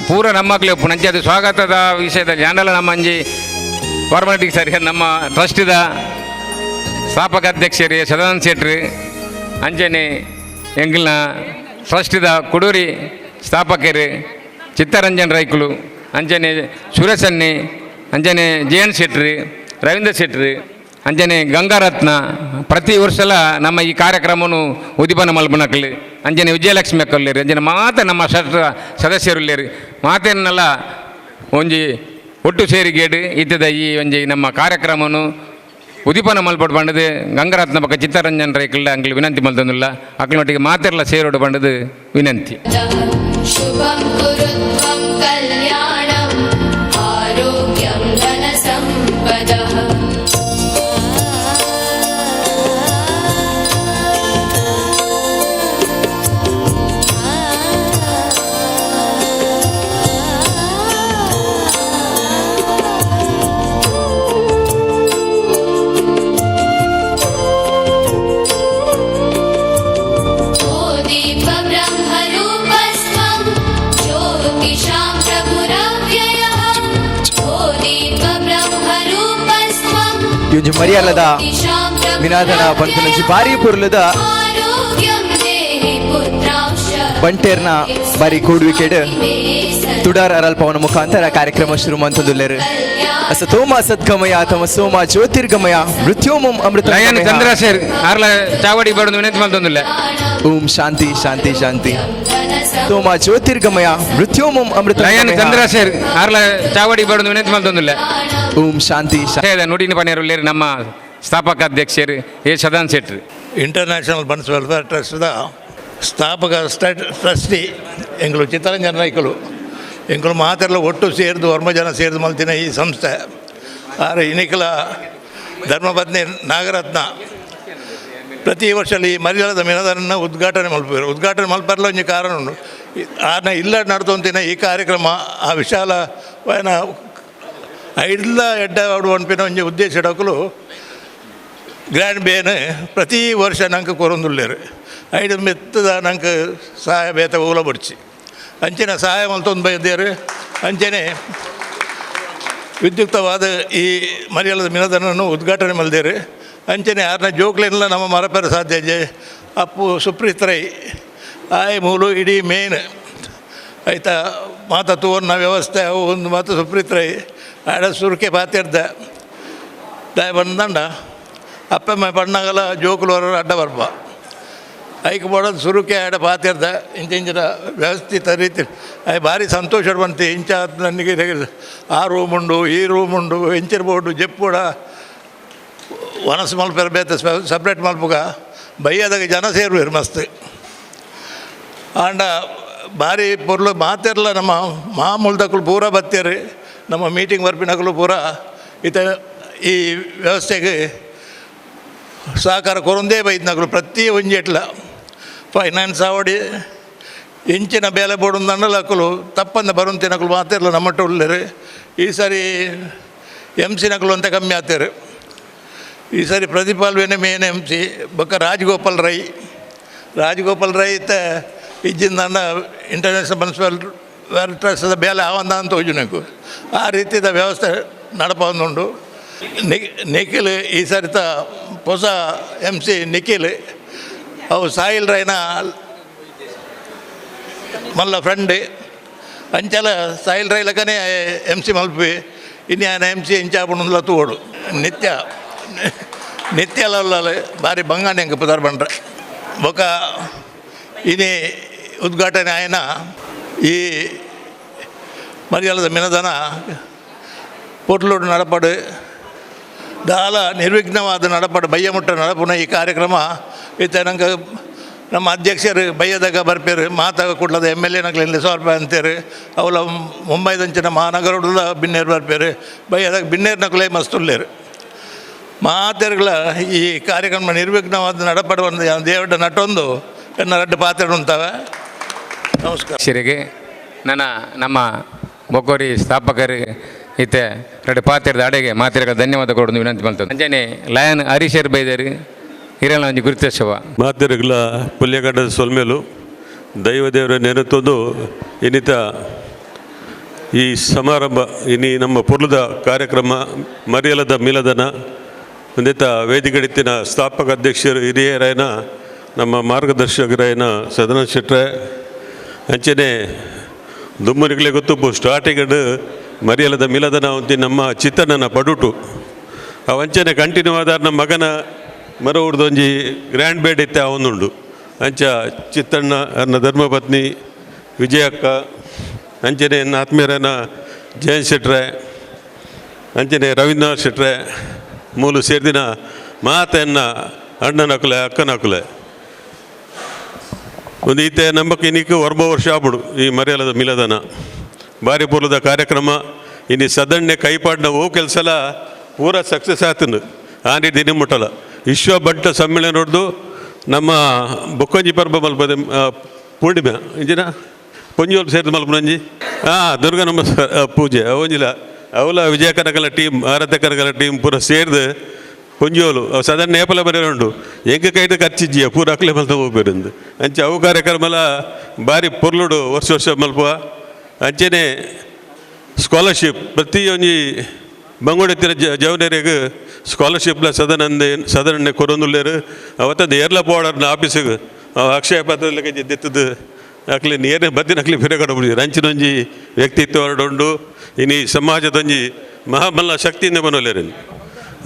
ಪೂರ ನಮ್ಮಕ್ಲೆ ನಂಚದು ಸ್ವಾಗತದ ವಿಷಯದ ಜಾಂಡಲ ನಮ್ಮ ಅಂಜಿ ಫಾರ್ಮಾಲಿಟಿಗೆ ಸರಿ ನಮ್ಮ ಟ್ರಸ್ಟಿದ ಸ್ಥಾಪಕ ಅಧ್ಯಕ್ಷರು ಸದಾನಂದ ಶೆಟ್ಟಿ ಅಂಜನೆ ಎಂಗಿಲ್ನ ಟ್ರಸ್ಟಿದ ಕುಡೂರಿ ಸ್ಥಾಪಕರು ಚಿತ್ತರಂಜನ್ ರೈಕುಲು ಅಂಜನೆ ಸುರೇಶನ್ನಿ ಅಂಜನೆ ಜಯನ್ ಶೆಟ್ಟಿ ರವೀಂದ್ರ ಶೆಟ್ಟಿ ಅಂಜನೆ ಗಂಗಾರತ್ನ ಪ್ರತಿ ವರ್ಷಲ ನಮ್ಮ ಈ ಕಾರ್ಯಕ್ರಮವನ್ನು ಉದಿಪನ ಮಲ್ಪನಕಲ್ಲಿ ಅಂಜನೆ ವಿಜಯಲಕ್ಷ್ಮಿ ಅಕ್ಕಲ್ಲೇರಿ ಅಂಜನೆ ಮಾತ ನಮ್ಮ ಸದಸ್ಯರುಲ್ಲೇರಿ ಮಾತೇನೆಲ್ಲ ಒಂಜಿ ಒಟ್ಟು ಸೇರಿಗೇಡು ಇದ್ದದ ಈ ಒಂಜಿ ನಮ್ಮ ಕಾರ್ಯಕ್ರಮವನ್ನು ಉದಿಪನ ಮಲ್ಪಡು ಬಂಡದು ಗಂಗಾರತ್ನ ಪಕ್ಕ ಚಿತ್ತರಂಜನ್ ರೈಕಲ್ಲ ಅಂಗ್ಲಿ ವಿನಂತಿ ಮಲ್ತಂದಿಲ್ಲ ಅಕ್ಕಳೊಟ್ಟಿಗೆ ಮಾತೆಲ್ಲ ಸೇರೋಡು ಬಂಡದು ವಿನಂತಿ. ಇವು ಮರಿಯಲ್ಲದ ವಿನಾದನ ಬಂತು నుంచి ಭಾರಿ ಪುರ್ಲದ ಬಂಟೇರ್ನ ಬಾರಿ ಕೂಡುವಿಕೆಡ್ ತುಡಾರ್ ಅರಲ್ಪವನ ಮುಖಾಂತರ ಕಾರ್ಯಕ್ರಮ ಶುರು ಮಂತದುಲ್ಲೇರು ಅಸತೋಮ ಸದ್ಗಮಯ ತಮಸೋಮ ಜ್ಯೋತಿರ್ಗಮಯ ಮೃತ್ಯೋಮಂ ಅಮೃತ ಚಂದ್ರಶೇರ್ ಆರ್ಲ ಚಾವಡಿ ಬಡದು ವಿನಂತಿ ಮಲ್ತಂದಿಲ್ಲ. ಓಂ ಶಾಂತಿ ಶಾಂತಿ ಶಾಂತಿ ತೋಮ ಜ್ಯೋತಿರ್ಗಮಯ ಮೃತ್ಯೋಮಂ ಅಮೃತ ಚಂದ್ರಶೇರ್ ಆರ್ಲ ಚಾವಡಿ ಬಡದು ವಿನಂತಿ ಮಲ್ತಂದಿಲ್ಲ. ಓಂ ಶಾಂತಿ ನುಡಿನ ಪನೆಯರು ನಮ್ಮ ಸ್ಥಾಪಕ ಅಧ್ಯಕ್ಷರು ಸದಾನಂದ ಶೆಟ್ಟಿ ಇಂಟರ್ನ್ಯಾಷನಲ್ ಬನ್ಸ್ ವೆಲ್ಫೇರ್ ಟ್ರಸ್ಟ್ದ ಸ್ಥಾಪಕ ಟ್ರಸ್ಟಿ ಎಂಗಳು ಚಿತ್ತರಂಜನ ರೈಕಲು ಎಂಗಳು ಮಾತೆಲ್ಲ ಒಟ್ಟು ಸೇರಿದು ಜನ ಸೇರಿದು ಮಲ್ತಿನ ಈ ಸಂಸ್ಥೆ ಆರೆ ಇನಿಕಲ ಧರ್ಮಪತ್ನಿ ನಾಗರತ್ನ ಪ್ರತಿ ವರ್ಷ ಈ ಮರಿಯಾದ ಮಿನದನ್ನು ಉದ್ಘಾಟನೆ ಮಲ್ಪರ್ಲ ಒಂಜಿ ಕಾರಣ ಉಂಟು ಆನ ಇಲ್ಲ ನಡ್ತೊಂತಿನ ಈ ಕಾರ್ಯಕ್ರಮ ಆ ವಿಶಾಲ ಐಡ್ಲ ಎಡ್ಡ ಆಡು ಅನ್ಪಿನ ಒಂಜಿ ಉದ್ದೇಶ ಇಡಕಲು ಗ್ರ್ಯಾಂಡ್ ಬೇನ್ ಪ್ರತಿ ವರ್ಷ ನಂಗೆ ಕೊರೊಂದುಲ್ಲೇರು ಐದು ಮೆತ್ತದ ನಂಗೆ ಸಹಾಯ ಬೇತ ಊಲ ಬಡ್ಚಿ ಅಂಚೆನೆ ಸಹಾಯ ಮಲ್ತೊಂದು ಬೈದೇರು ಅಂಚೆನೆ ವಿದ್ಯುಕ್ತವಾದ ಈ ಮರಿಯಲದ ಮಿನದನನ್ನು ಉದ್ಘಾಟನೆ ಮಲ್ದೇರು ಅಂಚನೆ ಯಾರನ್ನ ಜೋಕ್ಲೆಲ್ಲ ನಮ್ಮ ಮರಪೆರ ಸಾಧ್ಯ ಅಪ್ಪು ಸುಪ್ರೀತ್ರೈ ಆಯ್ ಮೂಲು ಇಡೀ ಮೇನ್ ಆಯ್ತಾ ಮಾತ ತೋರ್ನ ವ್ಯವಸ್ಥೆ ಅವು ಒಂದು ಮಾತು ಸುಪ್ರೀತ್ರೈ ಆಡ ಸುರ್ಕೆ ಪಾತಿರ್ದ ದಾಯ ಬಂದಂಡ ಅಪ್ಪಮ್ಮ ಬಣ್ಣಗಲ ಜೋಕುಲು ಅಡ್ಡ ಬರ್ಬ ಐಕೆ ಬೋಡೋದು ಸುರುಕೆ ಆಡ ಪಾತಿರ್ದ ಇಂಚಿನ ವ್ಯವಸ್ಥಿತ ರೀತಿ ಅಯ್ಯ ಭಾರಿ ಸಂತೋಷ ಬಂತು ಇಂಚ ನನಗೆ ಆ ರೂಮ್ ಉಂಡು ಈ ರೂಮ್ ಉಂಡು ಎಂಚಿರ್ಬೋದು ಜೆಪ್ಪುಡ ವನಸ್ ಮಲ್ಪೆರ ಬೇತ ಸಪ್ರೇಟ್ ಮಲ್ಪುಗ ಬೈಯದಾಗ ಜನ ಸೇರುವರು ಮಸ್ತ್ ಆಂಡ ಭಾರಿ ಪೊರ್ಲು ಮಾತೆರ್ಲ ನಮ್ಮ ಮಾಮೂಲ್ದಕ್ಕಳು ಪೂರ ಬತ್ತೇರಿ ನಮ್ಮ ಮೀಟಿಂಗ್ ಬರ್ಪಿನಕಲು ಪೂರ ಈತ ಈ ವ್ಯವಸ್ಥೆಗೆ ಸಹಕಾರ ಕೊರೊಂದೇ ಬೈದ್ನಕಲು ಪ್ರತಿ ಒಂಜೆಟ್ಲ ಫೈನಾನ್ಸ್ ಆವಡಿ ಇಂಚಿನ ಬೇಲೆ ಬೋಡುಂದಂಡಲಕ್ಕಲು ತಪ್ಪಂದ ಬರುಂತಿನಕಲು ಮಾತೆರ್ಲ ನಮ್ಮಟ್ಟು ಉಳ್ಳೇರು ಈ ಸಾರಿ ಎಂಸಿನಕಲು ಅಂತ ಕಮ್ಮಿ ಆಗ್ತೇರು ಈ ಸಾರಿ ಪ್ರತಿಪಾಲ್ವೇನೆ ಮೇನ್ ಎಂಸಿ ಬೊಕ್ಕ ರಾಜಗೋಪಾಲ್ ರೈ ಇಜ್ಜಿಂದ ಇಂಟರ್ನ್ಯಾಷನಲ್ ಮುನ್ಸಿಪಲ್ ಟ್ರಸ್ಟ್ದ ಬೇಲೆ ಆವಂದ ಅಂತ ಹೋಜುನಕು ಆ ರೀತಿಯ ವ್ಯವಸ್ಥೆ ನಡಪೊಂದುಂಡು. ನಿಖಿಲ್ ಈ ಸರಿತ ಹೊಸ MC ನಿಖಿಲ್ ಅವು ಸಾಯಿಲ್ ರೈನ ಮಲ್ಲ ಫ್ರೆಂಡ್ ಅಂಚಲ ಸಾಯಿಲ್ ರೈ ಲಕ್ಕನೆ MC ಮಲ್ಪಿ ಇನ್ನು MC ಇಂಚಾಪುಣಲ್ಲ ತೂಡು ನಿತ್ಯಲ್ಲ ಭಾರಿ ಬಂಗಾಣಿ ಹೆಂಗೆ ಪದಾರ್ ಬಂಡ್ರೆ ಬೊಕ ಇನಿ ಉದ್ಘಾಟನೆ ಆಯ್ನ ಈ ಮರಿಯಾಲದ ಮಿನದನ ಪೊಟ್ಲೋಡು ನಡಪಡು ದಾಲ ನಿರ್ವಿಘ್ನವಾದ ನಡಪಡು ಬಯ್ಯಮುಟ್ಟ ನಡಪುನ ಈ ಕಾರ್ಯಕ್ರಮ ಇತ್ತ ನಂಗೆ ನಮ್ಮ ಅಧ್ಯಕ್ಷರು ಬೈಯದಾಗ ಬರ್ಪೇರು ಮಾತಾಗ ಕೊಡ್ಲದ ಎಮ್ ಎಲ್ ಎನಕ್ಲೆಲ್ಲಿ ಸ್ವಲ್ಪ ಅಂತೇರು ಅವಳ ಮುಂಬೈದಂಚಿನ ಮಹಾನಗರದ ಬಿನ್ನೇರು ಬರ್ಪೇರು ಬೈಯದಾಗ ಬಿನ್ನೇರ್ನಕ್ಲೆ ಮಸ್ತುಲ್ಲೇರು ಮಾತೆರ್ಗಳ ಈ ಕಾರ್ಯಕ್ರಮ ನಿರ್ವಿಘ್ನವಾದ ನಡಪಡುವ ದೇವರ ನಟೊಂದು ಎನ್ನ ರಡ್ಡು ಪಾತ್ರೆ ಉಂಟವೆ. ನಮಸ್ಕಾರ. ಶಿರಿಗೆ ನಮ್ಮ ಬೊಕ್ಕೋರಿ ಸ್ಥಾಪಕರು ಇತ್ತೆ ಎರಡು ಪಾತ್ರದ ಅಡೆಗೆ ಮಾತಿರಗ ಧನ್ಯವಾದ ಕೊಡೋದು ವಿನಂತಿ ಮಾಡ್ತದೆ. ಅಂಜನೆ ಲಯನ್ ಹರೀಶರ್ ಬೈದರು ಹಿರಳ ಒಂಜಿ ಗುರುತಿಸುವ ಮಾತೆರಗಳ ಪುಲ್ಯಗಡ್ಡದ ಸೊಲ್ಮೇಲು ದೈವದೇವರ ನೆನೆತೊಂದು ಇನ್ನಿತ ಈ ಸಮಾರಂಭ ಇನ್ನಿ ನಮ್ಮ ಪುರ್ಲದ ಕಾರ್ಯಕ್ರಮ ಮರಿಯಲದ ಮಿಲದನ ಒಂದಿತ ವೇದಿಕಡಿತ್ತಿನ ಸ್ಥಾಪಕ ಅಧ್ಯಕ್ಷರು ಹಿರಿಯರಾಯನ ನಮ್ಮ ಮಾರ್ಗದರ್ಶಕರಾಯನ ಸದನ ಶೆಟ್ರೆ ಅಂಚನೆ ದುಮ್ಮನಿಗಳೇ ಗೊತ್ತು ಸ್ಟಾರ್ಟಿಂಗ್ ಮರಿಯಲದ ಮಿಲದನ ಒಂದಿ ನಮ್ಮ ಚಿತ್ತನನ ಪಡುಟು ಅವಂಚನೆ ಕಂಟಿನ್ಯೂ ಆದ ನಮ್ಮ ಮಗನ ಮರ ಹುಡ್ದೊಂಜಿ ಗ್ರ್ಯಾಂಡ್ ಬೇಡ್ ಇತ್ತೆ ಅವನುಂಡು ಅಂಚ ಚಿತ್ತಣ್ಣ ಅನ್ನ ಧರ್ಮಪತ್ನಿ ವಿಜಯಕ್ಕ ಅಂಚನೆ ಎನ್ನ ಆತ್ಮೀಯರನ ಜಯಂತ್ ಶೆಟ್ರೆ ಅಂಚನೆ ರವೀಂದ್ರನಾಥ್ ಶೆಟ್ರೆ ಮೂಲು ಸೇರಿದಿನ ಮಾತೆನ್ನ ಅಣ್ಣನಕಲೆ ಅಕ್ಕನಕಲೆ ಒಂದು ಈತೆ ನಂಬಕ್ಕೆ ಇನ್ನಿಕ್ಕೆ ಹೊರಬ ವರ್ಷ ಆಗ್ಬಿಡು ಈ ಮರ್ಯಾಲದ ಮಿಲದನ ಭಾರಿ ಪೂರ್ವದ ಕಾರ್ಯಕ್ರಮ ಇನ್ನು ಸದಣ್ಣೆ ಕೈಪಾಡಿನ ಓ ಕೆಲಸಲ ಪೂರ ಸಕ್ಸಸ್ ಆತನು ಆನೆ ದಿನ ಮುಟ್ಟಲ್ಲ ವಿಶ್ವ ಬಡ್ಡ ಸಮ್ಮೇಳನ ನೋಡ್ದು ನಮ್ಮ ಬೊಕ್ಕೊಂಜಿ ಪರ್ಬ ಮಲ್ಪದೆ ಪೂರ್ಣಿಮೆ ಇಂಜಿನ ಪೊಂಜೋಲ್ ಸೇರಿದ ಮಲ್ಪನಂಜಿ ದುರ್ಗ ನಮಸ್ಕಾರ ಪೂಜೆ ಅವೊಂಜಿಲ್ಲ ಅವಲ ವಿಜಯ ಕನಕಲ ಟೀಮ್ ಆರಾಧ್ಯ ಕನಕಲ ಟೀಮ್ ಪೂರ ಸೇರಿದು ಪೊಂಜೋಲು ಸಾಧಾರಣ ನೇಪಲ ಬರೆಯ ಉಂಡು ಹೆಂಗೆ ಕೈದು ಖರ್ಚಿಜ್ಜಿಯ ಪೂರ ಅಕ್ಲೆ ಮಲ್ತ ಹೋಗ್ಬೇರಂದು ಅಂಚೆ ಅವು ಕಾರ್ಯಕ್ರಮಲ ಭಾರಿ ಪೊರ್ಲುಡು ವರ್ಷ ವರ್ಷ ಮಲ್ಪುವ ಅಂಚೆನೆ ಸ್ಕಾಲರ್ಶಿಪ್ ಪ್ರತಿಯೊಂದು ಬಂಗೋಡೆತ್ತಿನ ಜವನೇರಿಗೆ ಸ್ಕಾಲರ್ಶಿಪ್ಲ ಸದನನ್ನೇ ಕೊರೊಂದುಲ್ಲೇರು ಅವತ್ತಂದು ಏರ್ಲ ಪೋಡರ್ನ ಆಫೀಸಿಗೆ ಅಕ್ಷಯ ಪಾತ್ರಕ್ಕೆ ದೆತ್ತದು ಅಕ್ಲಿ ನೇರ ಬದ್ದಿನ ಅಕ್ಲಿ ಫಿರಗಡ ಬಿಡಿದ್ರು ಅಂಚಿನೊಂಜಿ ವ್ಯಕ್ತಿತ್ವ ಹೊರಡುಂಡು ಇನ್ನು ಸಮಾಜದೊಂಜಿ ಮಹಾಮಲ್ಲ ಶಕ್ತಿಯಿಂದ ಬನ್ನೋಲ್ಲೇರು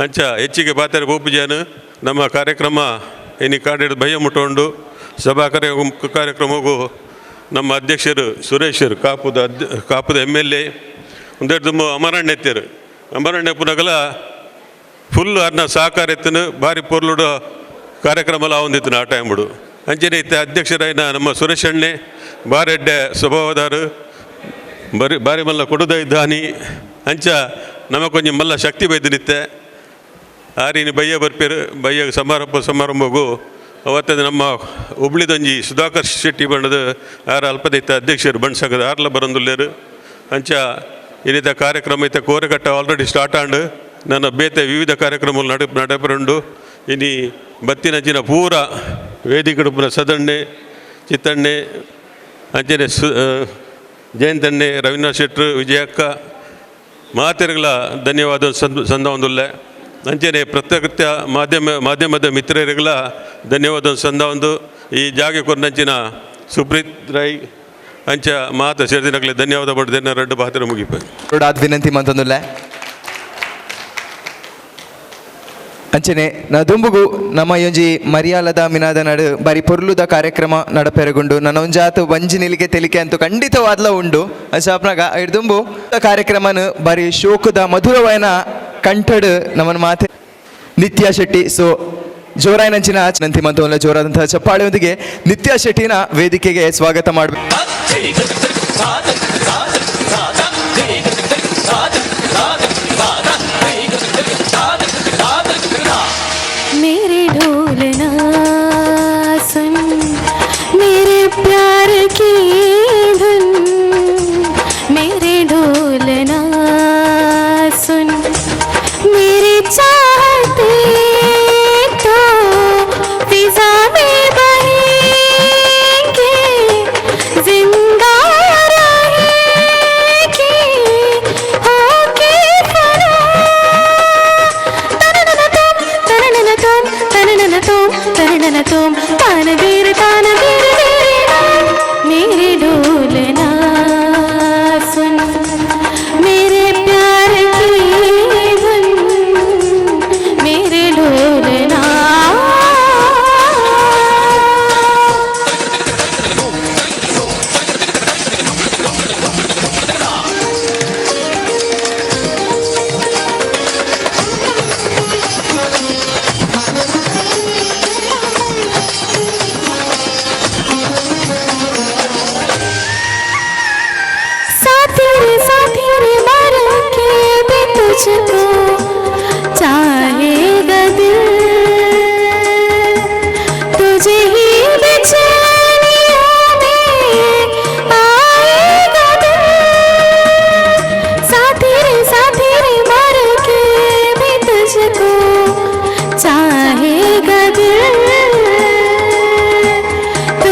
ಅಂಚ ಹೆಚ್ಚಿಗೆ ಪಾತ್ರ ಗೋಪುಜಾನು ನಮ್ಮ ಕಾರ್ಯಕ್ರಮ ಇನ್ನು ಕಾಡಿಡ ಭಯ ಮುಟ್ಟುಕೊಂಡು ಸಭಾ ಕಾರ್ಯಕ್ರಮಕ್ಕೂ ನಮ್ಮ ಅಧ್ಯಕ್ಷರು ಸುರೇಶರು ಕಾಪುದ ಎಮ್ ಎಲ್ ಎ ಒಂದೆರಡು ತುಂಬ ಅಮರಣ್ಯ ಎತ್ತರು ಅಮರಣ್ಯ ಪುನಗಲ ಫುಲ್ ಅನ್ನ ಸಹಕಾರ ಎತ್ತನು ಭಾರಿ ಪೊರ್ಲುಡು ಕಾರ್ಯಕ್ರಮ ಹೊಂದಿತ್ತು ಆ ಟೈಮ್ ಬಿಡು ಅಂಚನೆ ಇತ್ತ ಅಧ್ಯಕ್ಷರಾಯಿನ ನಮ್ಮ ಸುರೇಶ್ ಅಣ್ಣೆ ಭಾರಿ ಎಡ್ಡೆ ಸ್ವಭಾವದಾರು ಭಾರಿ ಮಲ್ಲ ಕೊಡುದ ಇದ್ದಾನಿ ಅಂಚ ನಮಗೊಂದು ಮಲ್ಲ ಶಕ್ತಿ ಬೈದನಿತ್ತೆ ಆರೀನಿ ಬಯ್ಯ ಬರ್ಪೇರು ಬಯ್ಯ ಸಮಾರಂಭಗೂ ಅವತ್ತದ ನಮ್ಮ ಹುಬ್ಳಿದೊಂಜಿ ಸುಧಾಕರ್ ಶೆಟ್ಟಿ ಬಣ್ಣದ ಆರ ಅಲ್ಪದೈತ ಅಧ್ಯಕ್ಷರು ಬಣ್ಸಕದ ಆರ್ಲ ಬರಂದುಲ್ಲೇರು ಅಂಚ ಇನ್ನಿತ ಕಾರ್ಯಕ್ರಮ ಇತ್ತ ಕೋರೆಗಟ್ಟ ಆಲ್ರೆಡಿ ಸ್ಟಾರ್ಟ್ ಆಂಡು ನನ್ನ ಬೇತೆ ವಿವಿಧ ಕಾರ್ಯಕ್ರಮಗಳು ನಡಪರುಂಡು ಇನ್ನು ಬತ್ತಿನಂಚಿನ ಪೂರ ವೇದಿಕಡುಪುನ ಸದಣ್ಣೆ ಚಿತ್ತಣ್ಣೆ ಅಂಚನೆ ಜಯಂತಣ್ಣೆ ರವೀಂದ್ರನಾಥ್ ಶೆಟ್ರು ವಿಜಯಕ್ಕ ಮಾತೆರಗಳ ಧನ್ಯವಾದ ಸಂದವೊಂದುಲ್ಲೆ ಅಂಚನೆ ಪ್ರತ್ಯೇಕ ಮಾಧ್ಯಮದ ಮಿತ್ರರಿಗಳ ಧನ್ಯವಾದ ಸಂದವೊಂದು ಈ ಜಾಗೆ ಕೊರ್ನಂಚಿನ ಸುಪ್ರೀತ್ ರೈ ಅಂಚ ಮಾತ ಸೇರಿದಿನಗಲೇ ಧನ್ಯವಾದ ಪಡೆದೇನೆ ರಡ್ಡು ಪಾತ್ರ ಮುಗಿಪ ವಿನಂತಿ ಮಂತೊಂದುಲ್ಲೆ ಅಂಚನೆ ನಾ ದುಂಬುಗು ನಮ್ಮ ಒಂಜಿ ಮರಿಯಾಲದ ಮಿನಾದ ನಡು ಬಾರಿ ಪೊರ್ಲುದ ಕಾರ್ಯಕ್ರಮ ನಡಪೆರಗುಂಡು ನನ್ನ ಒಂಜಾತು ಒಂಜಿ ನಿಲಿಗೆ ತೆಲಿಕೆ ಅಂತೂ ಖಂಡಿತವಾದ್ಲ ಉಂಡು ಶಾಪ್ನಾಗ ದುಂಬು ಕಾರ್ಯಕ್ರಮನು ಬಾರಿ ಶೋಕದ ಮಧುರವಾಯನ ಕಂಠಡ್ ನಮ್ಮನ ಮಾತೆ ನಿತ್ಯ ಶೆಟ್ಟಿ ಸೊ ಜೋರಾಯನಂಚಿನ ನಂತಿ ಮಂತವಲ್ಲ ಜೋರಾದಂತಹ ಚಪ್ಪಾಳೆಯೊಂದಿಗೆ ನಿತ್ಯ ಶೆಟ್ಟಿನ ವೇದಿಕೆಗೆ ಸ್ವಾಗತ ಮಾಡಬೇಕು. मेरे ढोलना सुन मेरे प्यार की धुन मेरे ढोलना सुन मेरी चाहते तो फिजा में बहेंगे जिंदा रहेंगे होके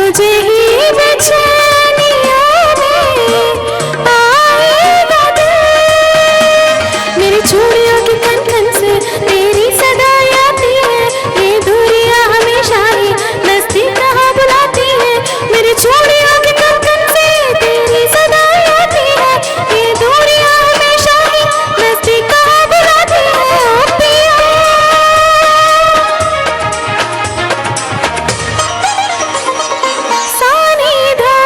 मुझे ही बेचैनियों में आएगा दिल। मेरी चूड़ियों की कन कन से तेरी सदा आती है, ये दूरियां हमेशा ही नजदीक कहाँ बुलाती है। मेरी चूड़ियों की कन कन से तेरी सदा आती है, ये दूरियां हमेशा ही नजदीक कहाँ बुलाती है। ओ पिया सानिधा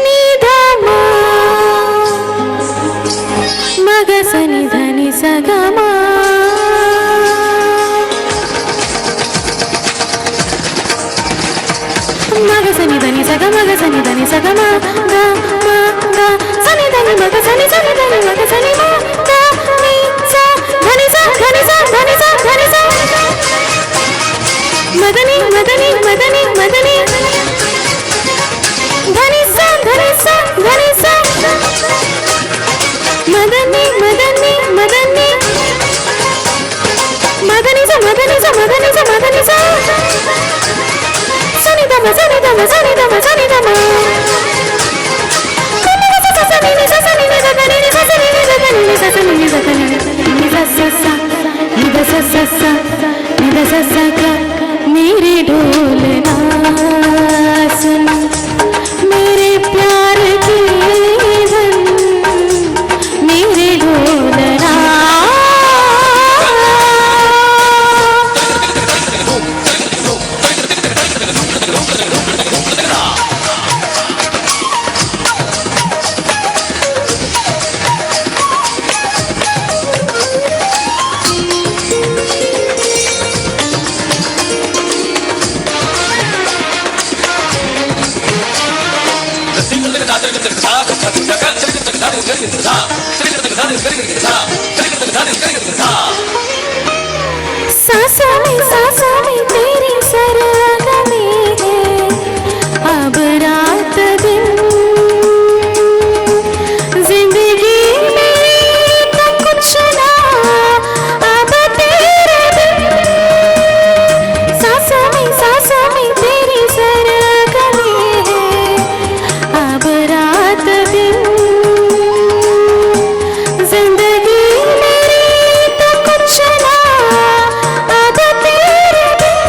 निधा मा मग सनि धनि सगमा मग सनि धनि सग मग सनि धनि सगमा गा मा गा सनि धनि मग सनि सनि धनि मग सनि मा गा नि सा धनि सा धनि सा धनि सा धनि सा मदनी मदनी मदनी मदनी धनि सा धनि सा धनि सा मदनी मदनी मदनी मदनी सा मदनी सा मदनी सा मदनी सा सनि धम सनि धम सनि धम सनि धम सनि नि सा सनि नि सा धनि नि सा सनि नि सा धनि नि सा सनि नि सा धनि नि सा सा सा नि दा सा सा सा नि दा सा सा का मेरे ढोलना सुन मेरे प्यार की धन मेरे ढोलना सांसों में तेरी सरगमी है, अब रात दिन जिंदगी मेरी तो कुछ ना अब तेरे बिन। सांसों में तेरी सरगमी है, अब रात दिन जिंदगी मेरी तो कुछ ना अब तेरे बिन।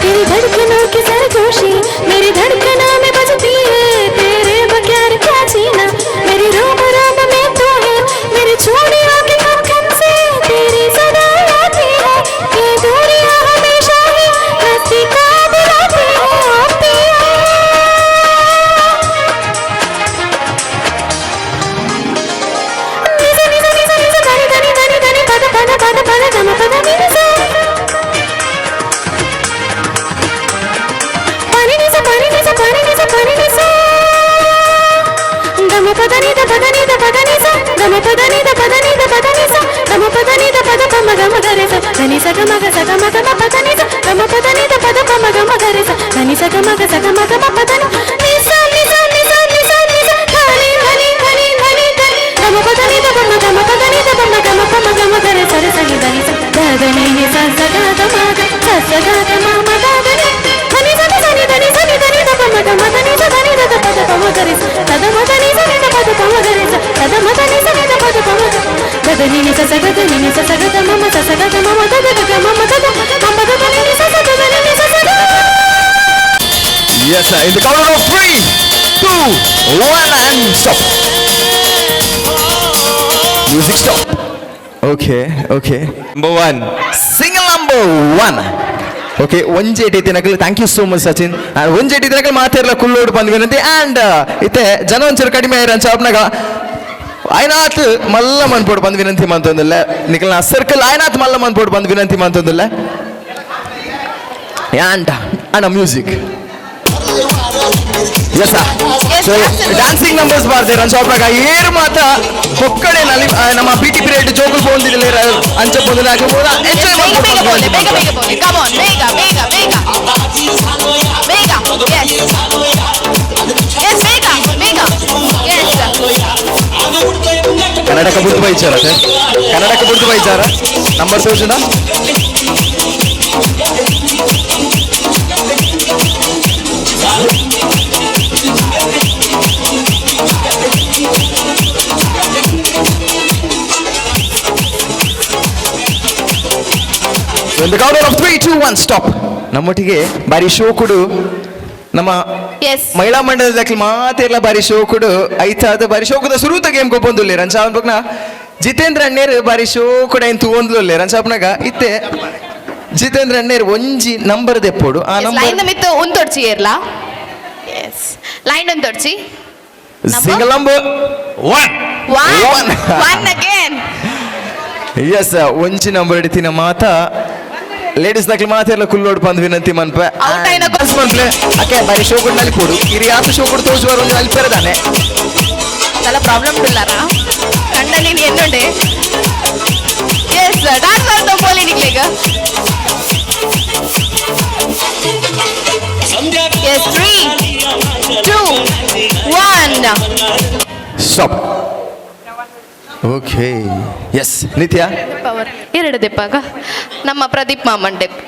तेरी धड़कनों की सरगोशी मेरी धड़कनों में बजती है, तेरे बगैर क्या जीना मेरी रोम रोम में तू है। मेरी चूड़ियों की खन खन से तेरी सदा आती है, ये दूरियां हमेशा ही नजदीक बुलाती है। ओ पिया निसा निसा निसा निसा धनि धनि धनि धनि पद पद पद पद गम पद नि निसा pani ni sa pani ni sa pani ni sa pani ni sa gam pada ni da pada ni da pada ni sa gam pada ni da pada ni da pada ni sa gam pada ni da pada pa ma gam ga re sa dhani sa ga ma ga sa ga ma ga ma pada ni sa gam pada ni da pada pa ma ga ma ga re sa dhani sa ga ma ga sa ga ma ga ma pada ni sa ni sa ni sa ni sa ni sa dhani dhani dhani dhani dhani gam pada ni da pa ma ga ma pada ni da pa ma ga ma ga re sa re sa ni dhani sa da dhani ni sa sa ga ga ma ga sa ga ga ma ma ga dhani dhani sa ni sa ni dhani sa ni dhani da pa ma ga ma dhani sa dhani da pa da pa ma ga re sa da da ma dhani sa ni da pa da pa ma ga re sa da da ma dhani sa ni da pa da pa ma ga da da ni ni sa sa ga da ni ni sa sa ga da ma ma sa sa ga da ma ma da da ga ma ma da da ma ma da da ni ni sa sa da da ni ni sa sa da. Yes, sir. In the count of 3, 2, 1 and stop. Music stop. Okay. Number 1. Single number 1. Okay, 180 ದಿನಗಳು. Thank you so much Sachin. 180 ದಿನಗಳು ಮಾತಿರಲ್ಲ ಕುಲ್ಲೋಡು ಬಂದ್ ವಿನಂತಿ and ಇತ್ತೆ ಜನ ಒಂಚೂರು ಕಡಿಮೆ ಇರಂಚ ಅಪ್ನಾಗ ಆಯ್ನಾತ್ ಮಲ್ಲ ಮನ್ಪೋಡು ಬಂದು ವಿನಂತಿ ಮಂತೊಂದಿಲ್ಲ ನಿಖಲ್ನ ಸರ್ಕಲ್ ಆಯ್ನಾತ್ ಮಲ್ಲ ಮನ್ಪೋಡು ಬಂದು ವಿನಂತಿ ಮಂತೊಂದಿಲ್ಲ ಆ್ಯಂಡ್ ಅಣ್ಣ music yes so dancing numbers ಬಾರ್ದೆ ನನ್ನ ಶಾಪ್ನಾಗ ಏರು ಮಾತ ಒಕ್ಕಡೆ ನಲ್ಲಿ ನಮ್ಮ ಪಿ ಟಿ ಪಿರಿಯಡ್ ಜೋಗುಲ್ ಪೋಂದಿಲ್ಲ ಅಂಚೆ ಪೋಂದಿಲ್ಲ ಆಗ್ಬೋದು ಎಂಜಾಯ್ ಮಾಡ್ಕೊಂಡು ಕನ್ನಡಕ್ಕೆ ಬಿಟ್ಟು ಬೈಚಾರ ಸರ್ ಕನ್ನಡಕ್ಕೆ ಬಿಟ್ಟು ಬೈಚಾರ ನಂಬರ್ ತೋರ್ಸಿದ ಒಂದು ಕೌಂಟ್ ಆಫ್ 3 2 1 ಸ್ಟಾಪ್. ನಮ್ಮೊಟ್ಟಿಗೆ ಬಾರಿ ಶೋಕುಡು ನಮ್ಮ ಎಸ್ ಮಹಿಳಾ ಮಂಡಲದಲ್ಲಿ ಮಾತೆಲ್ಲ ಬಾರಿ ಶೋಕುಡು ಐತಾದ ಬಾರಿ ಶೋಕುದ ಸುರುತ ಗೇಮ್ ಗೊಬ್ಬೊಂದುಲ್ಲೆ ರಂಚಾವನ್ ಬಗ್ನ ಜಿತೇಂದ್ರ ಅಣ್ಣೇರು ಬಾರಿ ಶೋಕುಡ ಇಂತು ಒಂದ್ಲುಲ್ಲೆ ರಂಚಾಪನಾಗ ಇತ್ತೆ ಜಿತೇಂದ್ರ ಅಣ್ಣೇರು ಒಂಜಿ ನಂಬರ್ ದೆಪ್ಪೋಡು ಆ ನಂಬರ್ ಲೈನ್ ಮಿತ್ತು ಒಂದೊಡ್ಚಿ ಏರ್ಲಾ ಎಸ್ ಲೈನ್ ಒಂದೊಡ್ಚಿ ಸಿಂಗಲ್ ನಂಬರ್ 1 ಅಗೇನ್ ಎಸ್ ಒಂಜಿ ನಂಬರ್ ಹಿಡಿತಿನ ಮಾತ ಲೇಡೀಸ್ ನಕ್ಲಿ ಮಾತೆಲ್ಲ ಕುಲ್ಲೋಡು ಬಂದು ವಿನಂತಿ ಮನ್ಪೆ Out ಆಯ್ನ ಮನ್ಪೆ ಅಕ್ಕೆ ಬಾರಿ ಶೋಕುಡ್ ನಲಿಪೋಡು ಇರಿ ಯಾತು ಶೋಕುಡ್ ತೋರಿಸುವರು ಒಂದು ನಲಿಪೇರದಾನೆ చాలా ప్రాబ్లం పిల్లరా కండ నేను ఎన్నుండే ఎస్ డాన్స్ ఆడతాం పోలీ నిక్లేగ ఎస్ 3 2 1 ಸ್ಟಾಪ್. ಓಕೆ ಎಸ್ ನಿತ್ಯ ಪವರ್ ಎರಡು ದೆಪ್ಪಾಗ ನಮ್ಮ ಪ್ರದೀಪ್ ಮಾಮನ್ ದೆಪ್ಪ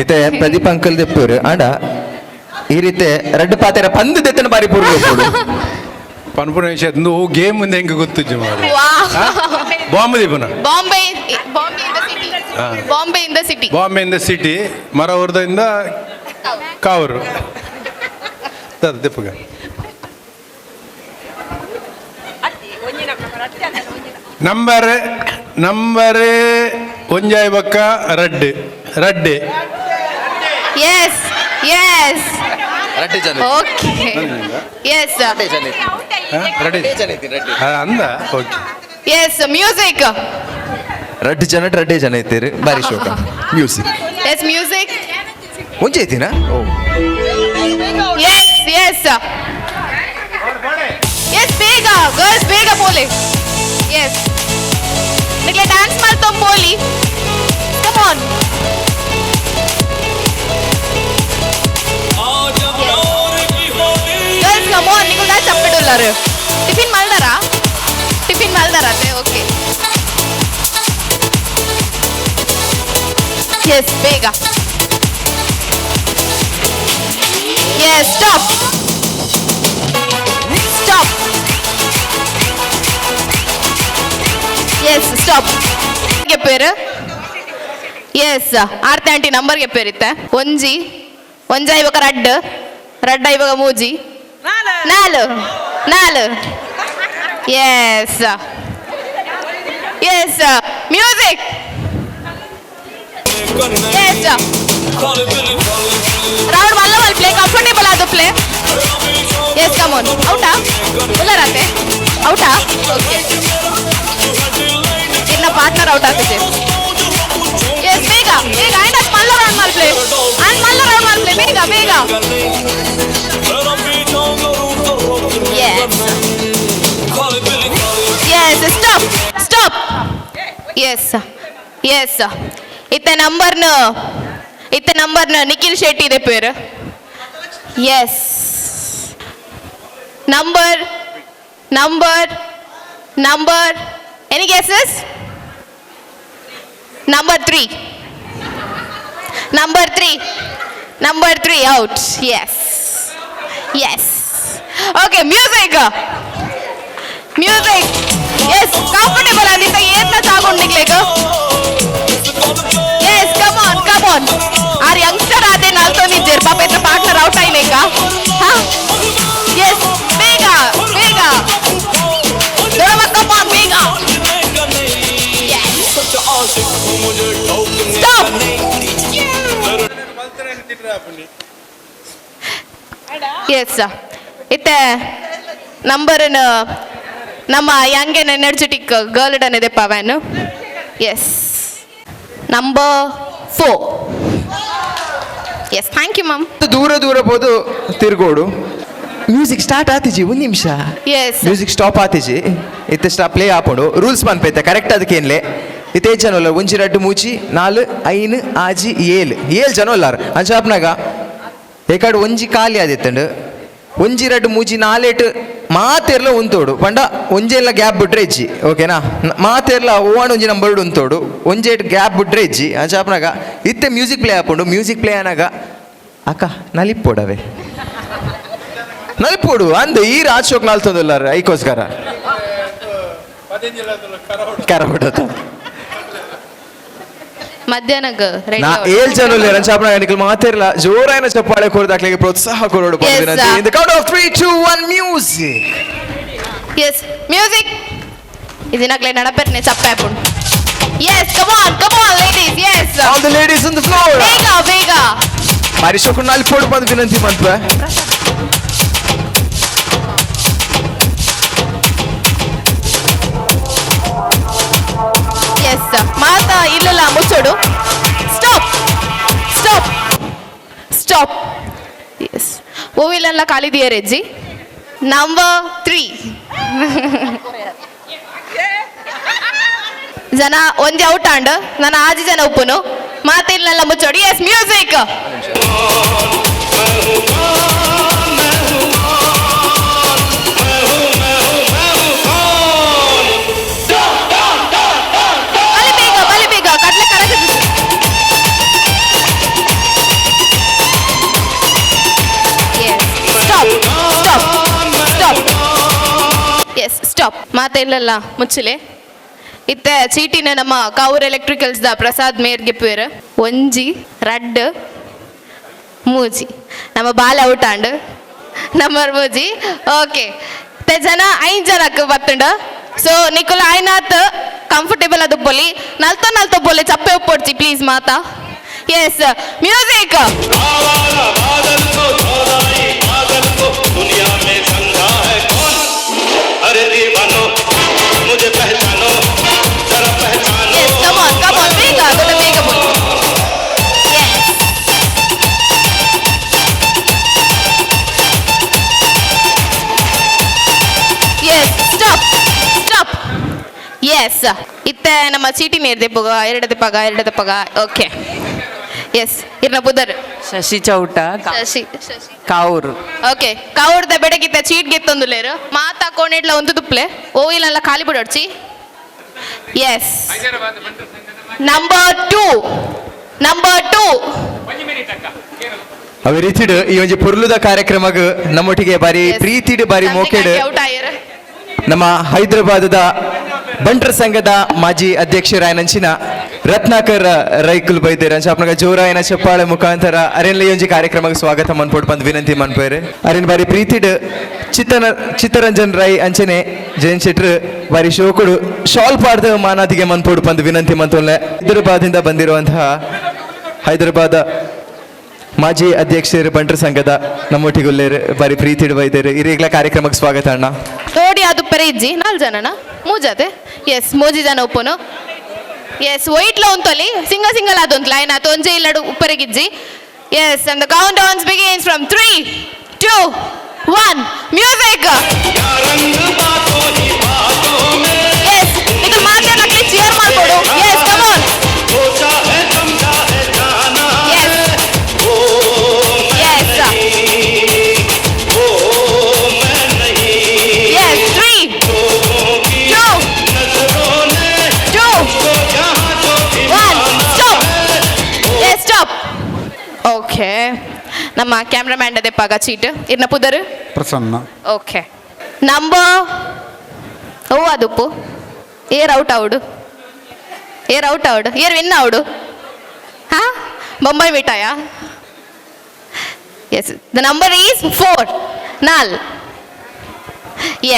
ಇತ್ತೆ ಪ್ರದೀಪ್ ಅಂಕಲ್ ದೆಪ್ಪರು ಆಡ ಈ ರೀತಿ ರೆಡ್ ಪಾತೆರ ಪಂದು ದೆತ್ತನ ಬಾರಿ ಪೂರ್ವ ಪನ್ಪುನ ವಿಷಯ ಗೇಮ್ ಮುಂದೆ ಹೆಂಗೆ ಗೊತ್ತಿಜ್ಜು ಮಾರು ವಾವ್ ಬಾಂಬೆ ದೀಪನ Bombay Bombay in the city Bombay ಇಂದ ಸಿಟಿ ಮರವರ್ದಿಂದ ಕಾವರು ದೆಪ್ಪಗ ನಂಬರ್ ಒಂಜಾಯ್ ಬಕ್ಕ ರಡ್ಡೆ ಎಸ್ ಎಸ್ ಓಕೆ ಎಸ್ ಅಂದ ಓಕೆ ಎಸ್ ಮ್ಯೂಸಿಕ್ ರಡ್ಡೆ ಜನ ಇತ್ತೀರಿ ಬಾರಿ ಶೋಕ ಮ್ಯೂಸಿಕ್ ಎಸ್ ಮ್ಯೂಸಿಕ್ ಒಂಜೆ ಐತಿನಾ ಓ ಎಸ್ ಎಸ್ ಎಸ್ ಬೇಗ ಗರ್ಲ್ಸ್ ಬೇಗ ಪೋಲೆ ಎಸ್ ನಿಕ್ಲೆ ಡ್ಯಾನ್ಸ್ ಮಾಡ್ತೋಂ ಪೋಲಿ come on girls come on ನಿಕ್ಲು ಡ್ಯಾನ್ಸ್ ಚಪ್ಪಿಡುಲ್ಲಾರು ಟಿಫಿನ್ ಮಲ್ದಾರ ಅದೇ ಓಕೆ ಎಸ್ ಬೇಗ ಎಸ್ ಸ್ಟಾಪ್ ಎಸ್ ಸ್ಟಾಪ್ ಗೆಪ್ಪೇರು ಎಸ್ ಆರ್ತಿ ಆಂಟಿ ನಂಬರ್ ಗೆಪ್ಪೇರಿತ್ತೆ ಒಂಜ ಇವಾಗ ರಡ್ಡ ಇವಾಗ ಮೂಜಿ ನಾಲು yes yes music yes round ಮಲ್ಲ ಪ್ಲೇ ಕಂಫರ್ಟೇಬಲ್ ಆದ ಪ್ಲೇ ಎಸ್ ಕಮ್ ಆನ್ ಔಟಾ ಉಲ್ಲರಾತೆ ಔಟಾ ಓಕೆ ಇನ್ನ ಪಾರ್ಟ್ನರ್ ಔಟ್ ಆಗ್ತಿದೆ ಎಸ್ ಬೇಗ ಆಯ್ನ ಮಲ್ಲ ರೌಂಡ್ ಮಾಡ್ಪ್ಲೇ ಬೇಗ ಎಸ್ ಸ್ಟಾಪ್ ಎಸ್ ಇತ್ತ ನಂಬರ್ನ ನಿಖಿಲ್ ಶೆಟ್ಟಿ ಇದೆ ಪೇರು yes number any guesses number 3 out yes okay music yes comfortable ಆದಿತ್ತ ಏನ್ನ ತಾಗೊಂಡು ನಿಕ್ಲೇಗ ಎಸ್ ಕಮ್ ಆನ್ ಆರ್ ಯಂಗ್ಸ್ಟರ್ ಆದೆ ನಾಲ್ಕು ನಿಜ್ಜರ್ ಪಾಪ ಇತ್ತ ಪಾರ್ಟ್ನರ್ ಔಟ್ ಆಯ್ಲೇಕ ಎಸ್ ಬೇಗ ದೊಡವ ಕಮ್ ಆನ್ ಬೇಗ ಸ್ಟಾಪ್ ಎಸ್ ಇತ್ತ ನಂಬರ್ನ ನಮ್ಮ young and energetic girl done Pavan yes number 4 yes thank you ma'am ದೂರ ಬೋದು ತಿರ್ಗೋಡು ಮ್ಯೂಸಿಕ್ ಸ್ಟಾರ್ಟ್ ಆತಿಜಿ ಒಂದು ನಿಮಿಷ ಎಸ್ ಮ್ಯೂಸಿಕ್ ಸ್ಟಾಪ್ ಆತಿಜಿ ಇತ್ತೆ ಸ್ಟಾಪ್ ಪ್ಲೇ ಆಪೋಡು ರೂಲ್ಸ್ ಪನ್ಪೈತೆ ಕರೆಕ್ಟ್ ಅದಕ್ಕೇನ್ಲೆ ಇತ್ತೆ ಜನ ಇಲ್ಲ ಒಂಜಿ ರಡ್ಡು ಮೂಚಿ 4 5 6 7 ಜನ ಇಲ್ಲಾರ ಅಂಚಾಪ್ನಾಗ ಏಕಾಡು ಒಂಜಿ ಖಾಲಿ ಆದಿತ್ತಂಡು ಒಂಜಿ ರಡ್ಡು ಮೂಜಿ 4 ಮಾತೆರ್ಲ ಉಂತೋಡು ಪಂಡ ಒಂಜೆಲ್ಲ ಗ್ಯಾಪ್ ಬಿಟ್ರೆ ಇಜ್ಜಿ ಓಕೆನಾ ಮಾತೆರ್ಲ ಓವಣ ಒಂಜಿ ನಂಬರ್ ಉಂತೋಡು ಒಂಜೇಟ್ ಗ್ಯಾಪ್ ಬಿಟ್ರೆ ಇಜ್ಜಿ ಅಂಚಾಪ್ನಾಗ ಇತ್ತೆ ಮ್ಯೂಸಿಕ್ ಪ್ಲೇ ಆಪುಂಡು ಮ್ಯೂಸಿಕ್ ಪ್ಲೇ ಆನಾಗ ಅಕ್ಕ ನಲಿಪ್ಪೋಡವೆ ನಲಿಪ್ಪೋಡು ಅಂದ್ ಈ ರಾಜಶೋಕ್ ನಾಲ್ತೊಂದುಲ್ಲಾರ ಐಕೋಸ್ಕರ ಕರ ಹೊಡತ ಮಧ್ಯಾಹ್ನಕ್ಕೆ ನಾ ಏಳ್ ಜನ ರಂಚಾಪನ ನಿಖಲ್ ಮಾತಿರಲ್ಲ ಜೋರಾಯಿನ ಚಪ್ಪಾಳೆ ಕೊಡದಾಕ್ಲಿಗೆ ಪ್ರೋತ್ಸಾಹ ಕೊಡೋಡು in the count of 3 2 1 music yes music ಇದನ್ನಕ್ಲೆ ನಡಪೆರ್ನೆ ಚಪ್ಪ ಹಾಕೊಂಡು yes come on ladies yes all the ladies on the floor ಬೇಗ ಪರಿಶೋಕು ನಾಲ್ಕು ಪೋಡು ಬಂದು ವಿನಂತಿ ಮಾಡ್ತವೆ ಎಸ್ ಮಾತಾ ಇಲ್ಲಲ್ಲ ಮುಚ್ಚೋಡು ಸ್ಟಾಪ್ ಎಸ್ ಓವಿಲೆಲ್ಲ ಕಾಲಿದೆಯಾ ರೆಜ್ಜಿ ನಂಬರ್ 3 ಜನ ಒಂದೇ ಔಟ್ ಆಂಡ್ ನಾನು ಆಜಿ ಜನ ಉಪ್ಪುನು ಮಾತಿಲ್ಲ ಮುಚ್ಚೋಡಿ ಎಸ್ ಮ್ಯೂಸಿಕ್ ಬಲಿ ಬೇಗ ಕಟ್ಲೆ ಕಡಗ ಸ್ಟಾಪ್ ಮಾತಿಲ್ಲ ಮುಚ್ಚಲೆ ಇತ್ತೆ ಚೀಟಿನ ನಮ್ಮ ಕಾವೂರ್ ಎಲೆಕ್ಟ್ರಿಕಲ್ಸ್ ದ ಪ್ರಸಾದ್ ಮೇರ್ಗೆ ಪೇರ್ ಒಂಜಿ ರಡ್ ಮೂಜಿ ನಮ್ಮ ಬಾಲ ಔಟ್ ಆಂಡ್ ನಂಬರ್ ಮೂಜಿ ಓಕೆ ತೆ ಜನ 5 ಜನಕ್ಕೆ ಬತ್ತಂಡ ಸೊ ನಿಕುಲ ಆಯ್ನಾತ್ ಕಂಫರ್ಟೇಬಲ್ ಅದು ಬೋಲಿ ನಲ್ತೋ ಬೋಲೆ ಚಪ್ಪೆ ಉಪ್ಪೊಡ್ಚಿ ಪ್ಲೀಸ್ ಮಾತಾ ಎಸ್ ಮ್ಯೂಸಿಕ್ ಎಸ್ ಇತ್ತೆ ನಮ್ಮ ಚೀಟಿ ನೇರ್ದೆ ಪಗ ಎರಡದೆ ಪಗ ಓಕೆ ಎಸ್ ಇರ್ನ ಬುದರ್ ಶಶಿ ಚೌಟ ಶಶಿ ಕಾವೂರು ಓಕೆ ಕಾವೂರ್ದ ಬೆಡಗಿತ್ತ ಚೀಟ್ ಗೆತ್ತೊಂದುಲೇರು ಮಾತಾ ಕೋಣೆಡ್ಲ ಒಂದು ತುಪ್ಲೆ ಓಯಿಲೆಲ್ಲ ಖಾಲಿ ಬಿಡೋಡ್ಚಿ ಎಸ್ ನಂಬರ್ 2 ಅವ ರೀತಿಡ್ ಈ ಒಂಜಿ ಪೊರ್ಲುದ ಕಾರ್ಯಕ್ರಮಗ್ ನಮ್ಮೊಟ್ಟಿಗೆ ಬಾರಿ ಪ್ರೀತಿಡ್ ಬಾರಿ ಮೋಕೆಡ್ ನಮ್ಮ ಹೈದರಾಬಾದದ ಬಂಟರ್ ಸಂಘದ ಮಾಜಿ ಅಧ್ಯಕ್ಷರಾಯನಂಚಿನ ರತ್ನಾಕರ್ ರೈಕುಲ್ ಬೈದೇರ್ ಅಂಚಾಪ್ನಗ ಜೋರಾಯನ ಚಪ್ಪಾಳೆ ಮುಖಾಂತರ ಅರೆನ್ಲ ಒಂಜಿ ಕಾರ್ಯಕ್ರಮಕ್ಕೆ ಸ್ವಾಗತ ಮನ್ಪೋಡ್ ಬಂದು ವಿನಂತಿ ಮನ್ಪೇರು ಅರೆನ್ ಬಾರಿ ಪ್ರೀತಿಡ್ ಚಿತ್ತರಂಜನ್ ರೈ ಅಂಚನೆ ಜೈನ್ ಶೆಟ್ರ್ ಬಾರಿ ಶೋಕುಡು ಶಾಲ್ ಪಾಡ್ದ ಮಾನಾದಿಗೆ ಮನ್ಪೋಡ್ ಬಂದು ವಿನಂತಿ ಮಂತೋಲ್ಲೆ ಹೈದರಾಬಾದಿಂದ ಬಂದಿರುವಂತಹ ಹೈದರಾಬಾದ ಮಾಜಿ ಅಧ್ಯಕ್ಷರು ಬಂಟರ್ ಸಂಘದ ನಮ್ಮೊಟ್ಟಿಗುಲ್ಲೇರು ಬಾರಿ ಪ್ರೀತಿಡ್ ಬೈದೇರು ಇರೀಗ್ಲ ಕಾರ್ಯಕ್ರಮಕ್ಕೆ ಸ್ವಾಗತ ಅಣ್ಣ ನೋಡಿ ಅದು ಪರೆ ಇಜ್ಜಿ 4 ಜನನ ಮೂಜಾತೆ ಎಸ್ ಮೂಜಿ ಜನ ಉಪ್ಪುನು ಎಸ್ ವೈಟ್ಲ ಉಂತಲ್ಲಿ ಸಿಂಗಲ್ ಅದೊಂದು ಲೈನ್ ಆತು ಒಂಜೆ ಇಲ್ಲಡು ಉಪ್ಪರೆಗಿಜ್ಜಿ yes and the count downs begins from 3 2 1 music yes ಇದು ಮಾತಾಡಕ್ಕೆ ಚಿಯರ್ ಮಾಡ್ಕೊಡು ಎಸ್ ಕಮ್ ಆನ್ ಓಕೆ ನಮ್ಮ ಕ್ಯಾಮ್ರಾಮ್ಯಾನ್ ಅದೇ ಪಾಗ ಚೀಟ್ ಇರ್ನ ಪುದರ್ ಪ್ರಸನ್ನ ಓಕೆ ನಂಬರ್ ಓ ಅದುಪ್ಪು ಏರ್ ಔಟ್ ಏರ್ ವಿನ್ ಔಡು ಹಾ ಬೊಂಬೈ ಮಿಠಾಯ yes the number is 4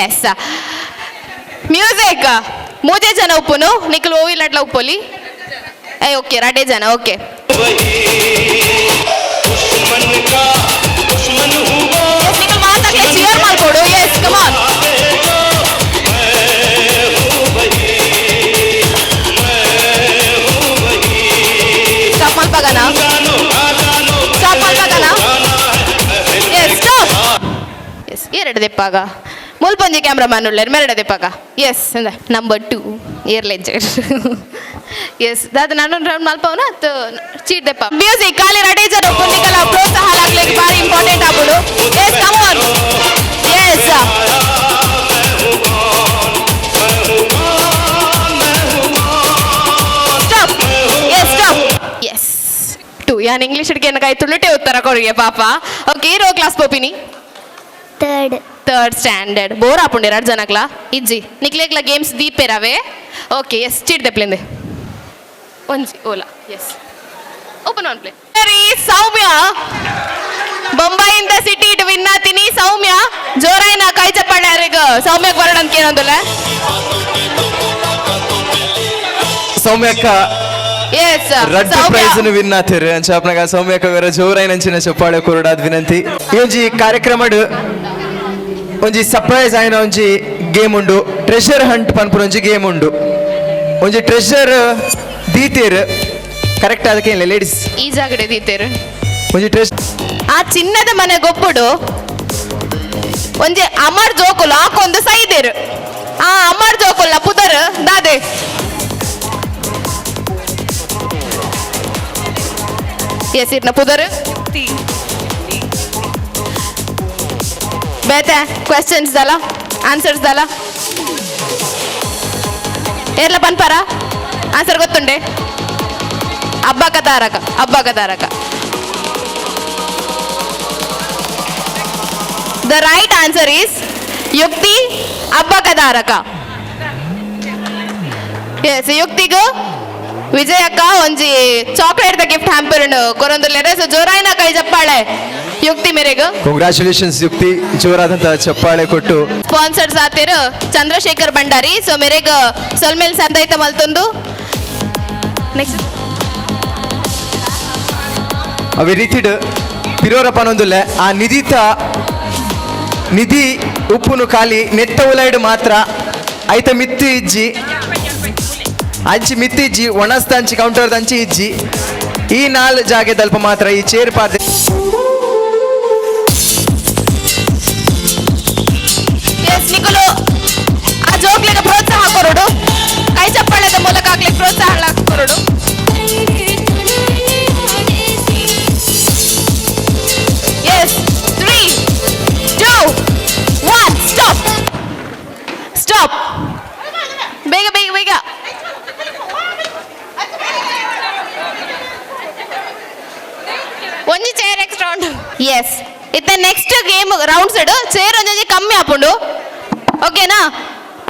yes music ಮೂಜೆ ಜನ ಉಪ್ಪುನು ನಿಖಲ್ ಓವಿಲ್ಲಟ್ಲ ಉಪ್ಪೊಲಿ ಓಕೆ ರಡೆ ಜನ ಓಕೆ ಮಾತಾಡ್ಲಿ ಚಿಯರ್ ಮಾಡ್ಕೊಡು ಎಸ್ ಕಮ್ ಆನ್ ಸ್ಟಾಪ್ ಮಾಡ್ಪಾಗನ ಎಸ್ ಸ್ಟಾಪ್ ಎಸ್ ಎರಡು ದೆಪ್ಪಾಗ ಮುಲ್ಪಂಜಿ ಕ್ಯಾಮ್ರಾಮನ್ ಉಳ್ಳೇರು ಮೆರಡ ದೆಪ್ಪಾಗ ಎಸ್ ನಂಬರ್ 2 ಏರ್ ಲೆಜೆಂಡ್ ಎಸ್ ದಾದ ನಾನು ರೌಂಡ್ ಮಲ್ಪವನ ಅತ್ತು ಚೀಟ್ ದೆಪ್ಪ ಮ್ಯೂಸಿಕ್ ಖಾಲಿ ರೆಡಿ ಜನ ಪುಣ್ಯಕಲ ಪ್ರೋತ್ಸಾಹ ಆಗ್ಲಿಕ್ಕೆ ಬಾರಿ ಇಂಪಾರ್ಟೆಂಟ್ ಆಗ್ಬಿಡು yes come on yes stop yes stop yes 2 ಯಾನ್ ಇಂಗ್ಲಿಷ್ ಗೆ ಕೈ ತುಳಿಟೆ ಉತ್ತರ ಕೊರಿಗೆ ಪಾಪ ಓಕೆ ಇರೋ ಕ್ಲಾಸ್ ಪೋಪಿನಿ ಥರ್ಡ್ ಸ್ಟ್ಯಾಂಡರ್ಡ್ ಬೋರ್ ಆಪುಂಡೆ 2 ಜನಕ್ಲ ಇಜ್ಜಿ ನಿಕ್ಲೇಕ್ಲ ಗೇಮ್ಸ್ ದೀಪೇರಾವೆ ಓಕೆ ಎಸ್ ಚೀಟ್ ದೆಪ್ಲಿಂದೆ ಒಂಜಿ ಓಲಾ ಎಸ್ ಓಪನ್ ಆನ್ ಪ್ಲೇ ಸರಿ ಸೌಮ್ಯ ಬೊಂಬಾಯಿಂದ ಸಿಟಿ ಇಟ್ಟು ವಿನ್ನಾತಿನಿ ಸೌಮ್ಯ ಜೋರಾಯಿನ ಕೈ ಚಪ್ಪಾಳೆ ಯಾರಿಗ ಸೌಮ್ಯಕ್ಕೆ ಬರೋಣ ಅಂತ ಏನಂದಲ್ಲ ಸೌಮ್ಯಕ್ಕ ಎಸ್ ರಡ್ಡು ಪ್ರೈಸ್ ವಿನ್ ಆತಿರು ಅಂಚಾಪ್ನಾಗ ಸೌಮ್ಯಕ್ಕ ಬೇರೆ ಜೋರೈನಂಚಿನ ಚಪ್ಪಾಳೆ ಕೊರಡಾದ ವಿನಂತಿ ಈ ಒಂಜಿ ಕಾರ್ಯಕ್ರಮ ಒಂಜಿ ಸರ್ಪ್ರೈಸ್ ಆಯ್ನ ಒಂಜಿ ಗೇಮ್ ಉಂಡು ಟ್ರೆಷರ್ ಹಂಟ್ ಪನ್ಪುರ ಒಂಜಿ ಗೇಮ್ ಉಂಡು ಒಂಜಿ ಟ್ರೆಷರ್ ದೀತೇರು ಕರೆಕ್ಟ್ ಅದಕ್ಕೆ ಇಲ್ಲ ಲೇಡೀಸ್ ಈ ಜಾಗಡೆ ದೀತೇರು ಒಂಜಿ ಟ್ರೆಸ್ ಆ ಚಿನ್ನದ ಮನೆ ಗೊಬ್ಬುಡು ಒಂಜಿ ಅಮರ್ ಜೋಕುಲು ಆಕೊಂದು ಸೈದೇರು ಆ ಅಮರ್ ಜೋಕುಲ್ಲ ಪುದರ್ ದಾದೆ ಎಸ್ ಇರ್ನ ಪುದರ್ ಬೇತೆ ಕ್ವೆಶ್ಚನ್ಸ್ ದಲ್ಲ ಆನ್ಸರ್ಸ್ ದಲ್ಲ ಏರ್ಲ ಪನ್ಪರ ಆನ್ಸರ್ ಗೊತ್ತುಂಡೆ ಅಬ್ಬಕ ತಾರಕ The right answer is ಯುಕ್ತಿ ಅಬ್ಬಕದಾರಕ. Yes, ಯುಕ್ತಿಗೂ ವಿಜಯಕ್ಕ ಒಂಜಿ ಚಾಕ್ಲೇಟ್ ದ ಗಿಫ್ಟ್ ಹ್ಯಾಂಪರ್ ಕೊರೊಂದುಲ್ಲೆರೆ ಸೊ ಜೋರಾಯಿನ ಕೈ ಚಪ್ಪಾಳೆ ಯುಕ್ತಿ ಮೇರೆಗೂ ಕಂಗ್ರಾಚುಲೇಷನ್ಸ್ ಯುಕ್ತಿ ಜೋರಾದಂತ ಚಪ್ಪಾಳೆ ಕೊಟ್ಟು ಸ್ಪಾನ್ಸರ್ಸ್ ಆತಿರು ಚಂದ್ರಶೇಖರ್ ಭಂಡಾರಿ ಸೊ ಮೇರೆಗ ಸೊಲ್ಮೇಲ್ ಸಂದೈತ ಮಲ್ತೊಂದು ನೆಕ್ಸ್ಟ್ ಅವೆ ರೀತಿಡ್ ಪಿರೋರಪ್ಪನೊಂದುಲ್ಲೆ ಆ ನಿಧಿ ಉಪ್ಪುನು ಖಾಲಿ ನೆತ್ತ ಉಲೈಡ್ ಮಾತ್ರ ಐತ ಮಿತ್ತಿ ಇಜ್ಜಿ ಅಂಚಿ ಮಿತ್ತಿ ಇಜ್ಜಿ ಒಣಸ್ತ ಅಂಚಿ ಕೌಂಟರ್ ಅಂಚಿ ಇಜ್ಜಿ ಈ ನಾಲ್ ಜಾಗೆದಲ್ಪ ಮಾತ್ರ ಈ ಚೇರ್ ಪಾರ್ದೆ ನಿಖಲು ಆ ಜೋಕ್ಲಿಗೆ ಪ್ರೋತ್ಸಾಹ ಕೊರಡು ಕೈ ಚಪ್ಪಾಳೆದ ಮೂಲಕ ಆಗ್ಲಿಕ್ಕೆ ಪ್ರೋತ್ಸಾಹ ಕೊರಡು Yes, 3, 2, 1, stop. ಬೇಗ ಒಂಜಿ ಚೇರ್ ಎಕ್ಸ್ಟ್ರಾ ಉಂಟು. ಎಸ್ ಇತ್ತ ನೆಕ್ಸ್ಟ್ ಗೇಮ್ ರೌಂಡ್ಸ್ ಇಡು ಚೇರ್ ಒಂಜಿ ಕಮ್ಮಿ ಆಪುಂಡು ಓಕೆನಾ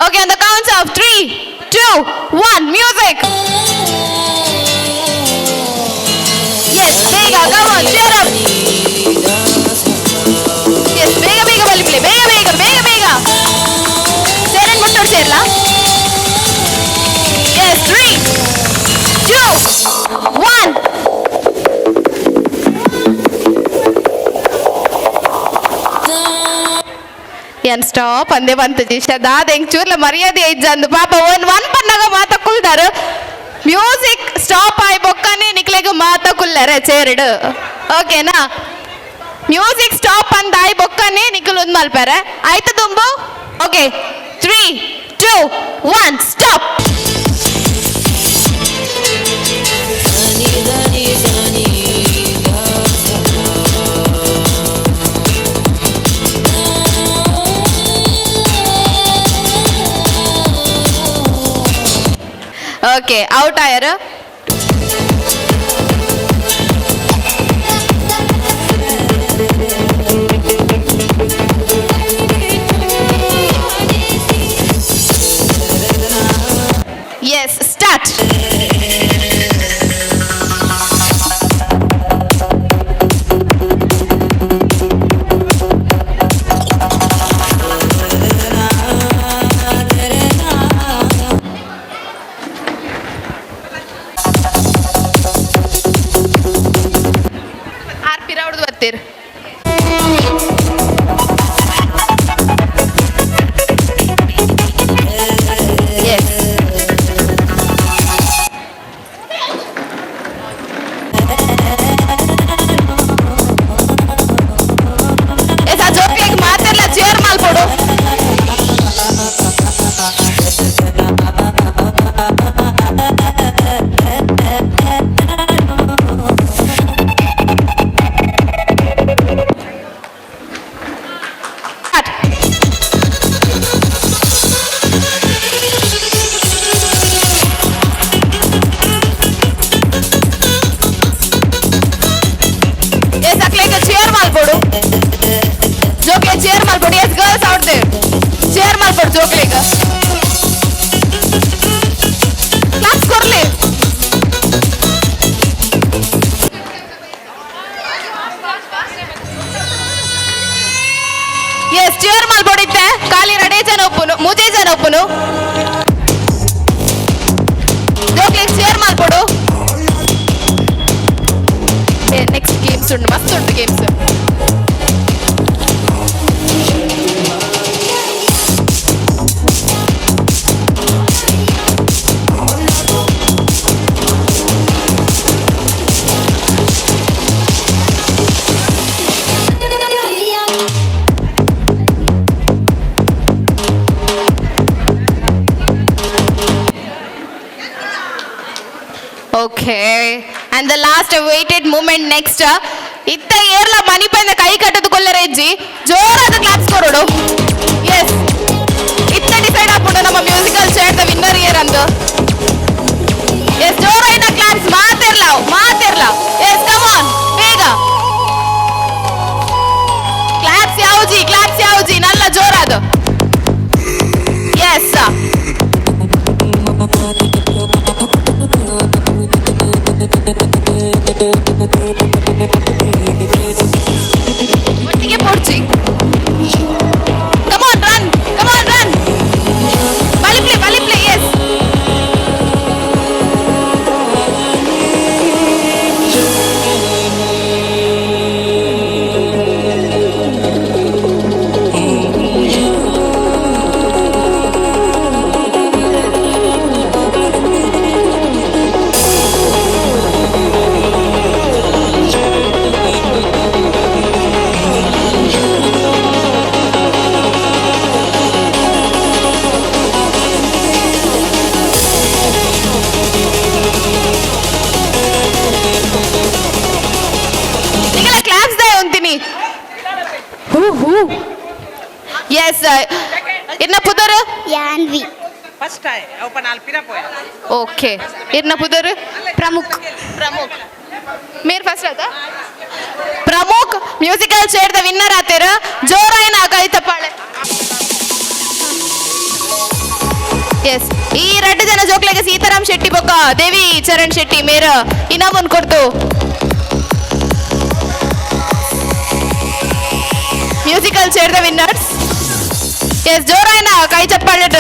okay on the counts of 3, 2, 1 music. Yes ಬೇಗ come on chair up. Yes ಬೇಗ ಬಲಿಪ್ಲೆ ಬೇಗ ಸೇರನ್ ಮುಟ್ಟೋಡ್ ಸೇರ್ಲಾ. ಎಸ್ 3, 2, 1 ಏನ್ ಸ್ಟಾಪ್ ಅಂದೆ ಬಂತಜಿ ದಾದ ಹೆಂಗ್ ಚೂರ್ಲ ಮರ್ಯಾದೆ ಇಜ್ಜಂದು ಪಾಪ ಒನ್ ಪನ್ನಾಗ ಮಾತ ಕುಲ್ದಾರು ಮ್ಯೂಸಿಕ್ ಸ್ಟಾಪ್ ಆಯ್ ಬೊಕ್ಕನೆ ನಿಕ್ಲೆಗ ಮಾತ ಕುಲ್ಲರೆ ಚೇರ್ಡ್ ಓಕೆನಾ ಮ್ಯೂಸಿಕ್ ಸ್ಟಾಪ್ ಅಂತ ಆಯ್ ಬೊಕ್ಕನೆ ನಿಖಲ್ ಒಂದ್ ಮಲ್ಪಾರೆ ಆಯ್ತು ತುಂಬು ಓಕೆ 3, 2, 1 ಸ್ಟಾಪ್. ಓಕೆ ಔಟ್ ಆಯರ್ ಎಸ್ ಸ್ಟಾರ್ಟ್. ಬರ್ತೀರಿ ಜೋಕ್ಲಿಗೆ ಮಾತೆಲ್ಲ ಚೇರ್ ಮಾಲ್ಕೊಡು. ಚೇರ್ ಮಾಡ್ಕೊಡಿ yes girls out there chair ಮಾಡ್ಕೊಡಿ ಜೋಕ್ಲಿಗ ಕ್ಲಾಸ್ ಕೊರ್ಲಿ ಎಸ್ ಚೇರ್ ಮಲ್ಪೊಡಿತ್ತೆ ಖಾಲಿ 2 ಜನ ಒಪ್ಪುನು 3 ಜನ ಒಪ್ಪುನು ಜೋಕ್ಲಿಗೆ ಚೇರ್ ಮಲ್ಪೊಡು ನೆಕ್ಸ್ಟ್ ಗೇಮ್ಸ್ ಉಂಟು ಮಸ್ತ್ ಉಂಟು games Okay, and the last awaited moment next. ಇತ್ತ ಏರ್ಲ ಮನಿ ಪೈನ ಕೈ ಕಟ್ಟದು ಕೊಲ್ಲರೆ ಇಜ್ಜಿ ಜೋರಾದ ಕ್ಲಾಪ್ಸ್ ಕೊರೋಡು ಎಸ್ ಇತ್ತ ಡಿಸೈಡ್ ಆಗ್ಬಿಡು ನಮ್ಮ ಮ್ಯೂಸಿಕಲ್ ಚೇರ್ ದ ವಿನ್ನರ್ ಇಯರ್ ಅಂತ ಎಸ್ ಜೋರಾಯಿನ ಕ್ಲಾಪ್ಸ್ ಮಾತಿರ್ಲ ಎಸ್ ಕಮ್ ಆನ್ ಬೇಗ ಕ್ಲಾಪ್ಸ್ ಯಾವುಜಿ ನಲ್ಲ ಜೋರಾದ ಎಸ್ ಒಟ್ಟಿಗೆ ಪೋಡ್ಚಿ ಕಮ್ ಆನ್ ರನ್ ಬಲಿ play yes Yes, irna pudar Yanvi. First time, open alpira poya. Okay. Irna pudar Pramukh. Mere first ata? Pramukh musical chair the winner atera. Jorayina kai tappale. Yes. ಈ 2 ಜನ ಜೋಕ್ಲೆಗೆ ಸೀತಾರಾಮ್ ಶೆಟ್ಟಿ ಬೊಕ್ಕ ದೇವಿ ಚರಣ್ ಶೆಟ್ಟಿ ಮೇರ ಇನಾಮನ್ ಕೊಡ್ತು musical chair ದ winners yes ಜೋರಾಯ್ನ ಕೈ ಚಪ್ಪಾಳೆಟ್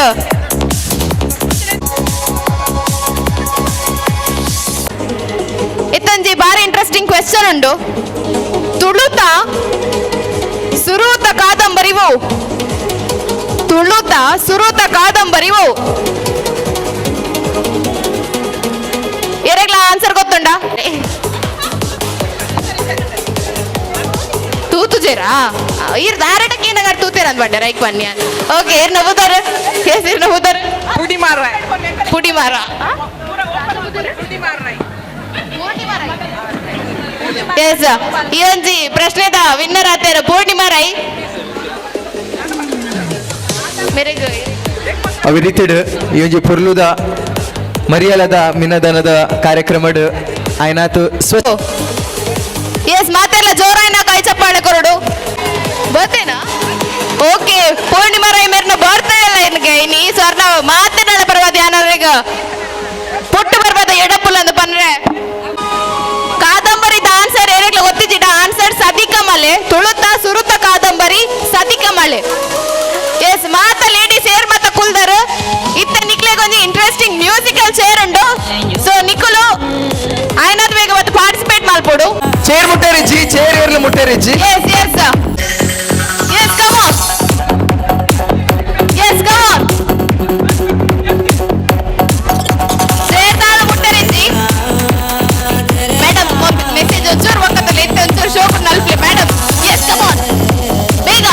ಇತ್ತಂಜಿ ಬಾರಿ ಇಂಟ್ರೆಸ್ಟಿಂಗ್ ಕ್ವೆಶ್ಚನ್ ಉಂಡು ತುಳುತ ಸುರೂತ ಕಾದಂಬರಿವು ಎರಗ್ಲ ಆನ್ಸರ್ ಗೊತ್ತುಂಡ ತೂತುಜೇರಾ ಇರ್ ದಾರಟಕ್ಕೆ ಏನಾಗಾರ ತೂತೇರ ಅಂದ್ಬಂಡೆ ರೈಕ್ ಬನ್ನಿ ಓಕೆ ಏರ್ ನವ್ವುದಾರ ಪುಡಿ ಮಾರ ಎಸ್ ಈ ಒಂಜಿ ಪ್ರಶ್ನೆದ ವಿನ್ನರ್ ಆತೇರ ಪೂರ್ಣಿಮಾ ರೈ ಅವಿರಿತಿಡ್ ಈ ಒಂಜಿ ಪೊರ್ಲುದ ಮರಿಯಲದ ಮಿನದನದ ಕಾರ್ಯಕ್ರಮಡ್ ಆಯ್ನಾತು ಎಸ್ ಮಾತೆಲ್ಲ ಜೋರಾಯ್ನ ಕೈ ಚಪ್ಪಾಳೆ ಕೊರಡು ಬರ್ತೇನಾ ಓಕೆ ಪೂರ್ಣಿಮಾ ರೈ ಮೇರ್ನ ಬರ್ತಾ ಇಲ್ಲ ಎನ್ಗೆ ಇನ್ನು ಈ ಸ್ವರ್ಣ ಮಾತೆನಾಳ ಪರ್ವಾದ ಯಾನವ್ರಿಗೆ ಪುಟ್ಟು ಬರ್ಬಾದ ಎಡಪುಲ್ ಅಂದು ಪನ್ರೆ ಕಾದಂಬರಿ ಆನ್ಸರ್ ಏರೆಗ್ಲ ಗೊತ್ತಿದ್ದಿಡ ಆನ್ಸರ್ ಸದಿಕಮಲೆ ತುಳುತ ಸುರುತ ಕಾದಂಬರಿ ಸದಿಕಮಲೆ ಎಸ್ ಮಾತ ಲೇಡೀಸ್ ಏರ್ ಮಾತ ಕುಲ್ದರ್ ಇತ್ತ ನಿಕ್ಲೆಗೊಂದು ಇಂಟ್ರೆಸ್ಟಿಂಗ್ ಮ್ಯೂಸಿಕಲ್ ಚೇರ್ ಉಂಡು ಸೊ ನಿಖುಲು ಆಯ್ನದ ಬೇಗ ಮತ್ತೆ ಪಾರ್ಟಿಸಿಪೇಟ್ ಮಾಡ್ಬೋಡು ಚೇರ್ ಮುಟ್ಟೇರಿಜ್ಜಿ ಚೇರ್ ಏರ್ಲು ಮುಟ್ಟೇರಿಜ್ಜಿ ಎಸ್ ಕಮ್ ಆನ್ ಚೇರ್ ತಾಳು ಮುಟ್ಟೇರಿಜ್ಜಿ ಮೇಡಮ್ ಮೆಸೇಜ್ ಒಂಚೂರು ಒಕ್ಕತ್ತಲ್ಲಿ ಎತ್ತೆ ಒಂಚೂರು ಶೋಕು ನಲ್ಪ್ಲೆ ಮೇಡಮ್ ಎಸ್ ಕಮ್ ಆನ್ ಬೇಗ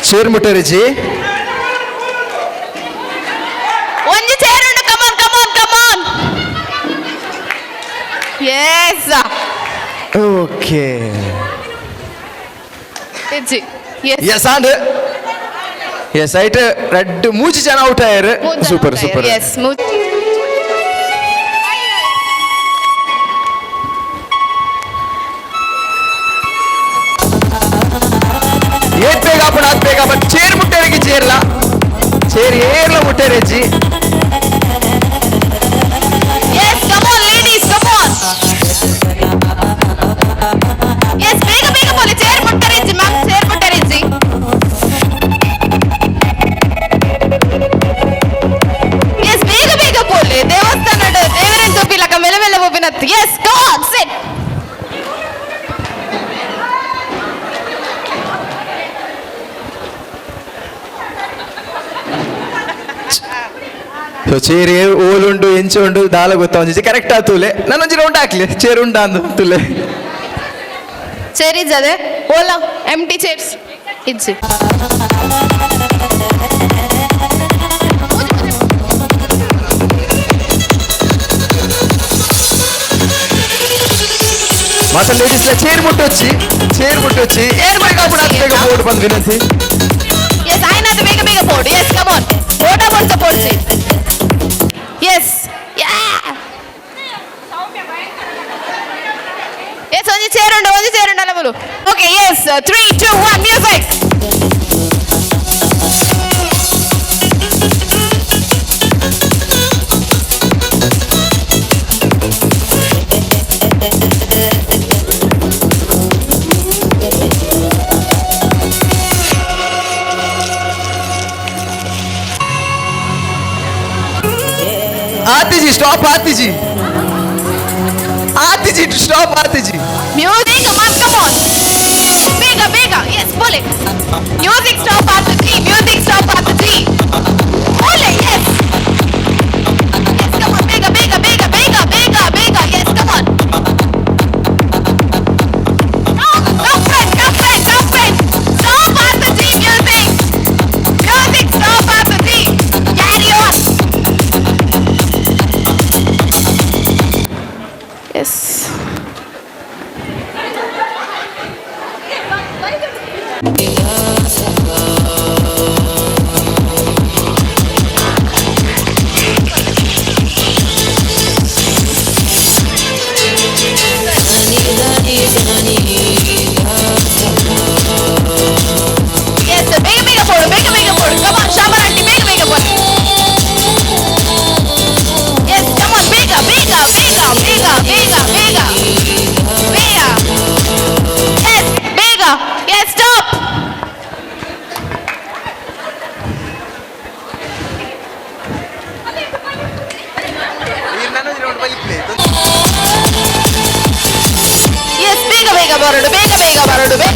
ಚೇರ್ ಮುಟ್ಟೇರಿಜ್ಜಿ ಒಂಜಿ ಚೇರ್ ಉಂಡು ಕಮ್ ಆನ್ ಎಸ್ ಓಕೆ ಇಜ್ಜಿ ಎಸ್ ಆಂಡ್ ಎಸ್ ಐಟ್ ರೆಡ್ 3 ಜನ ಔಟ್ ಆಯರ್ ಸೂಪರ್ ಎಸ್ ಏಟ್ ಬೇಗ ಆತ್ ಬೇಗ ಬಟ್ ಚೇರ್ ಮುಟ್ಟೇರಿಗೆ ಚೇರ್ ಏರ್ಲ ಮುಟ್ಟೇರಿಜ್ಜಿ yes come on so chair ಓಲುಂಡು ಎಂಚು ಉಂಡು ದಾಲ ಗೊತ್ತ ಒಂಜಿ ಕರೆಕ್ಟ್ ಆತುಲೆ ನಾನು ಒಂಜಿ ರೌಂಡ್ ಹಾಕ್ಲಿ ಚೇರ್ ಉಂಡ ಅಂದು ತುಲೆ ಚೇರ್ ಇಜ್ಜದೆ ಓಲ ಎಂಟಿ ಚೇರ್ಸ್ ಇಜ್ಜಿ ಮಾತ್ರ ಲೇಡೀಸ್ ಚೇರ್ ಮುಟ್ಟೊಚ್ಚಿ ಏರ್ ಬೈಕ್ ಬೇಗ ಬೋರ್ಡ್ ಬಂದು ವಿನಂತಿ ಎಸ್ ಆಯ್ನಾದ ಬೇಗ ಬೇಗ ಬೋರ್ಡ್ ಎಸ್ ಕಮ್ ಆನ್ ಓಟ ಬೋರ್ಡ್ ಸಪೋರ್ಟ್ಸಿ ಎಸ್ ಎಸ್ ಒಂಜಿ ಚೇರ್ ಉಂಡು ಅಲ್ಲ ಬೋಲು ಓಕೆ ಎಸ್ 3 2 1 ಮ್ಯೂಸಿಕ್ आती स्टॉप आती जी स्टॉप आती जी म्यूजिक कम ऑन बेगा बेगा यस बोले music stop after 3 music stop after 3 बोले यस कम ऑन बेगा बेगा बेगा बेगा बेगा बेगा yes come on come friend stop after 3 music stop after 3 carry on yes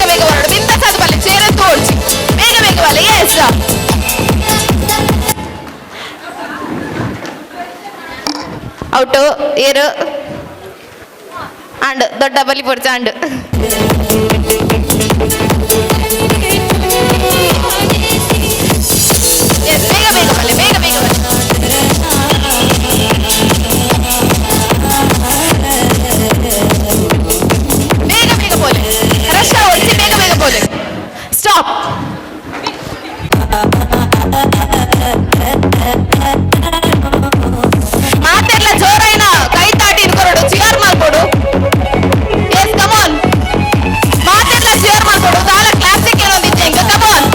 ಬೇಗ ಬರಡು ಬಿಂದಸಾದ ಬಲೆ ಚೇರ ತೋಡ್ಸಿ ಬೇಗ ಬಲೆ ಎಸ್ ಔಟ್ ಏರು ಅಂಡ್ ದೊಡ್ಡ ಬಲಿ ಪೊಡ್ಚ ಅಂಡ್ ಎಸ್ ಬೇಗ ಬಲೆ Stop! ಮಾತೆಲ್ಲ ಜೋರೈನ ಕೈ ತಾಟಿ ಇಟ್ಕೊಡು ಚಿಯರ್ ಮಾಡ್ಕೊಡು ಎಸ್ ಕಮ್ ಆನ್ ಮಾತೆಲ್ಲ ಚಿಯರ್ ಮಾಡ್ಕೊಡು ತಾಳ ಕ್ಲಾಸಿಕ್ ಏನೊಂದಿದ್ದೆ ಈಗ ಕಮ್ ಆನ್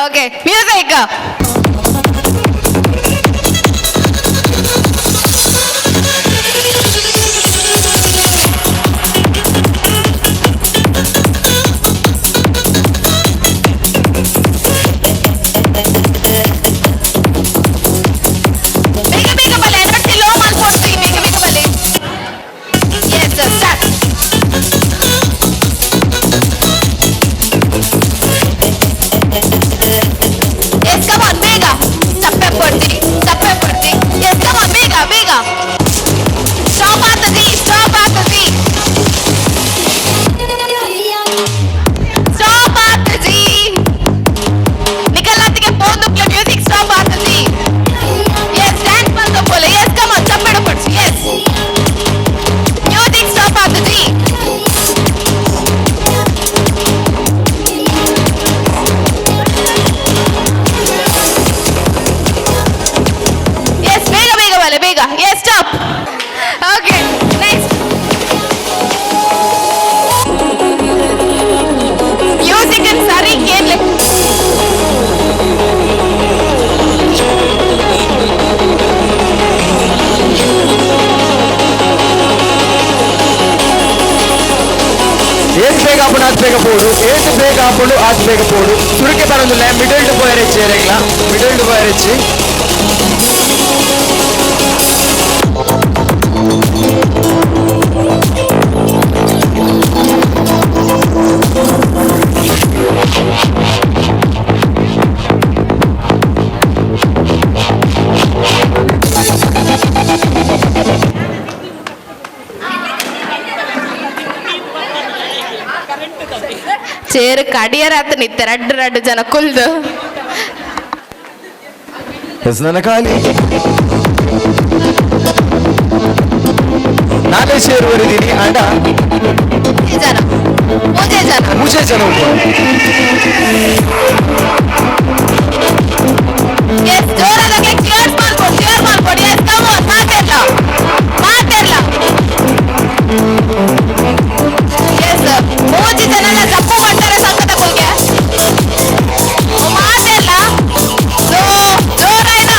ಓಕೆ ಮ್ಯೂಸಿಕ್ आज बेग पोडू सुरके बरोदिल्ल मिडल टू बोयर चेरेग्ला मिडल टू बोयर ची ಚೇರ್ ಕಡಿಯರಾತ ನಿತ್ತೆ ರಡ್ಡು ಜನ ಕುಲ್ದು ನನ್ನ ಖಾಲಿ ನಾನೇ ಸೇರುವರಿದ್ದೀನಿ ಅಣ್ಣ ಜನ ಮುಜೆ ಜನ ಎಸ್ ಜೋರಾಗಿ ಚೇರ್ಸ್ ಮಾಡ್ಕೊಡಿ ಎಸ್ ಕಮ್ ಆನ್ ಮಾತೆಲ್ಲ ಎಸ್ ಮೂಜಿ ಜನ ತಪ್ಪು ಮಾಡ್ತಾರೆ ಸಂಘದ ಕುಲ್ಗೆ ಮಾತೆಲ್ಲ ಜೋರಾಯ್ದ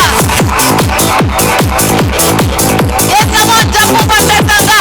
ಎಸ್ ಕಮ್ ಆನ್ ಜಪ್ಪು ಮಾಡ್ತಾರೆ ಸಂಘ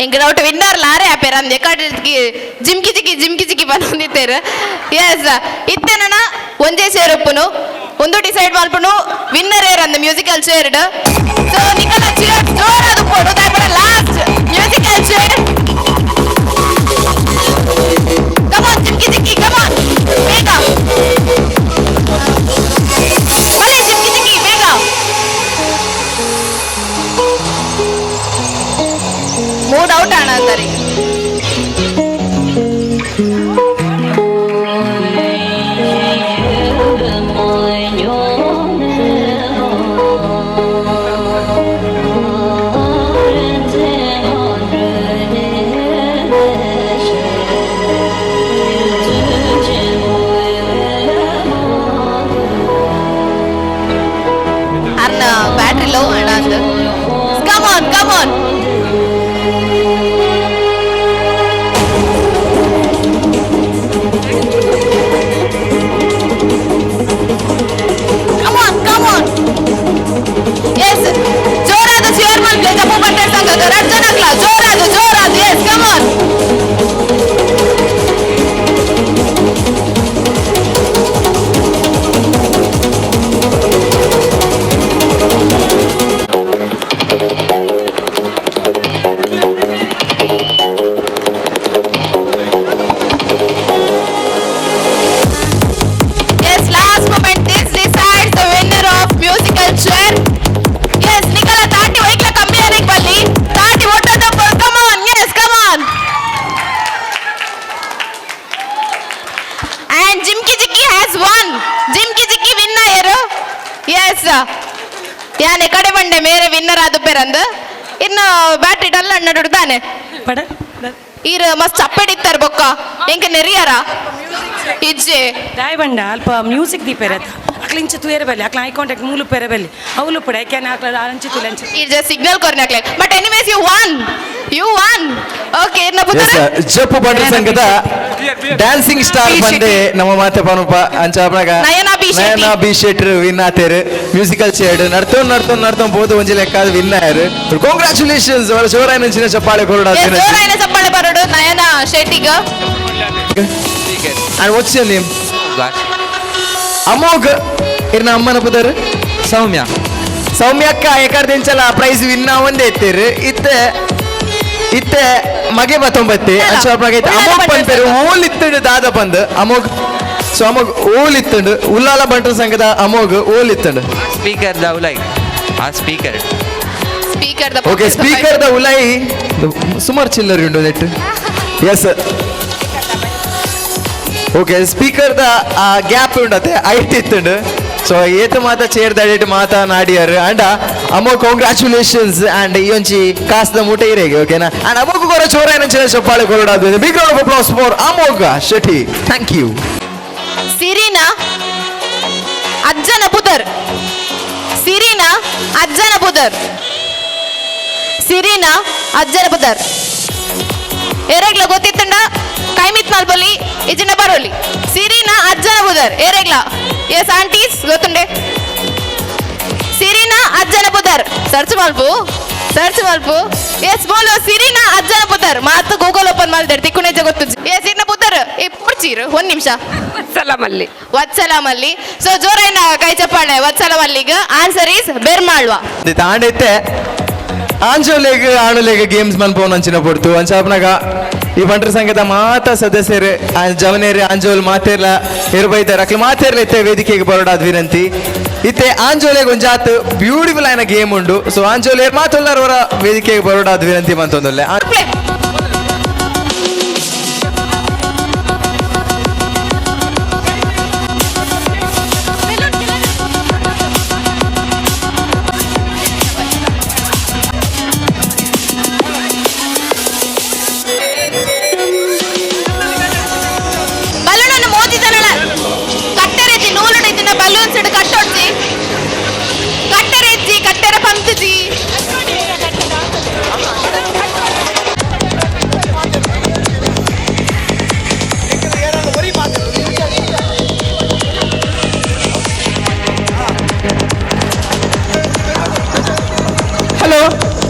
ఇంకడొకటి విన్నర్ లారే ఆ పేరు అంది ఎక్కడికి జిమ్కి చిక్కి ಬಂದಿದ್ದೇರು ಎಸ್ ಇತ್ತೇನ ಒಂದೇ ಸೇರಪ್ಪನು ಒಂದು ಡಿಸೈಡ್ ಮಾಡ್ಪನು ವಿನ್ನರ್ ಏರ್ ಅಂದ ಮ್ಯೂಸಿಕಲ್ ಚೇರ್ ಸೊ ನಿಕಲ ಚೇರ್ ಜೋರಾದ ಕೊಡು ತಾಪರ last musical chair come on ಜಿಮ್ಕಿ ಕಮ್ ಆನ್ ಬೇಗ ಬಲೆ ಜಿಮ್ಕಿ ಬೇಗ ಮೂಡ್ ಔಟ್ ಆಣ ಅಂತಾರೆ ಬ್ಯಾಟ್ರಿ ಲೋ ಅಣ್ಣ ಅಂದ come on come on yes ಜೋರಾದ ಚೇರ್ ಮಾಡ್ಲಿ ಜಪ್ಪು ಬಟ್ಟೆ ಸಂಘದ ರಡ್ಜನಕ್ಲ ಜೋರಾದ ಎಸ್ ಕಮ್ ಆನ್ ಯಾನೆ ಕಡೆ ಬಂಡೆ ಮೇರೆ ವಿನ್ನರ್ ಆದ ಪೇರಂದು ಇನ್ನು ಬ್ಯಾಟ್ರಿ ಡಲ್ ಅಣ್ಣ ದುಡ್ದಾನೆ ಈರ ಮಸ್ತ್ ಚಪ್ಪೆಡಿತ್ತಾರ ಬೊಕ್ಕ ಎಂಕ ನೆರಿಯಾರ ಇಜ್ಜೆ ದಾಯ್ ಬಂಡ ಅಲ್ಪ ಮ್ಯೂಸಿಕ್ ದೀಪೇರತ ಅಕ್ಲಿಂಚ ತುಯರ ಬಲ್ಲಿ ಅಕ್ಲ ಐ ಕಾಂಟ್ಯಾಕ್ಟ್ ಮೂಲು ಪೇರ ಬಲ್ಲಿ ಅವಲು ಪಡ ಯಾಕೆ ಅಕ್ಲ ಅಂಚಿ ತುಲೆ ಅಂಚಿ ಈಜ ಸಿಗ್ನಲ್ ಕೊರ್ನೆ ಅಕ್ಲೆ but anyways you won you won okay ಜಪ್ಪು ಬಂಡ್ರ ಸಂಘದ ಡ್ಯಾನ್ಸಿಂಗ್ ಸ್ಟಾರ್ ಬಂದೆ ನಮ್ಮ ಮಾತೆ ಪನುಪ ಅಂಚಾಪನಾಗ ನಯನ ಬಿ ಶೆಟ್ರು ವಿನ್ ಆತೇರು ಮ್ಯೂಸಿಕಲ್ ಚೇರ್ಡ್ ನಡ್ತೊಂಡ್ ಬೋದು ಒಂಜಿ ಲೆಕ್ಕ ವಿನ್ ಆಯರು ಕಾಂಗ್ರಾಚುಲೇಷನ್ಸ್ ಅವರ ಜೋರಾಯಿನ ನೆಂಚಿನ ಚಪ್ಪಾಳೆ ಕೊರಡ ಜೋರಾಯಿನ ಚಪ್ಪಾಳೆ ಬರೋಡು ನಯನ ಶೆಟ್ಟಿಗ and what's your name Amogh ಇರ್ನ ಅಮ್ಮನ ಪುದರ್ ಸೌಮ್ಯಕ್ಕ ಎಕರ್ದಿಂಚಲ ಪ್ರೈಸ್ ವಿನ್ ಒಂದೇ ಎತ್ತೇರು ಇತ್ತೆ ಮಗೆ ಬತ್ತೊಂಬತ್ತೆ ಅಂಚಾಪನಾಗೈತೆ ಅಮೋಘ್ ಪಂಪೇರು ಓಲ್ ಇತ್ತಂಡು ದಾದ ಬಂದು ಅಮೋಘ್ ಸೊ ಅಮೋಘ್ ಓಲ್ ಇತ್ತಂಡು ಉಲ್ಲಾಲ ಬಂಟ್ರ ಸಂಘದ ಅಮೋಘ್ ಓಲ್ ಇತ್ತಂಡು ಸ್ಪೀಕರ್ ದ ಉಲೈ ಆ ಸ್ಪೀಕರ್ ಓಕೆ ಸ್ಪೀಕರ್ ದ ಉಲೈ ಸುಮಾರು ಚಿಲ್ಲರಿ ಉಂಟು ನೆಟ್ ಎಸ್ ಓಕೆ ಸ್ಪೀಕರ್ ದ ಗ್ಯಾಪ್ ಉಂಡತೆ ಐಟ್ ಇತ್ತಂಡು ಸೊ ಏತ ಮಾತ ಚೇರ್ದಾಡಿಟ್ಟು ಮಾತನಾಡಿಯಾರು ಅಂಡ್ ಅಮೋ ಕಾಂಗ್ರಾಚುಲೇಷನ್ಸ್ ಅಂಡ್ ಈ ಒಂಚಿ ಕಾಸ್ದ ಮೂಟೆ ಇರೇಗೆ ಓಕೆನಾ ಅಂಡ್ ಅಮೋಘ ಕೊರ ಚೋರಾಯನ ಚಿನ್ನ ಚಪ್ಪಾಳೆ ಕೊರಡಾದ big round of applause for Amogha Shetty thank you ಸಿರಿನಾ ಅಜ್ಜನ ಪುದರ್ ಸಿರಿನಾ ಅಜ್ಜನ ಪುದರ್ ಸಿರಿನಾ ಅಜ್ಜನ ಪುದರ್ ಎರೆಗ್ಲ ಗೊತ್ತಿತ್ತಂಡ ಕೈಮಿತ್ ಮಲ್ಬಲಿ ಇಜಿನ ಬರೋಲಿ ಸಿರಿನಾ ಅಜ್ಜನ ಪುದರ್ ಎರೆಗ್ಲ ಎಸ್ ಆಂಟೀಸ್ ಗೊತ್ತುಂಡೆ ಸಿರಿನಾ ಅಜ್ಜನ ಪುದರ್ ಸರ್ಚ್ ಮಲ್ಪು ಎಸ್ ಬೋಲು ಸಿರಿನಾ ಅಜ್ಜನ ಪುದರ್ ಮಾತು ಗೂಗಲ್ ಓಪನ್ ಮಾಡಿದ್ರೆ ತಿಕ್ಕುನೇಜ ಗೊತ್ತು ಎಸ್ ಇನ್ನ ಪುದರ್ ಎప్పుడు ಚೀರು ಒಂದ್ ನಿಮಿಷ ವತ್ಸಲ ಮಲ್ಲಿ ಸೊ ಜೋರೈನ ಕೈ ಚಪ್ಪಾಳೆ ವತ್ಸಲ ಮಲ್ಲಿಗ ಆನ್ಸರ್ ಈಸ್ ಬೆರ್ಮಾಳ್ವ ತಾಂಡೈತೆ ಆಂಜೋಲೆಗ್ ಆಣುಲೆಗ್ ಗೇಮ್ಸ್ ಮನ್ಪೋನ್ ಅಂಚಿನ ಪೊಡ್ತು ಅಂಚಾಪ್ನಾಗ ಈ ಬಂಟ್ರ ಸಂಘದ ಮಾತ ಸದಸ್ಯರು ಜವನೇರಿ ಆಂಜೋಲ್ ಮಾತೇರ್ಲ ಇರ್ಬೈತಾರೆ ಅಕ್ಲ ಮಾತೇರ್ಲ ಇತ್ತೆ ವೇದಿಕೆಗೆ ಬರೋಡಾದ್ ವಿನಂತಿ ಇತ್ತೆ ಆಂಜೋಲೆಗ್ ಒಂಜಾತ್ ಬ್ಯೂಟಿಫುಲ್ ಆಯ್ನ ಗೇಮ್ ಉಂಡು ಸೊ ಆಂಜೋಲೇರ್ ಮಾತೊಲ್ಲರವರ ವೇದಿಕೆಗೆ ಬರೋಡಾದ್ ವಿನಂತಿ ಮಂತೊಂದುಲ್ಲೆ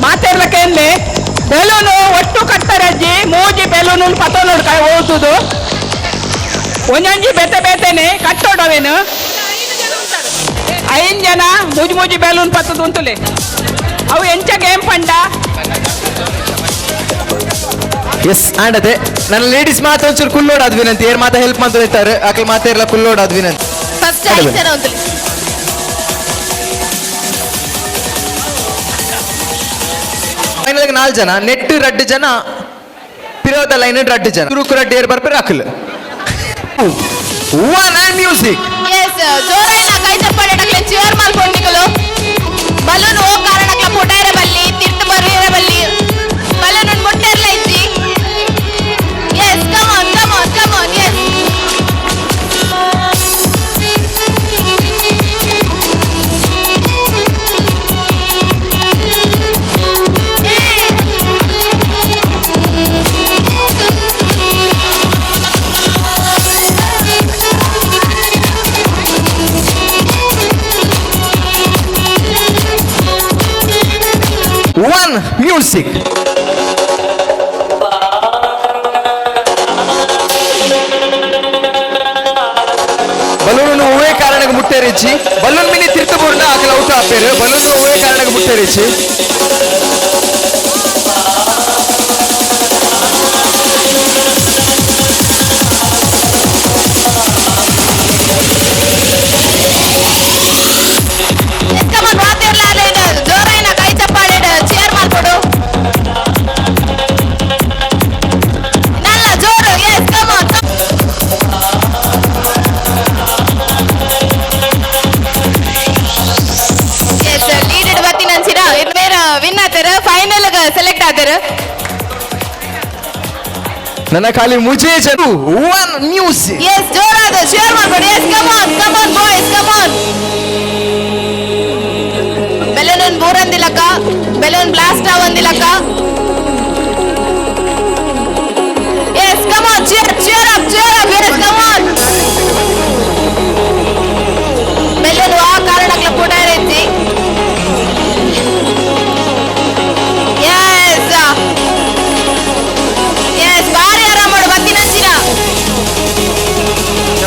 ಮಾತೇರ್ಲಕ್ಕೆ ಬೆಲೂನು ಒಟ್ಟು ಕಟ್ಟರಜ್ಜಿ ಮೂಜಿ ಬೆಲೂನು ಪತೋನೋಡು ಕೈ ಓದುದು ಒಂಜಂಜಿ ಬೇತೆನೆ ಕಟ್ಟೋಡವೇನು 5 ಜನ ಮೂಜಿ ಬೆಲೂನ್ ಪತ್ತದು ಉಂಟುಲೆ ಅವು ಎಂಚ ಗೇಮ್ ಪಂಡ ಎಸ್ ಆಂಡತೆ ನನ್ನ ಲೇಡೀಸ್ ಮಾತು ಒಂಚೂರು ಕುಲ್ಲೋಡಾದ್ ವಿನಂತಿ ಏರ್ ಮಾತ ಹೆಲ್ಪ್ ಮಾಡ್ತಾ ಇರ್ತಾರೆ ಆಕಲ್ ಮಾತೇರ್ಲ ಕುಲ್ಲೋಡಾದ್ ವಿನಂತಿ ಫಸ್ಟ್ 5 ಜನ ಉಂಟು ಫೈನಲ್ಗೆ 4 ಜನ ನೆಟ್ 2 ಜನ ಪಿರೋದ ಲೈನ್ 2 ಜನ ತುರುಕು ರಡ್ಡಿ ಏರ್ ಬರ್ಪೇರು ಅಕ್ಕಲ್ ಒನ್ ಅಂಡ್ ಮ್ಯೂಸಿಕ್ ಎಸ್ ಜೋರೈನ ಕೈ ಚಪ್ಪಾಳೆ ಡಕ್ಲೆ ಚಿಯರ್ ಮಾಡ್ಕೊಂಡಿಕಲು ಬಲೂನ್ ಓ ಕಾರಣಕ್ಲ ಪುಟಾರ ಬಲ್ಲಿ ತಿಟ್ಟು ಬರೀರ ಬಲ್ಲಿ ಬಲೂನ್ ಮುಟ್ಟೆರ್ಲ ಇಜ್ಜಿ ಎಸ್ ಕಮ್ ಆನ್ ಎಸ್ ಒನ್ ಮ್ಯೂಸಿಕ್ ಬಲೂನ್ ಹೂವೇ ಕಾರಣಕ್ಕೆ ಮುಟ್ಟೇರಿಚ್ಚಿ ಬಲೂನ್ ಮಿನಿ ತಿರ್ತು ಬೋರ್ನ ಆಕಲ ಔಟ್ ಹಾಪೇರು ಬಲೂನ್ ಹೂವೇ ಕಾರಣಕ್ಕೆ ಮುಟ್ಟೇರಿಚ್ಚಿ ಸೆಲೆಕ್ಟ್ ಆದರು ನನ್ನ ಖಾಲಿ ಮುಜೆ ಜನ ಒನ್ ಮ್ಯೂಸಿಕ್ ಎಸ್ ಜೋರಾದ ಶೇರ್ ಮಾಡ್ಬೇಡಿ yes come on boys come on balloon ಬೂರಂದಿಲಕ್ಕ ಬೆಲೂನ್ ಬ್ಲಾಸ್ಟ್ ಆವಂದಿಲಕ್ಕ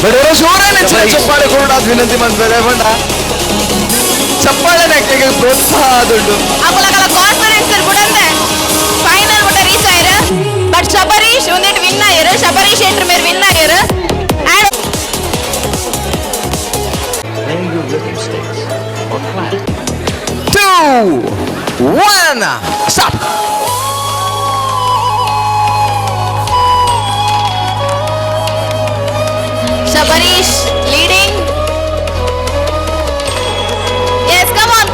ಜೋರಾಗಿ ಚಪ್ಪಾಳೆ ಕೊಡೋದು ವಿನಂತಿ ಮಾಡ್ತಾರೆ ಬಂಡ ಚಪ್ಪಾಳೆ ನೆಕ್ಕೆಗೆ ಪ್ರೋತ್ಸಾಹ ಆದುಂಡು ಅಕುಲಕಲ ಕಾನ್ಫಿಡೆನ್ಸ್ ಬಿಡಂದೆ ಫೈನಲ್ ಮುಟ್ಟ ರೀಚ್ ಆಯ್ರು ಬಟ್ ಶಬರೀಶ್ ಒಂದಿಟ್ಟು ವಿನ್ ಆಯ್ರು ಶಬರೀಶ್ ಎಂಟ್ರ ಮೇಲೆ win ಆಯ್ರು One, stop. Shabarish leading. Yes, come on.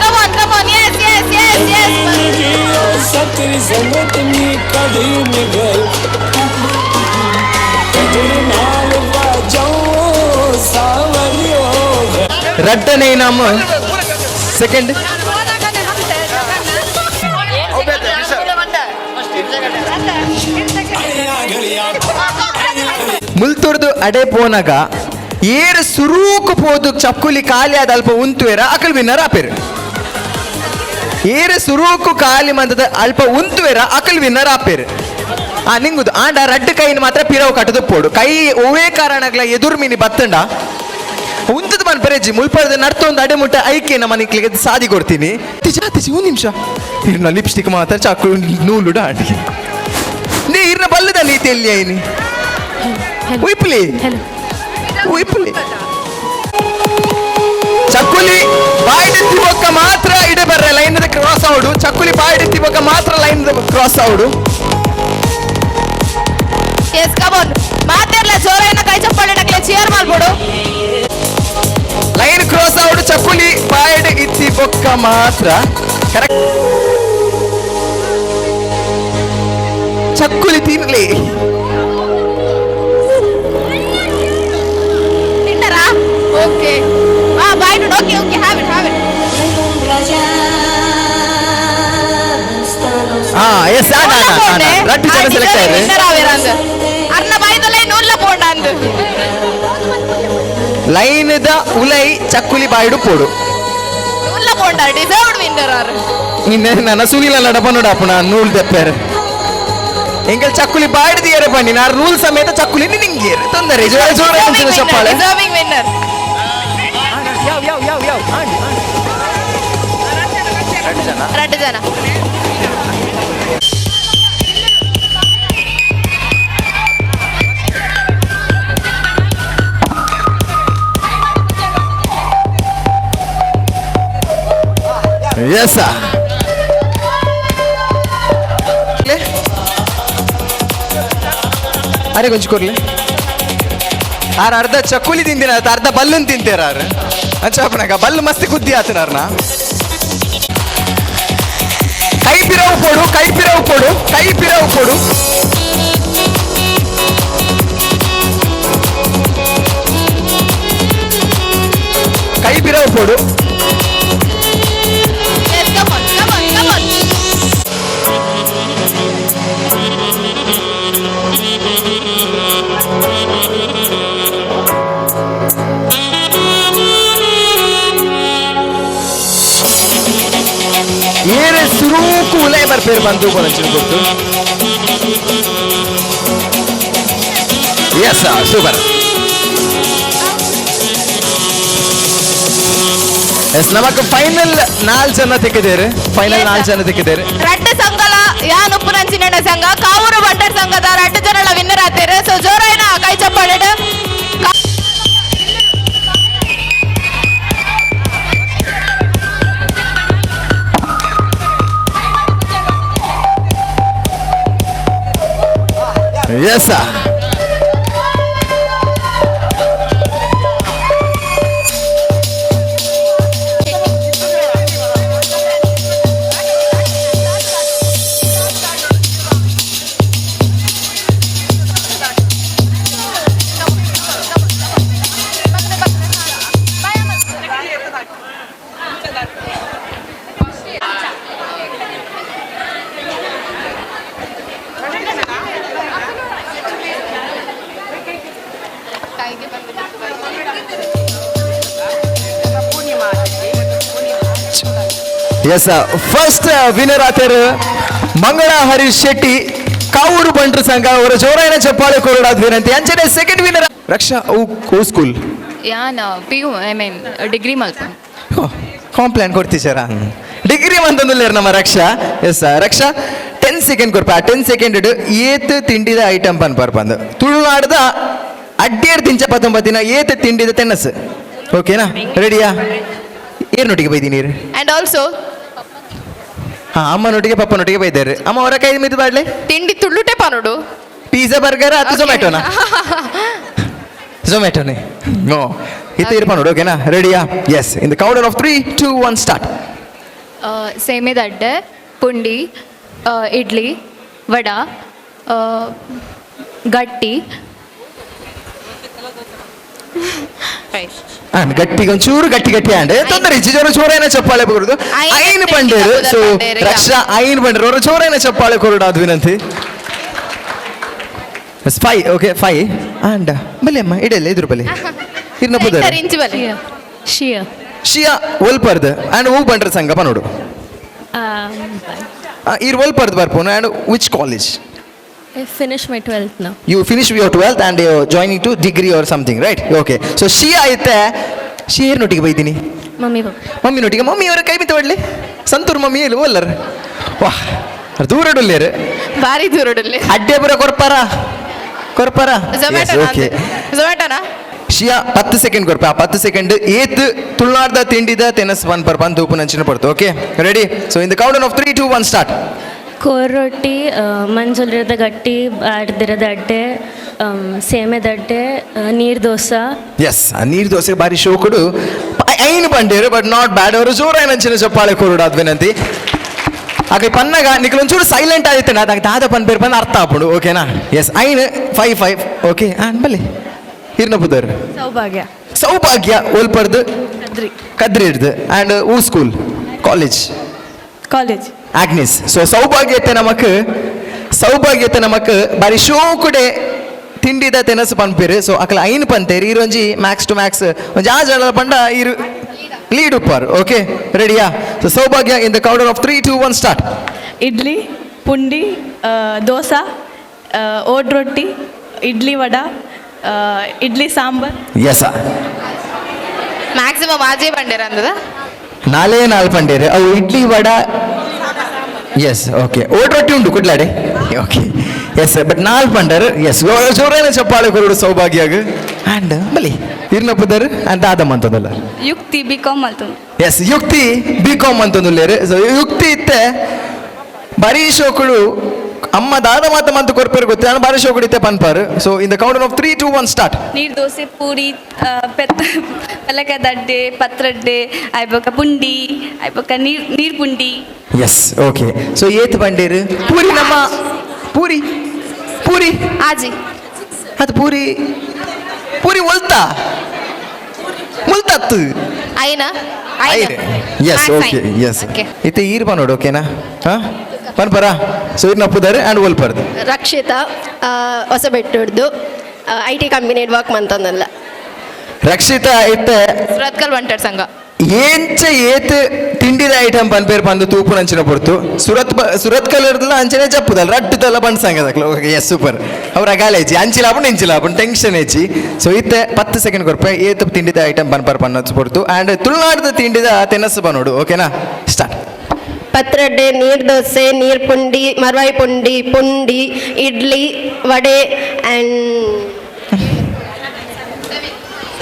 Yes. ರಡ್ಡನೇ ನಾಮ ಸೆಕೆಂಡ್ ಮುಲ್ತುರ್ದು ಅಡೆ ಪೋನಾಗ ಏರು ಸುರೂಕು ಪೋದು ಚಕ್ಕುಲಿ ಖಾಲಿ ಆದ ಅಲ್ಪ ಉಂತುವೆರ ಅಕಲ್ ವಿನ್ನರ್ ಆಪೇರು ಏರು ಸುರೂಕು ಖಾಲಿ ಮಂದದ ಅಲ್ಪ ಉಂತುವೆರ ಅಕಲ್ ವಿನ್ನರ್ ಆಪೇರು ನಿಂಗುದು ಆಂಡ ರಡ್ಡು ಕೈನ ಮಾತ್ರ ಪಿರವು ಕಟ್ಟದು ಪೋಡು ಕೈ ಓವೇ ಕಾರಣಗ್ಲ ಎದುರು ಮೀನಿ ಬತ್ತಂಡ ಉಂತದ ಮನ್ ಪೆರೆಜಿ ಮುಲ್ಪದ ನಡ್ತ ಒಂದು ಅಡೆ ಮುಟ್ಟ ಐಕೆ ನಮ್ಮ ಮನಿಕ್ಲಿಗೆ ಸಾದಿ ಕೊಡ್ತೀನಿ ತಿಜಿ ಒಂದು ನಿಮಿಷ ಇರ್ನ ಲಿಪ್ಸ್ಟಿಕ್ ಮಾತ್ರ ಚಾಕು ನೂಲು ಡಾಡಿ ನೀ ಇರ್ನ ಬಲ್ಲದ ನೀತಿ ಎಲ್ಲಿ ಐನಿ ಉಯ್ಪಲಿ ಚಕ್ಕುಲಿ ಬಾಯಿಡೆತ್ತಿ ಬೊಕ್ಕ ಮಾತ್ರ ಇಡೆ ಬರ್ರೆ ಲೈನ್ ಕ್ರಾಸ್ ಆವಡು ಚಕ್ಕುಲಿ ಬಾಯಿಡೆತ್ತಿ ಬೊಕ್ಕ ಮಾತ್ರ ಲೈನ್ ಕ್ರಾಸ್ ಆವಡು ಎಸ್ ಕಮೋನ್ ಮಾತೆರ್ಲ ಜೋರಾಯಿನ ಕೈ ಚಪ್ಪಾಳೆ ಡಕ್ಲೆ ಚಿಯರ್ ಮಾಡ್ಬೋಡು ಲೈನ್ ಕ್ರಾಸ್ ಆವಡು ಚಕ್ಕುಲಿ ಬಾಯಿಡೆ ಇತ್ತಿ ಬೊಕ್ಕ ಮಾತ್ರ ಕರೆಕ್ಟ್ ಚಕ್ಕುಲಿ ತಿನ್ಲಿ ತಿಂಡರಾ okay bye okay have it yes ರಟ್ಟು ಜನ ಸೆಲೆಕ್ಟ್ ಆಯ್ತು ಅರ್ನ ಬಾಯ್ದಲ್ಲೇ ನೂಲ್ಲ ಪೋಂಡ ಅಂದು ಲೈನ್ದ ಉಲೈ ಚಕ್ಕುಲಿ ಬಾಯಿಡು ಪೋಡು ನೂಲ್ಲ ಪೋಂಡ ಡಿಸರ್ವ್ಡ್ ವಿನ್ನರ್ ಆರ್ ನಿನ್ನೆ ನನ್ನ ಸುಗಿಲ ನಡಪ ನೋಡಪ್ಪ ನಾನು ನೂಲ್ ತೆಪ್ಪೇರು ಎಂಗಲ್ ಚಕ್ಕುಲಿ ಬಾಡಿದಿಯರೆ ಬನ್ನಿ ನಾನು ರೂಲ್ ಸಮೇತ ಚಕ್ಕುಲಿ ನಿಂಗೆ ತೊಂದರೆ ಜೋರ ಚಪ್ಪಾಳೆ ಡಿಸರ್ವಿಂಗ್ ವಿನ್ನರ್ ಎರಡು ಜನ ಎಸ್ ಅರೆ ಕೊಂಚ ಕೊರ್ಲಿ ಆರು ಅರ್ಧ ಚಕ್ಕುಲಿ ತಿಂದಿನ ಅರ್ಧ ಬಲ್ಲನ್ ತಿಂತೀರ ಆರು ಅಂಚಪ್ಪನಾಗ ಬಲ್ಲು ಮಸ್ತಿ ಕುದ್ದಿ ಆತನಾರ್ನ ಕೈ ಪಿರವು ಕೊಡು ಕೈ ಪಿರವು ಕೊಡು ಕೈ ಪಿರವು ಕೊಡು ಏನೇ ಸುರೂಕು ಉಲೈ ಬರ್ಪೇರು ಬಂದು ಕೊನಂಚಿನ ಗೊತ್ತು ಎಸ್ ಸೂಪರ್ ಎಸ್ ನಮಕ್ ಫೈನಲ್ 4 ಜನ ತೆಗೆದೇರು ರಡ್ಡು ಸಂಘಲ ಯಾನ್ ಉಪ್ಪುನಂಚಿನ ಸಂಘ ಕಾವೂರು ಬಂಡರ್ ಸಂಘದ ರಡ್ಡು ಜನಗಳ ವಿನ್ನರ್ ಆತೇರು ಸೊ ಜೋರಾಯಿನ ಕೈ ಚಪ್ಪಾಳೆ ಎಸ್ ಎಸ್ ಫಸ್ಟ್ ವಿನ್ನರ್ ಆತೇರು ಮಂಗಳ ಹರೀಶ್ ಶೆಟ್ಟಿ ಕಾವೂರು ಬಂಡ್ರು ಸಂಘ ಅವರ ಜೋರಾಯಿನ ಚಪ್ಪಾಳೆ ಕೋರಡಾದ ವಿನಂತಿ ಅಂಚನೆ ಸೆಕೆಂಡ್ ವಿನ್ನರ್ ರಕ್ಷಾ ಓ ಸ್ಕೂಲ್ ಯಾನ್ P U I mean degree ಮಲ್ಪ ಕಾಂಪ್ಲೇಂಟ್ ಕೊಡ್ತೀಚಾರ ಡಿಗ್ರಿ ಮಂತಂದುಲ್ಲೇರು ನಮ್ಮ ರಕ್ಷಾ ಎಸ್ ರಕ್ಷಾ 10 ಸೆಕೆಂಡ್ ಕೊಡ್ಪ 10 ಸೆಕೆಂಡ್ ಏತ್ ತಿಂಡಿದ ಐಟಮ್ ಪನ್ ಬರ್ಬಂದು ತುಳುನಾಡದ ಅಡ್ಡೇರು ತಿಂಚ ಪತ್ತೊಂಬತ್ತಿನ ಏತ್ ತಿಂಡಿದ ತೆನ್ನಸ್ ಓಕೆನಾ ರೆಡಿಯಾ ಏರ್ನೊಟ್ಟಿಗೆ ಬೈದಿ ನೀರು ಅಂಡ್ ಆಲ್ಸೋ ಹಾಂ ಅಮ್ಮನೊಟ್ಟಿಗೆ ಪಪ್ಪನೊಟ್ಟಿಗೆ ಬೈದಾರೆ ಅಮ್ಮ ಅವರ ಕೈ ಮಿದ್ದು ಬಾಡ್ಲೆ ತಿಂಡಿ ತುಳುಟೆ ಪಾನೋಡು ಪಿಜ್ಜಾ ಬರ್ಗರ್ ಅಥವಾ ಝೊಮ್ಯಾಟೋನಾ ಝೊಮ್ಯಾಟೋನೇ ನೋ ಇದು ಇರ್ಪ ನೋಡು ಓಕೆನಾ ರೆಡಿಯಾ yes in the counter of 3 2 1 start ಸೇಮೆ ದಡ್ಡೆ ಪುಂಡಿ ಇಡ್ಲಿ ವಡ ಗಟ್ಟಿ ಗಟ್ಟಿಗೆ ಒಂಚೂರು ಗಟ್ಟಿ ಗಟ್ಟಿ ಅಂಡೆ ತೊಂದರೆ ಜೋರ ಚೋರೈನ ಚಪ್ಪಾಳೆ ಬರುದು ಐನ್ ಬಂಡೇರು ಸೊ ರಕ್ಷಾ ಐನ್ ಬಂಡೇರು ಅವರ ಚೋರೈನ ಚಪ್ಪಾಳೆ ಕೊರಡು ಅದು ವಿನಂತಿ 5 ಓಕೆ 5 ಅಂಡ್ ಬಲೆ ಅಮ್ಮ ಇಡಲ್ಲ ಇದ್ರ ಬಲೆ ಇರ್ನ ಪುದರ್ ಶಿಯಾ ಒಲ್ಪರ್ದು ಅಂಡ್ ಹೂ ಬಂಡ್ರ ಸಂಗಪ ನೋಡು ಇರ್ ಒಲ್ಪರ್ದು ಬರ್ಪೋನು and which college I finished my 12th now. You finished your 12th and you're joining to degree or something, right? Okay. So Shia ಐತೆ Shia ನೊಟ್ಟಿಗೆ ಬೈತೀನಿ Mummy. ಮಮ್ಮಿ ನೊಟ್ಟಿಗೆ ಮಮ್ಮಿ ಅವರ ಕೈ ಬಿತ್ತು ಒಳ್ಳೆ ಸಂತೂರ್ ಮಮ್ಮಿ ಎಲ್ಲಿ ಒಲ್ಲರ್ ವಾಹ್ ದೂರಡುಲ್ಲೇರು ಭಾರಿ ದೂರಡಲ್ಲಿ ಅಡ್ಡೆ ಬರ ಕೊರ್ಪಾರ ಓಕೆ ಝೊಮ್ಯಾಟೋನಾ ಶಿಯಾ 10 ಸೆಕೆಂಡ್ ಕೊರ್ಪ 10 ಸೆಕೆಂಡ್ ಏತ್ ತುಳುನಾಡ್ದ ತಿಂಡಿದ ತೆನಸ್ ಒನ್ ಪರ್ ಬಂದು ಉಪ್ಪು ನಂಚಿನ ಪಡ್ತು okay ready so in the count of 3 2 1 start ಕೋರ್ ರೊಟ್ಟಿ ಮಂಜುಲಿರದ ಗಟ್ಟಿ ಅಡ್ದಿರದ ಅಡ್ಡೆ ಸೇಮೆ ದಡ್ಡೆ ನೀರು ದೋಸೆ ಎಸ್ ಆ ನೀರು ದೋಸೆ ಬಾರಿ ಶೋಕುಡು ಐನು ಬಂಡೇರು ಬಟ್ ನಾಟ್ ಬ್ಯಾಡ್ ಅವರು ಜೋರ ಏನಂಚಿನ ಚಪ್ಪಾಳೆ ಕೊರಡು ಅದು ವಿನಂತಿ ಹಾಗೆ ಪನ್ನಗ ನಿಖಲ್ ಒಂಚೂರು ಸೈಲೆಂಟ್ ಆಗುತ್ತೆ ಅದಾಗ ದಾದ ಪನ್ ಬೇರೆ ಬಂದು ಅರ್ಥ ಆಪುಡು ಓಕೆನಾ ಎಸ್ ಐನು 5 ಓಕೆ ಆನ್ ಬಲ್ಲಿ ಹಿರ್ನ ಬುದರ್ ಸೌಭಾಗ್ಯ ಓಲ್ಪರ್ದು ಕದ್ರಿ ಹಿಡ್ದು ಆ್ಯಂಡ್ ಊ ಸ್ಕೂಲ್ ಕಾಲೇಜ್ ಆಗ್ನಿಸ್ ಸೊ ಸೌಭಾಗ್ಯತೆ ನಮಕ್ ಬಾರಿ ಶೋಕುಡೆ ತಿಂಡಿದ ತೆನಸು ಪನ್ಪೇರು ಸೊ ಅಕ್ಲ ಐನ್ ಪಂತೇರು ಈರೊಂಜಿ ಮ್ಯಾಕ್ಸ್ ಟು ಮ್ಯಾಕ್ಸ್ ಒಂಜಿ ಆ ಜನ ಪಂಡ ಇರು ಲೀಡ್ ಉಪ್ಪಾರ್ ಓಕೆ ರೆಡಿಯಾ so Saubhagya in the counter of 3 2 1 start idli ಪುಂಡಿ ದೋಸೆ ಓಡ್ ರೊಟ್ಟಿ ಇಡ್ಲಿ ವಡ ಇಡ್ಲಿ ಸಾಂಬಾರ್ ಎಸ್ ಮ್ಯಾಕ್ಸಿಮಮ್ ಆಜೆ ಬಂಡೇರ ಅಂದದ ನಾಲ್ ಪಂಡೇರು ಅವು ಇಡ್ಲಿ ವಡ ಎಸ್ ಓಕೆ ಓಟ್ ರೊಟ್ಟಿ ಉಂಟು ಕುಡ್ಲಾಡೆ ಓಕೆ ಎಸ್ ಬಟ್ ನಾಲ್ ಪಂಡರ್ ಎಸ್ ಜೋರೇನ ಚಪ್ಪಾಳೆ ಕೊರಡು ಸೌಭಾಗ್ಯಾಗ ಆ್ಯಂಡ್ ಬಲಿ ಇರ್ನ ಪುದರ್ ಅಂತ ಆದಮ್ಮ ಅಂತಂದಲ್ಲ ಯುಕ್ತಿ ಬಿಕಾಮ್ ಅಂತ ಎಸ್ ಯುಕ್ತಿ ಬಿಕಾಮ್ ಅಂತಂದುಲ್ಲೇರು ಸೊ ಯುಕ್ತಿ ಇತ್ತೆ ಬರೀ ಶೋಕುಳು ಅಮ್ಮ ದಾದ ಮಾತ ಮಂತು ಕೊರ್ಪೇರು ಗೊತ್ತೆ ನಾನು ಬಾರಿ ಶೋಕುಡಿತ್ತೆ ಪನ್ಪಾರು so in the counter of 3 2 1 start ನೀರು ದೋಸೆ ಪೂರಿ ಪಲ್ಲಕ ದಡ್ಡೆ ಪತ್ರಡ್ಡೆ ಐಬಕ ಪುಂಡಿ ಐಬಕ ನೀರ್ ಪುಂಡಿ ಎಸ್ ಓಕೆ ಸೊ ಏತ್ ಬಂಡೇರು ಪೂರಿ ನಮ್ಮ ಪೂರಿ ಆಜಿ ಅದು ಪೂರಿ ಮುಲ್ತತ್ತು ಐನ ಎಸ್ ಓಕೆ ಎಸ್ ಇತ್ತೆ ಈರ್ಪ ನೋಡು ಓಕೆನಾ ಹಾಂ ಪನ್ಪರ ಸೊ ಇರ್ನ ಪುದರ್ ಆ್ಯಂಡ್ ಓಲ್ಪರ್ದು ರಕ್ಷಿತಾ ಹೊಸಬೆಟ್ಟುಡ್ದು IT ಕಂಪನಿಯಲ್ಲಿ ವರ್ಕ್ ಮಂತಂದಲ್ಲ ರಕ್ಷಿತಾ ಇತ್ತೆ ಸುರತ್ಕಲ್ ವಂಟರ್ ಸಂಘ ಏಂಚ ಏತ್ ತಿಂಡಿದ ಐಟಮ್ ಪನ್ಪೇರು ಬಂದು ತೂಪು ನಂಚಿನ ಪೊರ್ತು ಸುರತ್ ಕಲರ್ದಲ್ಲ ಅಂಚನೆ ಜಪ್ಪುದಲ್ಲ ರಟ್ಟುದಲ್ಲ ಬಂದು ಸಂಗದಕ್ಲ ಓಕೆ ಎಸ್ ಸೂಪರ್ ಅವ್ರ ಅಗಾಲ ಹೆಚ್ಚಿ ಅಂಚಿಲಾಪುಂಡು ಇಂಚಿಲಾಪುಂಡು ಟೆನ್ಷನ್ ಹೆಚ್ಚಿ ಸೊ ಇತ್ತೆ 10 ಸೆಕೆಂಡ್ ಕೊರ್ಪೆ ಏತ್ ತಿಂಡಿದ ಐಟಮ್ ಪನ್ಪರ್ ಪನ್ನೊತ್ತು ಪೊರ್ತು ಆ್ಯಂಡ್ ತುಳುನಾಡ್ದ ತಿಂಡಿದ ತೆನಸು ಬನ್ನೋಡು ಓಕೆನಾ ಸ್ಟಾರ್ಟ್ ಪತ್ರೊಡ್ಡೆ ನೀರು ದೋಸೆ ನೀರು ಪುಂಡಿ ಮರ್ವಾಯಿ ಪುಂಡಿ ಇಡ್ಲಿ ವಡೆ ಆ್ಯಂಡ್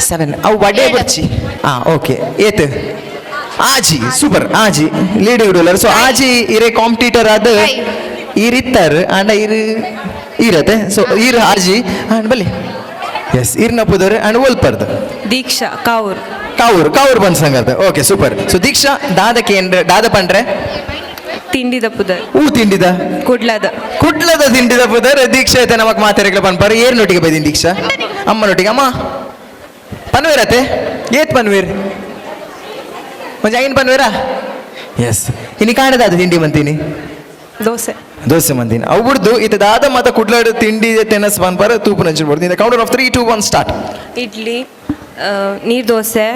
7 ಅವು ವಡೆ ಬರ್ಚಿ ಹಾಂ ಓಕೆ ಏತ್ ಆಜಿ ಸೂಪರ್ ಆಜಿ ಲೀಡ್ ಇಡೋಲ್ಲರ್ ಸೊ ಆಜಿ ಇರೇ ಕಾಂಪಿಟೀಟರ್ ಆದ ಈರಿತ್ತಾರ ಆಂಡ ಇರತ್ತೆ ಸೊ ಈರ್ ಆಜಿ ಆಂಡ್ ಬಲ್ಲಿ ಎಸ್ ಇರ್ನ ಪುದರ್ ಆಂಡ್ ಓಲ್ಪರ್ದು ದೀಕ್ಷಾ ಕಾವೂರ್ ಬಂದ್ ಸಂಗದ ಓಕೆ ಸೂಪರ್ ಸೊ ದೀಕ್ಷಾ ದಾದ ಪಂಡ್ರೆ ತಿಂಡಿದ ಪುದರ್ ತಿಂಡಿದ ಕುಡ್ಲದ ತಿಂಡಿದ ಪುದರ್ ದೀಕ್ಷಾ ಐತೆ ನಮಕ್ ಮಾತಾಡಕ್ಕೆ ಪನ್ಪಾರ ಏರ್ನೊಟ್ಟಿಗೆ ಬೈದಿನಿ ದೀಕ್ಷಾ ಅಮ್ಮನೊಟ್ಟಿಗೆ ಅಮ್ಮ ಪನ್ವೇರತ್ತೆ ಏತ್ ಪನ್ವೇರ್ ಒಂಜಿ ಐನ್ ಪನ್ವೇರಾ ಎಸ್ ಇನ್ನು ಕಾಣದ ಅದು ತಿಂಡಿ ಮಂತೀನಿ ದೋಸೆ ಮಂದಿನ ಅವು ಬಿಡ್ದು ಇದು ದಾದ ಮತ ಕುಡ್ಲಾಡು ತಿಂಡಿ ತೆನಸ್ ಪನ್ಪಾರ ತೂಪು ನಂಚಿಡ್ಬೋದು ಇನ್ ಕೌಂಟರ್ ಆಫ್ 3 2 1 ಸ್ಟಾರ್ಟ್ ಇಡ್ಲಿ ನೀರು ದೋಸೆ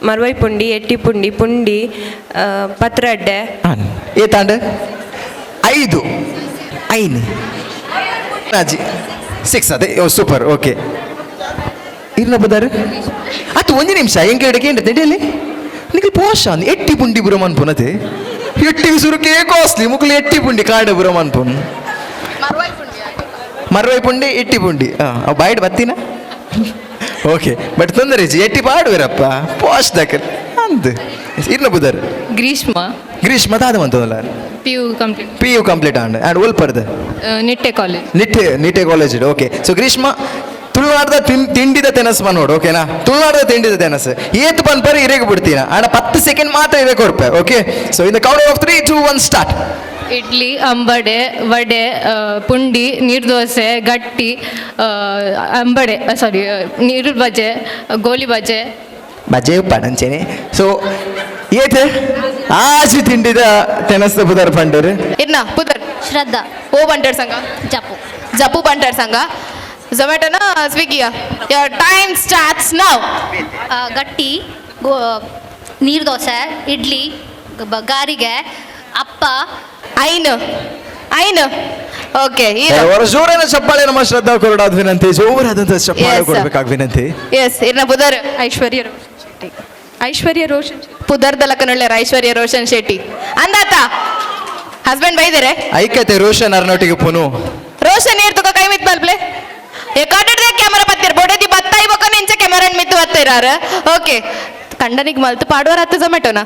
ಮರ್ವಾಯಿ ಪುಂಡಿ ಎಟ್ಟಿ ಪುಂಡಿ ಪತ್ರಡ್ಡೆ ಏತಾಂಡ 5 ಐನ್ 6 ಅದೇ ಸೂಪರ್ ಓಕೆ ಇರ್ನ ಬದಾರ ಅತ್ತು ಒಂದು ನಿಮಿಷ ಹೆಂಗೆ ಹಿಡಕ್ಕೆ ನಡಿಯಲ್ಲಿ ನಿಖಿಲ್ ಪೋಷ ಅಂದ್ ಎಟ್ಟಿ ಪುಂಡಿ ಬುರಮ್ ಅನ್ಪುನತೆ ಎಟ್ಟಿ ಸುರುಕೆ ಕಾಸ್ಟ್ಲಿ ಮುಕ್ಲಿ ಎಟ್ಟಿ ಪುಂಡಿ ಕಾಂಡ ಬುರಮ್ ಅನ್ಪುನ್ ಮರ್ವೈ ಪುಂಡಿ ಎಟ್ಟಿ ಪುಂಡಿ ಅವು ಬಾಯ್ಡ್ ಬತ್ತಿನ ಓಕೆ ಬಟ್ ತೊಂದರೆ ಎಟ್ಟಿ ಪಾಡುವರಪ್ಪ ಪೋಸ್ಟ್ ದಕ್ಕಲ್ ಅಂದ್ ಇರ್ನ ಬುದಾರ ಗ್ರೀಷ್ಮ ತಾದ ಮಂತಲ್ಲ ಪಿ ಯು ಕಂಪ್ಲೀಟ್ ಆ್ಯಂಡ್ ಓಲ್ಪರ್ದ Nitte college okay so Greeshma ತುಳುನಾಡದ ತಿಂಡಿದ ತೆನಸು ನೋಡು ಓಕೆನಾ ತುಳುನಾಡದ ತಿಂಡಿದ ತೆನಸು ಏತ್ ಪನ್ಪರ್ ಇರೇಗ ಬಿಡ್ತೀನ ಆಡ 10 ಸೆಕೆಂಡ್ ಮಾತ್ರ ಇರಬೇಕು ಕೊಡ್ಪೆ okay so in the count of 3 2 1 start idli ಅಂಬಡೆ ವಡೆ ಪುಂಡಿ ನೀರ್ದೋಸೆ ಗಟ್ಟಿ ಅಂಬಡೆ ಸಾರಿ ನೀರು ಬಜೆ ಗೋಲಿ ಬಜೆ ಬಜೆ ಪಡಂಚೇನೆ ಸೊ ಏತ್ ಆಜಿ ತಿಂಡಿದ ತೆನಸ್ದ ಪುದರ್ ಪಂಡರ್ ಇನ್ನ ಪುದರ್ ಶ್ರದ್ಧಾ ಓ ಬಂಟರ್ ಸಂಘ ಜಪ್ಪು ಬಂಟರ್ ಸಂಘ ಝೊಮ್ಯಾಟೋನ ಸ್ವಿಗ್ಗಿಯ ಯೋರ್ ಟೈಮ್ ಸ್ಟಾರ್ಟ್ಸ್ ನೌ ಗಟ್ಟಿ ನೀರು ದೋಸೆ ಇಡ್ಲಿ ಗಾರಿಗೆ ಅಪ್ಪ ಐನು ಓಕೆ ಜೋರಾದ ಚಪ್ಪಾಳೆ ನಮ್ಮ ಶ್ರದ್ಧಾ ಕೊರಡಾದ ವಿನಂತಿ ಜೋರಾದಂತ ಚಪ್ಪಾಳೆ ಕೊಡ್ಬೇಕಾಗ ವಿನಂತಿ ಎಸ್ ಇರ್ನ ಪುದರ್ ಐಶ್ವರ್ಯ ರೋಷನ್ ಪುದರ್ದ ಲಕ್ಕನೊಳ್ಳೆರ ಐಶ್ವರ್ಯ ರೋಷನ್ ಶೆಟ್ಟಿ ಅಂದಾತ ಹಸ್ಬೆಂಡ್ ಬೈದರೆ ಐಕ್ಯತೆ ರೋಷನ್ ಅರ್ನೊಟ್ಟಿಗೆ ಪುನು ರೋಷನ್ ಏರ್ ತುಕ ಕೈ ಮಿತ್ ಮಲ್ಪ್ಲೆ ಎಕಾಡೆಡ್ ಕ್ಯಾಮರಾ ಬತ್ತಿರ ಬೋಡೆದಿ ಬತ್ತಾಯಿ ಬೊಕ್ಕ ನಿಂಚೆ ಕ್ಯಾಮರಾ ಮಿತ್ತು ಬತ್ತಿರಾರ ಓಕೆ ಕಂಡನಿಗೆ ಮಲ್ತು ಪಾಡುವರ ಹತ್ತು ಝೊಮ್ಯಾಟೋನ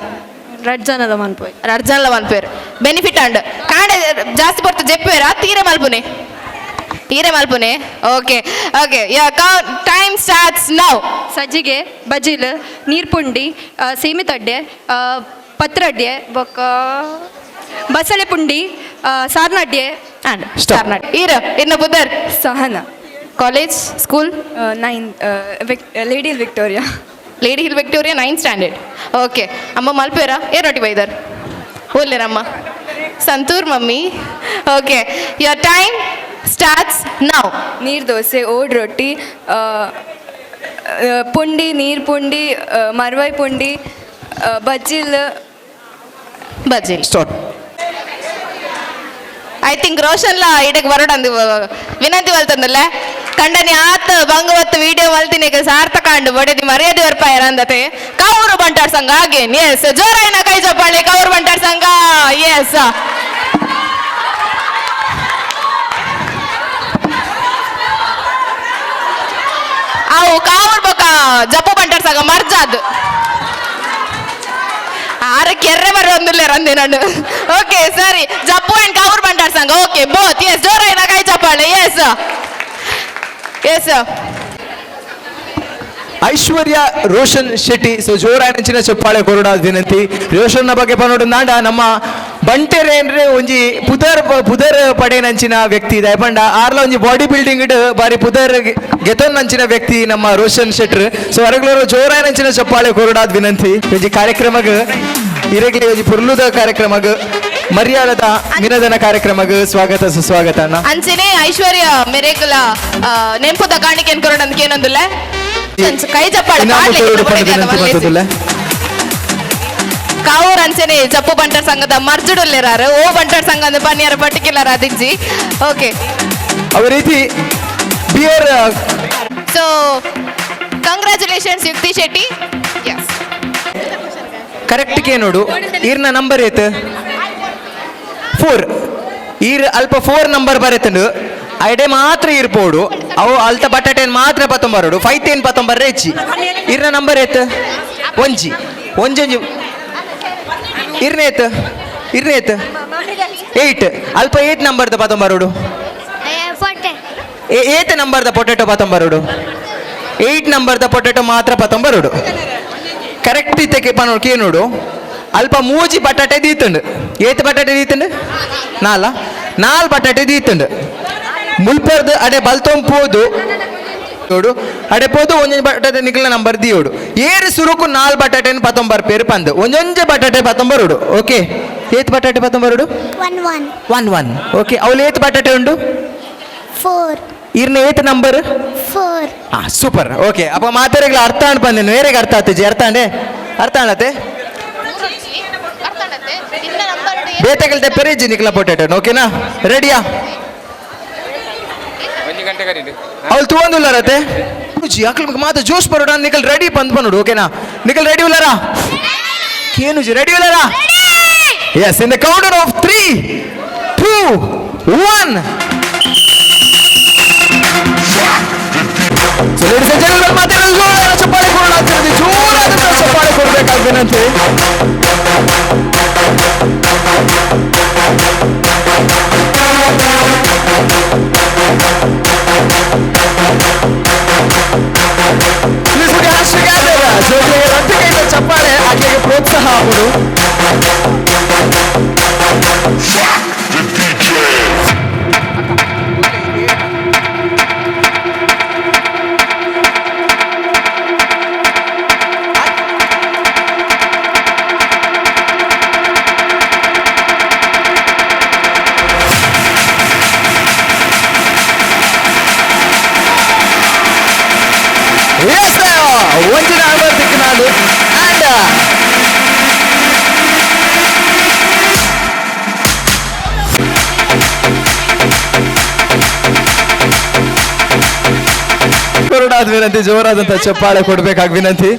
ರಡ್ಜಾನದ ಮನ್ಪೇರ್ ಬೆನಿಫಿಟ್ ಅಂಡ್ ಕಾಂಡ ಜಾಸ್ತಿ ಬರ್ತು ಜೆಪ್ಪೇರ ತೀರೆ ಮಲ್ಪುನೆ okay okay time starts now ಸಜ್ಜಿಗೆ ಬಜಿಲ್ ನೀರ್ಪುಂಡಿ ಸೀಮಿತಡ್ಡೆ ಪತ್ರಡ್ಡೆ ಬೊಕ್ಕ ಬಸಳೆ ಪುಂಡಿ ಸಾರ್ನಡ್ಡೆ ಅಂಡ್ ಸಾರ್ನಡ್ ಇನ್ನ ಬುದರ್ Sahana college school 9 lady Victoria 9th standard okay ಅಮ್ಮ ಮಲ್ಪೇರ ಏರೋಟಿ ಬೈದರ್ ಓಲ್ಲೇರಮ್ಮ Santoor mummy okay your time starts now ನೀರು ದೋಸೆ ಓಡ್ ರೊಟ್ಟಿ ಪುಂಡಿ ನೀರು ಪುಂಡಿ ಮರ್ವೈ ಪುಂಡಿ ಬಜ್ಜಿಲ್ ಸ್ಟಾರ್ಟ್ ಐ ಥಿಂಕ್ ರೋಷನ್ಲ ಇಡಕ್ಕೆ ಬರೋಡಂದು ವಿನಂತಿ ವಲ್ತಂದಲ್ಲ ಕಂಡನಿ ಆತ ಬಂಗವತ್ತು ವಿಡಿಯೋ ಮಲ್ತಿನಿ ಸಾರ್ಥಕ ಅಂಡು ಬಡದಿ ಮರ್ಯಾದೆ ವರ್ಪಾಯರ ಅಂದತೆ ಕೌರು ಬಂಟಾರ್ ಸಂಘ ಅಗೇನ್ ಎಸ್ ಜೋರಾಯಿನ ಕೈ ಚಪ್ಪಾಳೆ ಕೌರು ಬಂಟಾರ್ ಸಂಘ ಎಸ್ ಅವು ಕಾವೂರ್ ಬೊಕ್ಕ ಜಪ್ಪು ಬಂಟಾರ್ ಸಂಘ ಮರ್ಜಾದ್ ಆರ ಕೆರ್ರೆ ಬರ ಒಂದಿಲ್ಲ ರಂದೆ ನಾನು ಓಕೆ ಸರಿ ಜಪ್ಪು ಅಂಡ್ ಕಾವೂರ್ ಬಂಟಾರ್ ಸಂಘ ಓಕೆ ಬೋತ್ ಎಸ್ ಜೋರಾಯಿನ ಕೈ ಚಪ್ಪಾಳೆ ಎಸ್ ಎಸ್ ಐಶ್ವರ್ಯ ರೋಷನ್ ಶೆಟ್ಟಿ ಸೊ ಜೋರಾಯನಂಚಿನ ಚಪ್ಪಾಳೆ ಕೊರಡಾದ ವಿನಂತಿ ರೋಷನ್ನ ಬಗ್ಗೆ ಪನೋಡು ನಾಡ ನಮ್ಮ ಬಂಟೆರೆ ಅಂದ್ರೆ ಒಂಜಿ ಪುದರ್ ಪಡೆನಂಚಿನ ವ್ಯಕ್ತಿ ಇದೆ ಪಂಡ ಆರ್ಲ ಒಂಜಿ ಬಾಡಿ ಬಿಲ್ಡಿಂಗ್ ಬಾರಿ ಪುದರ್ ಗೆತೊನ್ನಂಚಿನ ವ್ಯಕ್ತಿ ನಮ್ಮ ರೋಷನ್ ಶೆಟ್ರ್ ಸೊ ಹೊರಗ್ಲರು ಜೋರಾಯನಂಚಿನ ಚಪ್ಪಾಳೆ ಕೊರಡಾದ ವಿನಂತಿ ಒಂಜಿ ಕಾರ್ಯಕ್ರಮಗ ಇರಗ್ಲಿ ಒಂಜಿ ಪುರ್ಲುದ ಕಾರ್ಯಕ್ರಮಗ ಮರ್ಯಾದದ ಮಿನದನ ಕಾರ್ಯಕ್ರಮಗ ಸ್ವಾಗತ ಸುಸ್ವಾಗತ ಅಣ್ಣ ಅಂಚನೆ ಐಶ್ವರ್ಯ ಮೆರೇಕಲ ನೆಂಪುದ ಕಾಣಿಕೆ ಕೊರಡಂತ ಏನೊಂದಿಲ್ಲ ಕೈ ಚಪ್ಪಾಳೆ ಕಾವೂರ್ ಅಂಚನೆ ಜಪ್ಪು ಬಂಟರ್ ಸಂಘದ ಮರ್ಜುಡುಲ್ಲೆರಾರು ಓ ಬಂಟರ್ ಸಂಘದ ಪನ್ಯಾರ ಪರ್ಟಿಕ್ಯುಲರ್ ಆದಿಜ್ಜಿ ಓಕೆ ಅವ ರೀತಿ ಬಿಯರ್ ಸೊ ಕಂಗ್ರ್ಯಾಚುಲೇಷನ್ಸ್ ಯುಕ್ತಿ ಶೆಟ್ಟಿ ಎಸ್ ಕರೆಕ್ಟ್ ನೋಡು ಈರ್ನ ನಂಬರ್ ಏತ್ 4 ಈರ್ ಅಲ್ಪ 4 ನಂಬರ್ ಬರೆತಂಡು ಐಡೆ ಮಾತ್ರ ಇರ್ಬೋದು ಅವು ಅಲ್ತ ಬಟಾಟೆನ್ ಮಾತ್ರ ಪತ್ತೊಂಬರೋಡು 5 ಪತ್ತೊಂಬರ್ರೆ ಹೆಚ್ಚಿ ಇರ್ನ ನಂಬರ್ ಏತ್ ಒಂಜಿ ಇರ್ನೇ ಏತ್ 8 ಅಲ್ಪ 8 ನಂಬರ್ದ ಪತ್ತೊಂಬರೋಡು ಏತ್ ನಂಬರ್ದ ಪೊಟೆಟೊ ಪತ್ತೊಂಬರೋಡು 8 ನಂಬರ್ದ ಪೊಟೆಟೊ ಮಾತ್ರ ಪತ್ತೊಂಬರೋಡು ಕರೆಕ್ಟ್ ಇತ್ತಕ್ಕೆ ಪನೋಡು ಕೇನೋಡು ಅಲ್ಪ ಮೂಜಿ ಬಟಾಟೆ ದೀತುಂಡು ಏತ್ ಬಟಾಟೆ ದೀತುಂಡು 4 ಬಟಾಟೆ ದೀತುಂಡು ಮುಲ್ಪರ್ದು ಅಡೆ ಬಲ್ತೊಂಪೋದು ನೋಡು ಅಡೆ ಪೋದು ಒಂದೊಂದು ಬಟಾಟೆ ನಿಖಿಲ ನಂಬರ್ ದಿಯೋಡು ಏರು ಸುರುಕು 4 ಬಟಾಟೆನ್ ಪತ್ತೊಂಬರ್ ಪೇರು ಪಂದು ಒಂದೊಂಜೆ ಬಟಾಟೆ ಪತ್ತೊಂಬರೋಡು ಓಕೆ ಏತ್ ಬಟಾಟೆ ಪತ್ತೊಂಬರೋಡು 1 ಓಕೆ ಅವಳು ಏತ್ ಬಟಾಟೆ ಉಂಡು 4 ಇರ್ನ ಏತ್ ನಂಬರ್ 4 ಸೂಪರ್ ಓಕೆ ಅಪ್ಪ ಮಾತಾಡಿಗಳ ಅರ್ಥ ಅನ್ ಬಂದೇನು ಬೇರೆಗೆ ಅರ್ಥ ಆತಜಿ ಅರ್ಥ ಆಣತೆ ಬೇತೆಗಲ್ದೆ ಪೆರೇಜಿ ನಿಖಿಲ ಪೊಟೆಟೊ ಓಕೆನಾ ರೆಡಿಯಾ ಗಂಟೆ ಕರೀಡು ಅವ್ಳು ತಗೊಂಡುಲ್ಲಾರತ್ತೆ ಜಿ ಅಕ್ಲ ಮಾತ ಜೋಶ್ ಬರೋಡ ನಿಕಲ್ ರೆಡಿ ಬಂದ್ ಬಂದು ಓಕೆನಾ ನಿಕಲ್ ರೆಡಿ ಉಲ್ಲಾರಾ ಕೇನು ಜಿ ರೆಡಿ ಉಲ್ಲಾರಾ yes in the counter of 3 2 1 So ladies and gentlemen, ಮಾತಾಡಲು ಜೋರಾದ ಚಪ್ಪಾಳೆ ಕೊಡಲಾಗ್ತಿದೆ ಜೋರಾದ ಚಪ್ಪಾಳೆ ಕೊಡಬೇಕಾಗ್ತೇನಂತೆ ಜೊತೆಗೆ ರೊಟ್ಟಿಗೆಯಿಂದ ಚಪ್ಪಾಳೆ ಆಕೆಗೆ ಪ್ರೋತ್ಸಾಹ ಹಾಕುದು ಒಂದಿನ ಆವರ್ತಿಗೆ ನಾನು ಆ್ಯಂಡ್ ಕೊರಡಾದ ವಿನಂತಿ ಜೋರಾದಂಥ ಚಪ್ಪಾಳೆ ಕೊಡಬೇಕಾಗಿ ವಿನಂತಿ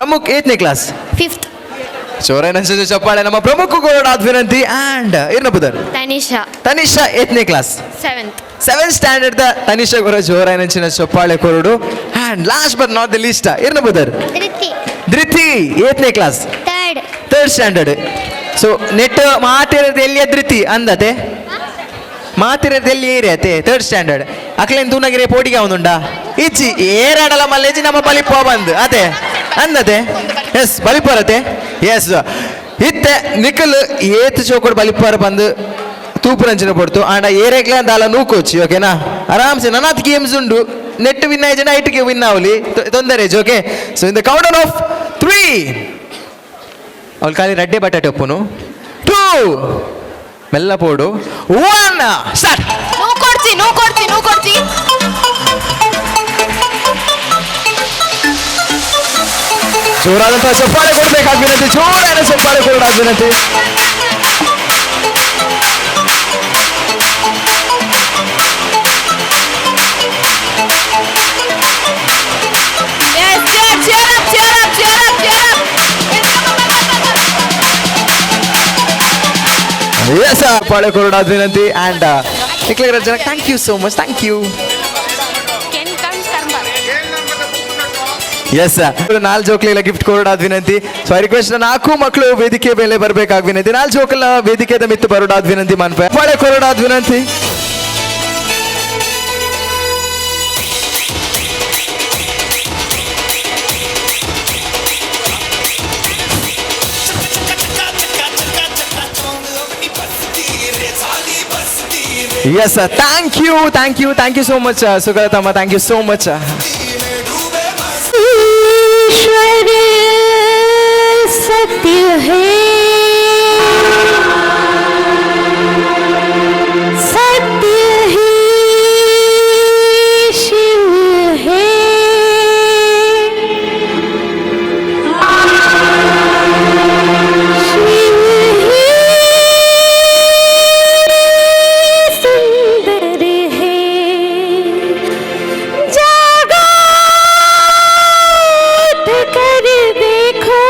ಪ್ರಮುಖ 8ನೇ ಕ್ಲಾಸ್ 5th ಚೋರೈನ ಚಪ್ಪಾಳೆ ನಮ್ಮ ಪ್ರಮುಖ ಕೊರಡಾದ ವಿನಂತಿ ಆ್ಯಂಡ್ ಇರ್ನಬುದರ್ ತನಿಷಾ 8ನೇ ಕ್ಲಾಸ್ 7th ಸ್ಟ್ಯಾಂಡರ್ಡ್ ದ ತನಿಷಾ ಕೊರ ಜೋರೈನಂಚಿನ ಚಪ್ಪಾಳೆ ಕೊರಡು and last but not the least ಇರ್ನಬುದರ್ ಧೃತಿ 8ನೇ ಕ್ಲಾಸ್ 3rd ಸ್ಟ್ಯಾಂಡರ್ಡ್ ಸೊ ನೆಟ್ ಮಾತಿರೋದು ಎಲ್ಲಿಯ ಧೃತಿ ಅಂದತೆ ಮಾತಿರೋದು ಎಲ್ಲಿ ಏರಿಯತೆ 3rd ಸ್ಟ್ಯಾಂಡರ್ಡ್ ಅಕ್ಲೇನ್ ತೂನಗಿರೆ ಪೋಟಿಗೆ ಅವನುಂಡ ಇಚ್ಚಿ ಏರಾಡಲ ಮಲ್ಲೇಜಿ ನಮ್ಮ ಬಲಿಪ್ಪ ಬಂದು ಅದೇ ಅಂದತೆ ಎಸ್ ಬಲಿಪ್ಪರತೆ ಎಸ್ ಇತ್ತೆ ನಿಖಲ್ ಏತ್ ಚೌಕಡ್ ಬಲಿಪ್ಪರ ಬಂದು ತೂಪುರಂಚಿನ ಪಡ್ತು ಆಂಡ ಏರೆಗ್ಲ ದಾಲ ನೂಕೋಚಿ ಓಕೆನಾ ಆರಾಮ್ಸೆ ನನಾತ್ ಗೇಮ್ಸ್ ಉಂಡು ನೆಟ್ ವಿನ್ ಆಯ್ತು ನೈಟ್ಗೆ ವಿನ್ ಆವಲಿ ತೊಂದರೆ okay so in the counter of 3 ಅವ್ಳು ಖಾಲಿ ರಡ್ಡೆ ಬಟಾಟೆ ಒಪ್ಪುನು 2 ಮೆಲ್ಲ ಪೋಡು 1 ಸ್ಟಾರ್ಟ್ ನೂ ಕೊಡ್ತಿ ಜೋರಾದಂತಹ ಚಪ್ಪಾಳೆ ಕೊಡಬೇಕಾಗಿ ವಿನಂತಿ ಜೋರಾದ ಚಪ್ಪಾಳೆ ಕೊಡೋದಾದ ವಿನಂತಿ ಎಸ್ ಚಪ್ಪಾಳೆ ಕೊಡೋದಾದ ವಿನಂತಿ ಆ್ಯಂಡ್ ನಿಖಿಲ್ ಜನ thank you so much thank you yes 4 ಜೋಕ್ಲಿಗೆಲ್ಲ ಗಿಫ್ಟ್ ಕೊಡೋದಾದ ವಿನಂತಿ ಸೊ ಐ ರಿಕ್ವೆಸ್ಟ್ 4 ಮಕ್ಕಳು ವೇದಿಕೆ ಮೇಲೆ ಬರಬೇಕಾಗಿ ವಿನಂತಿ 4 ಜೋಕಲ್ಲ ವೇದಿಕೆದ ಮಿತ್ತು ಬರೋದಾದ ವಿನಂತಿ ಮನ್ಪೆ ಚಪ್ಪಾಳೆ ಕೊಡೋದಾದ ವಿನಂತಿ Yes, sir. Thank you so much, Sugaratama. Thank you so much. सत्य है सत्य ही शिव है शिव ही सुंदर है जागो उठ कर देखो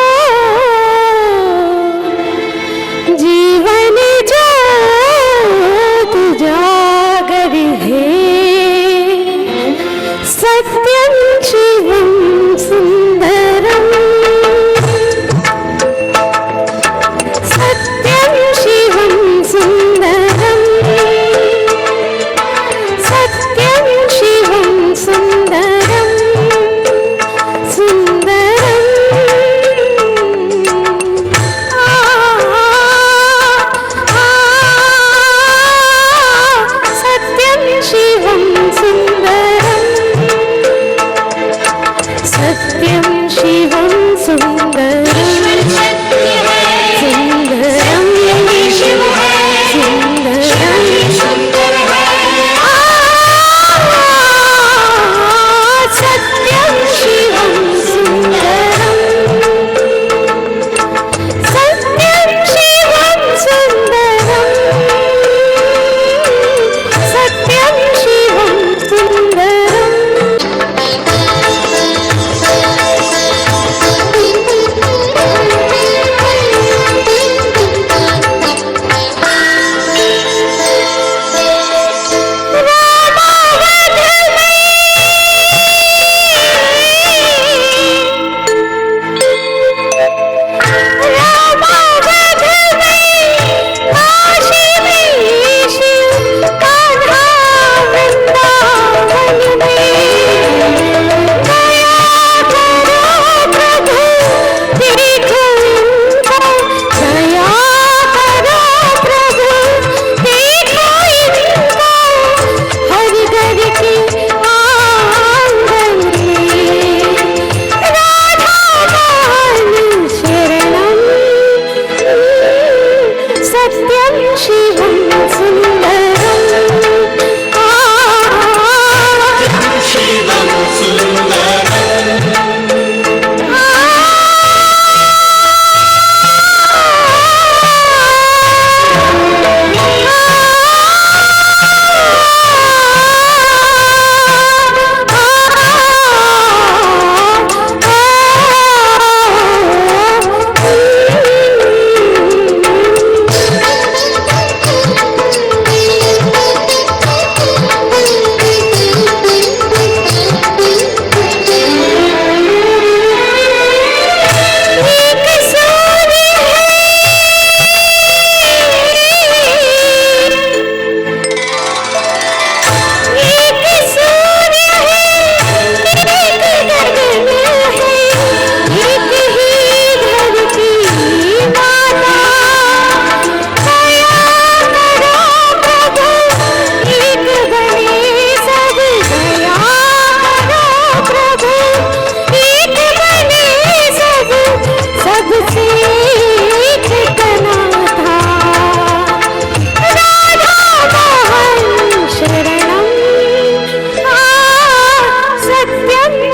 सत्यं शिवं सुन्दरं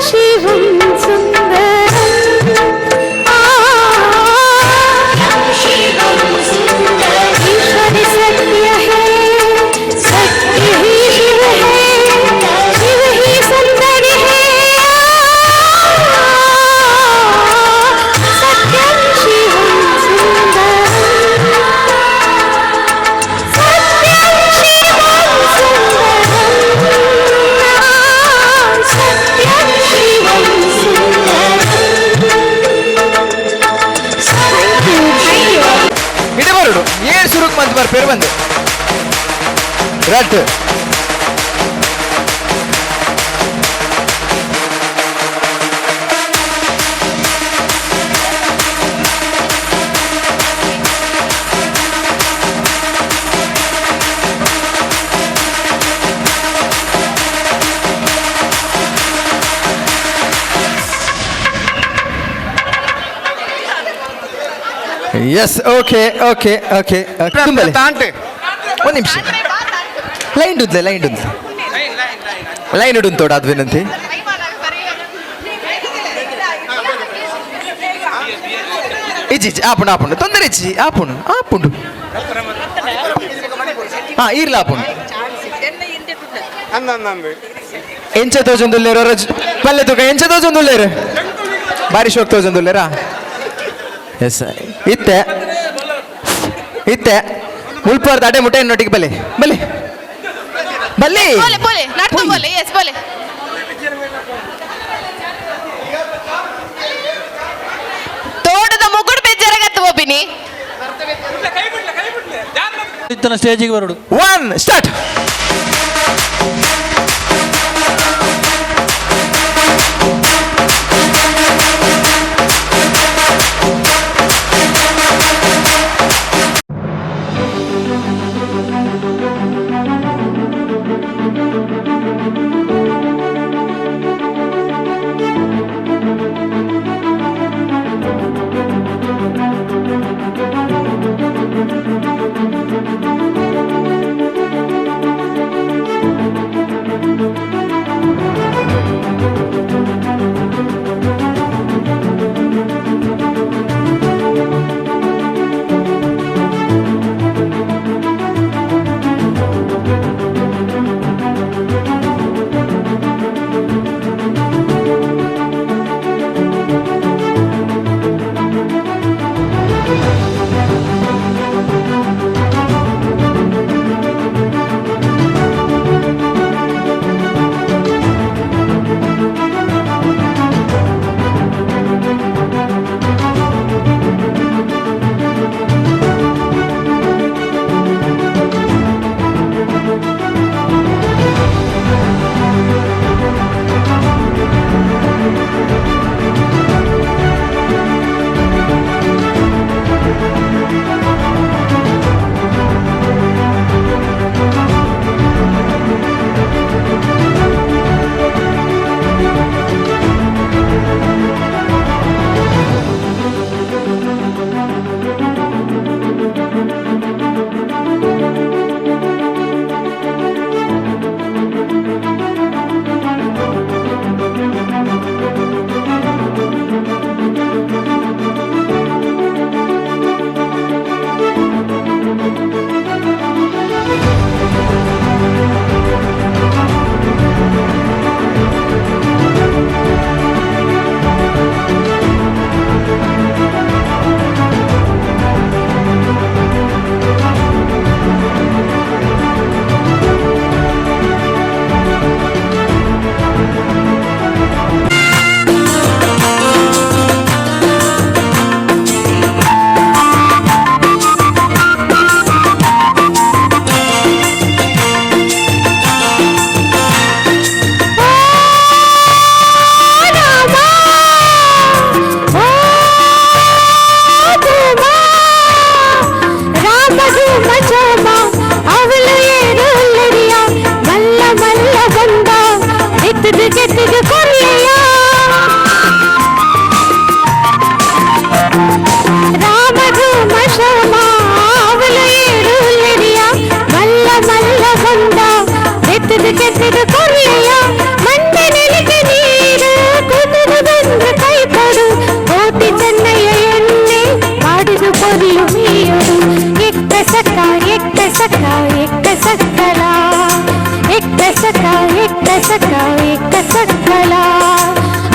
शिवं பேர் வந்து ரட்டு ಎಸ್ ಓಕೆ ಓಕೆ ಓಕೆ ತುಂಬಲೆ ಒಂದು ನಿಮಿಷ ಲೈನ್ ಉದ್ಲೆ ಲೈನ್ ಉಡು ತೋಡ ಅದು ವಿನಂತಿ ಇಜ್ಜಿ ಆಪುಂಡು ತೊಂದರೆ ಇಜ್ಜಿ ಆಪುಂಡು ಇರ್ಲ ಆಪುಂಡು ಎಂಚ ತೋಜೊಂದುಲ್ಲೇರು ಪಲ್ಲೆ ತೂಕ ಎಂಚ ತೋಜೊಂದುಲ್ಲೇರು ಬಾರಿ ಶೋಕ್ ತೋಜೊಂದುಲ್ಲೇರಾ ಎಸ್ ಇತ್ತೆ ಮುಲ್ಪರ್ದ ಅಡೆ ಮುಟ್ಟೆ ನೊಟ್ಟಿಗೆ ಬಲೆ ತೋಟದ ಮುಗುಡು ಬೆಜ್ಜರಗತ್ತು ಒಬ್ಬಿನಿ ಸ್ಟೇಜಿಗೆ ಬರೋಡು 1 ಸ್ಟಾರ್ಟ್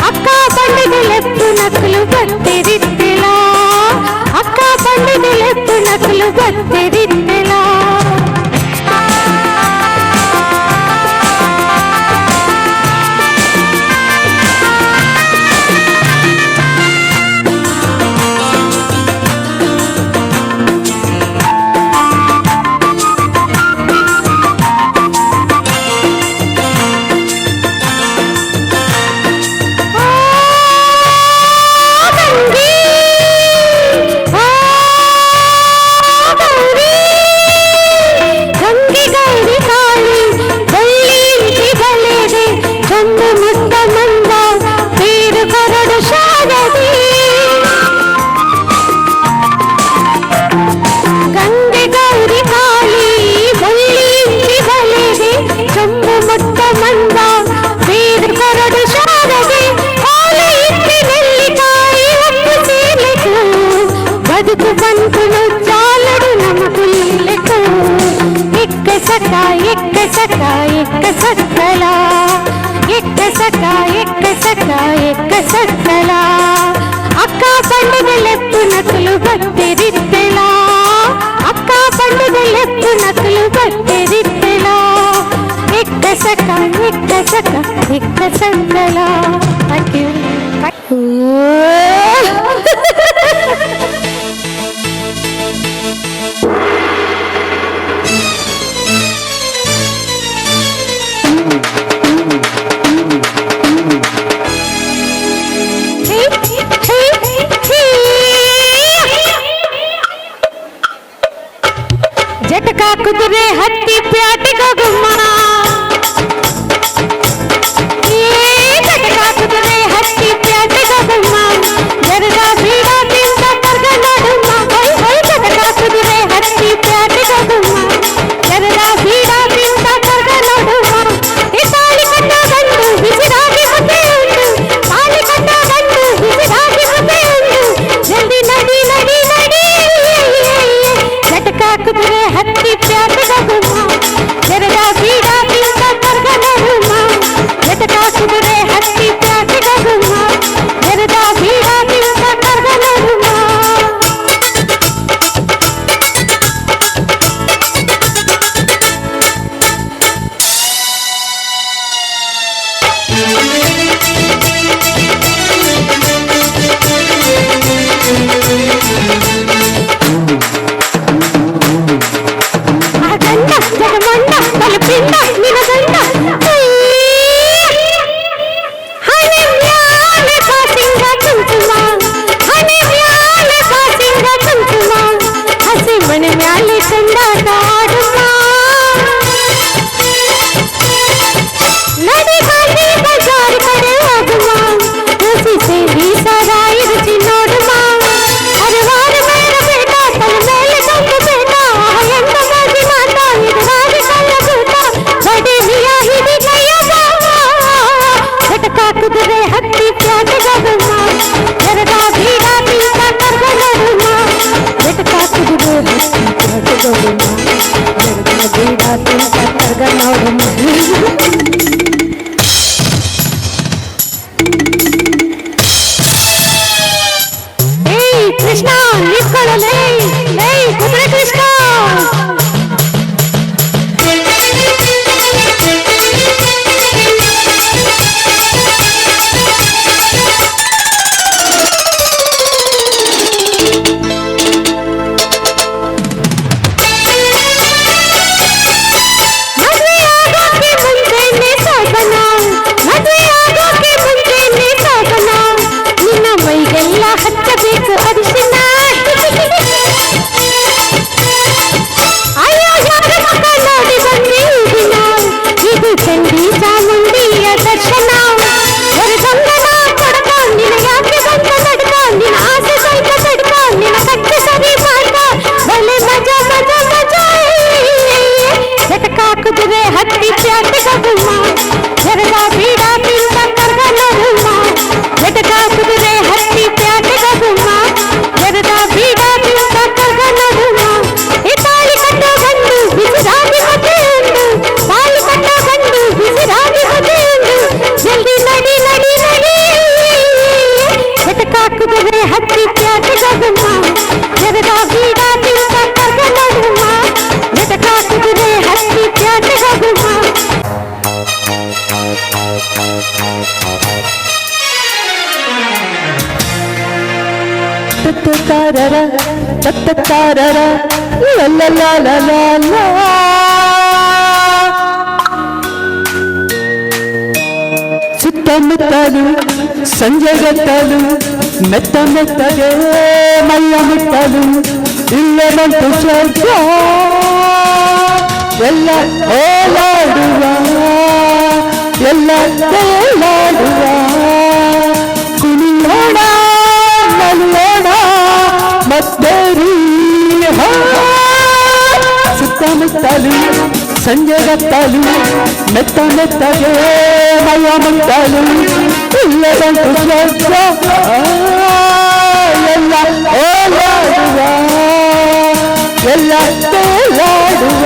ಅಕ್ಕ ಬಂಡಿಗೆಲೆಪ್ಪು ನಕಲು ಬತ್ತಿರಿತ್ತಿಲ್ಲ ಅಕ್ಕ ಬಂಡಿಗೆಲೆಪ್ಪು ನಕಲು ಬತ್ತಿರಿತ್ತಿಲ್ಲ ಅಕ್ಕ ಬಂಡಿಗೆಲೆಪ್ಪು ನಕಲು ಬತ್ತಿರಿತ್ತಿಲ್ಲ ಅಕ್ಕ ಬಂಡಿಗೆಲೆಪ್ಪು ನಕಲು ಬತ್ತಿರಿತ್ತಿಲ್ಲ ಎಕ್ಕ ಸಕ ಸಕಲ ಜಟಕ ಕುದುರೆ ಹತ್ತಿ ಪ್ಯಾಟಿಗ ಗುಮ್ಮ ಜಟಕ ಕುದುರೆ ಹತ್ತಿ ಪ್ಯಾಟಿಗ ಗುಮ್ಮ ಜರದ ಬೀಡ ತಿಂದ ಕರ್ಗ ನಡುಮ ಜಟಕ ಕುದುರೆ ಹತ್ತಿ ಪ್ಯಾಟಿಗ ಗುಮ್ಮ ಜರದ ಬೀಡ ತಿಂದ ಕರ್ಗ ನಡುಮ ಈ ತಾಳಿ ಕಟ್ಟ ಗಂಡು ಬಿಸಿರಾಗಿ ಮುದ್ದೆ ಉಂಟು ತಾಳಿ ಕಟ್ಟ ಗಂಡು ಬಿಸಿರಾಗಿ ಮುದ್ದೆ ಉಂಟು ಜಲ್ದಿ ನಡಿ ನಡಿ ನಡಿ ಜಟಕ ಕುದುರೆ ಹತ್ತಿ ಪ್ಯಾಟಿಗ ಗುಮ್ಮ ಜರದ ಬೀಡ ತಿಂದ ಕರ್ಗ ನಡುಮ ಜಟಕ ಕುದುರೆ ಹತ್ತಿ ಪ್ಯಾಟಿಗ ಗುಮ್ಮ ಜರದ ಬೀಡ ತಿಂದ ಕರ್ಗ ನಡುಮ ಆ ಗಂಡ ಜಗಮಂಡ ಬಲಪಿಂಡ ನಿನಗಂಡ ಹಣೆ ಮ್ಯಾಲೆ ಕಾಸಿಂಗ ಕುಂಕುಮ ಹಣೆ ಮ್ಯಾಲೆ ಕಾಸಿಂಗ ಕುಂಕುಮ ಹಸಿ ಮನೆ ಮ್ಯಾಲೆ ಚಂದಾಟ ಆಡುಮ ನಡಿ ಹಾದಿ ಬಜಾರ್ ಕಡೆ ಹೋಗುಮ ರುಚಿ ಸೇರಿ ಸರಾಯಿ ರುಚಿ ನೋಡುಮ ಹರವಾರ ಮೇರ ಬೇಟ ತಲೆ ಮೇಲೆ ತಂದು ಬೇಟ ಎಂತ ಮೋದಿ ಮಾತ ಇದು ರಾಗಿ ಕಲ್ಲ ಕೂಟ ಬಡಿವಿಯ ಹಿಡಿ ಕೈಯ ಬಾವ ಜಟಕ ಕುದುರೆ ಹತ್ತಿ ಪ್ಯಾಟಿಗ ಗುಮ್ಮ ಜರದ ಬೀಡ ತಿಂದ ಕರ್ಗ ನಡುಮ ಜಟಕ ಕುದುರೆ ಹತ್ತಿ ಪ್ಯಾಟಿಗ ಗುಮ್ಮ ಜರದ ಬೀಡ ತಿಂದ ಕರ್ಗ ನಡುಮ ಕೃಷ್ಣ ನಿಂತ್ಕೊಳ್ಳಲೇ ಕುದುರೆ ಕೃಷ್ಣ ಮದುವೆಯಾಗೋಕೆ ಮುಂಚೆನೆ ಸಾಗನ ಮದುವೆಯಾಗೋಕೆ ಮುಂಚೆನೆ ಸಾಗನ ನಿನ್ನ ಮೈಗೆಲ್ಲ ಹಚ್ಚಬೇಕು ಅರಿಶಿನ ಅಯ್ಯೋ ಯಾರ ಮಕ್ಕ ನೋಡಿ ಬಂದೆ ಈ ದಿನ ಇದು ಚಂಡಿ ಚಾಮುಂಡಿಯ ದರ್ಶನ ಹೊರಗಂಗನ ಕೊಡಕ ನಿನ ಯಾಕೆ ಬಂದ ನಡ್ಕ ನಿನ ಆಸೆ ಸ್ವಲ್ಪ ತಡ್ಕ ನಿನ ಕಟ್ಟ ಸರಿ ಮಾಡ್ಕ ಬಲೆ ಮಜಾ ಮಜಾ ಮಜಾ ಜಟಕ ಕುದುರೆ ಹತ್ತಿ ಪ್ಯಾಟಿಗ ಗುಮ್ಮ ಜರದ ಬೀಡ ತಿಂದ ಕರ್ಗ ನಡುಮ ಜಟಕ ಕುದುರೆ ಹತ್ತಿ ಪ್ಯಾಟಿಗ ಗುಮ್ಮ ಜರದ ಬೀಡ ತಿಂದ ಕರ್ಗ ನಡುಮ ಈ ತಾಳಿ ಕಟ್ಟ ತರರ ತತ್ತ ತಾರರ ಲಲ್ಲ ಸುತ್ತಮುತ್ತಲು ಸಂಜೆಗತ್ತಲು ಮೆತ್ತ ಮೆತ್ತಗೆ ಮೈಯ ಮುಟ್ಟಲು ಇಲ್ಲೇ ಬಂತು ಸ್ವರ್ಗ ಎಲ್ಲ ಓಲಾಡುವ ಎಲ್ಲ ತೇಲಾಡುವ ಕುಣಿಯೋಣ ನಲ್ಲೋಣ ಮತ್ತೆ ಸುತ್ತಮುತ್ತಲು ಸಂಜೆಗತ್ತಲು ಮೆತ್ತ ಮೆತ್ತಗೆ ಮಯ ಮುಟ್ಟಲು ಇಲ್ಲೇ ಬಂತು ಸ್ವರ್ಗ ಎಲ್ಲ ಓಲಾಡುವ ಎಲ್ಲ ತೇಲಾಡುವ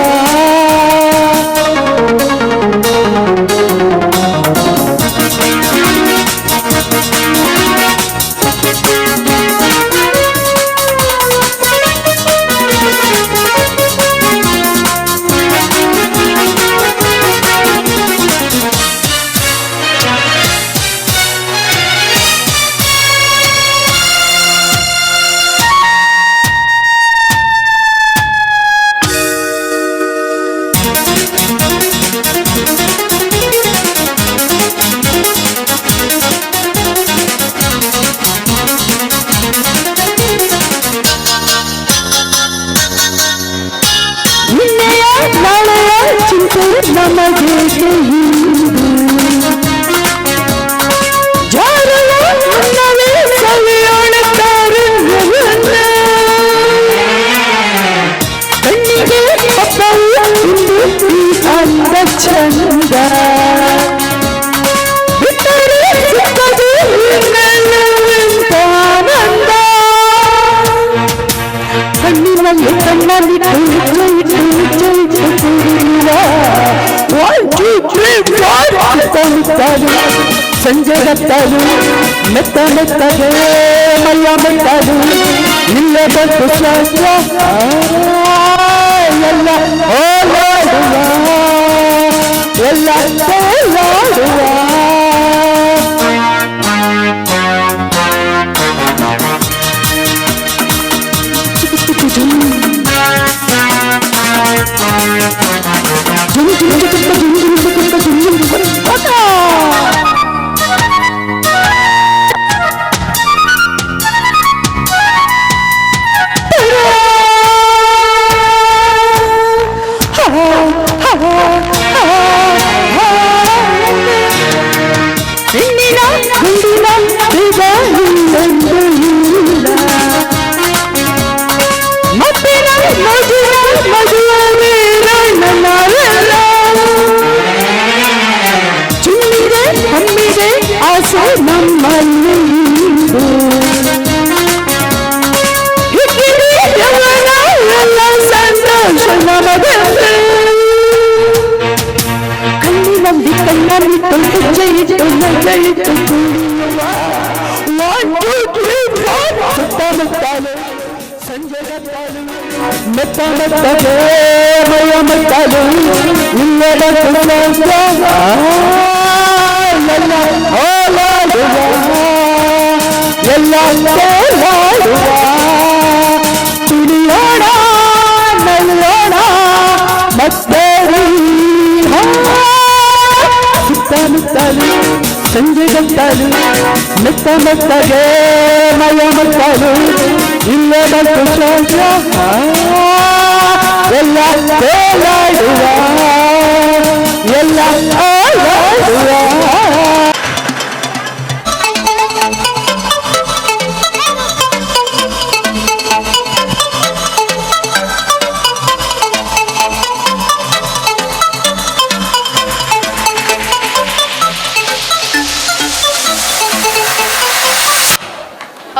ಚಂದ ಬಿಟ್ಟರೆ ಸಿಕ್ಕದು ಆನಂದ ಕಣ್ಣಿನಲ್ಲಿ ಕಣ್ಣಲ್ಲಿಟ್ಟು ಸಂಜೆಗತ್ತಲು ಮೆತ್ತ ಮೆತ್ತಗೆ ಮೈಯ ಮೆತ್ತಲು ಇಲ್ಲೇ ಬಂತು ಶ್ವಾಸ ಎಲ್ಲ ಓಲಾಡುವ ಎಲ್ಲ ತೇಲಾಡುವ ಮೆತ್ತ ಮೆತ್ತಗೆ ಮೈಯ ಮೆತ್ತಲು ಇಲ್ಲೇ ಬಂತು ಶ್ವಾಸ ಎಲ್ಲ ಓಲಾಡುವ ಎಲ್ಲ ತೇಲಾಡುವ ಕುಣಿಯೋಣ ನಲಿಯೋಣ ಮತ್ತೆ ಸುತ್ತಮುತ್ತಲು ಸಂಜೆಗತ್ತಲು ಮೆತ್ತ ಮೆತ್ತಗೆ ಮಯ ಮುಟ್ಟಲು ಇಲ್ಲೇ ಬಂತು ಶ್ವಾಸ ಎಲ್ಲ ತೇಲಾಡುವ ಎಲ್ಲ ಓಲಾಡುವ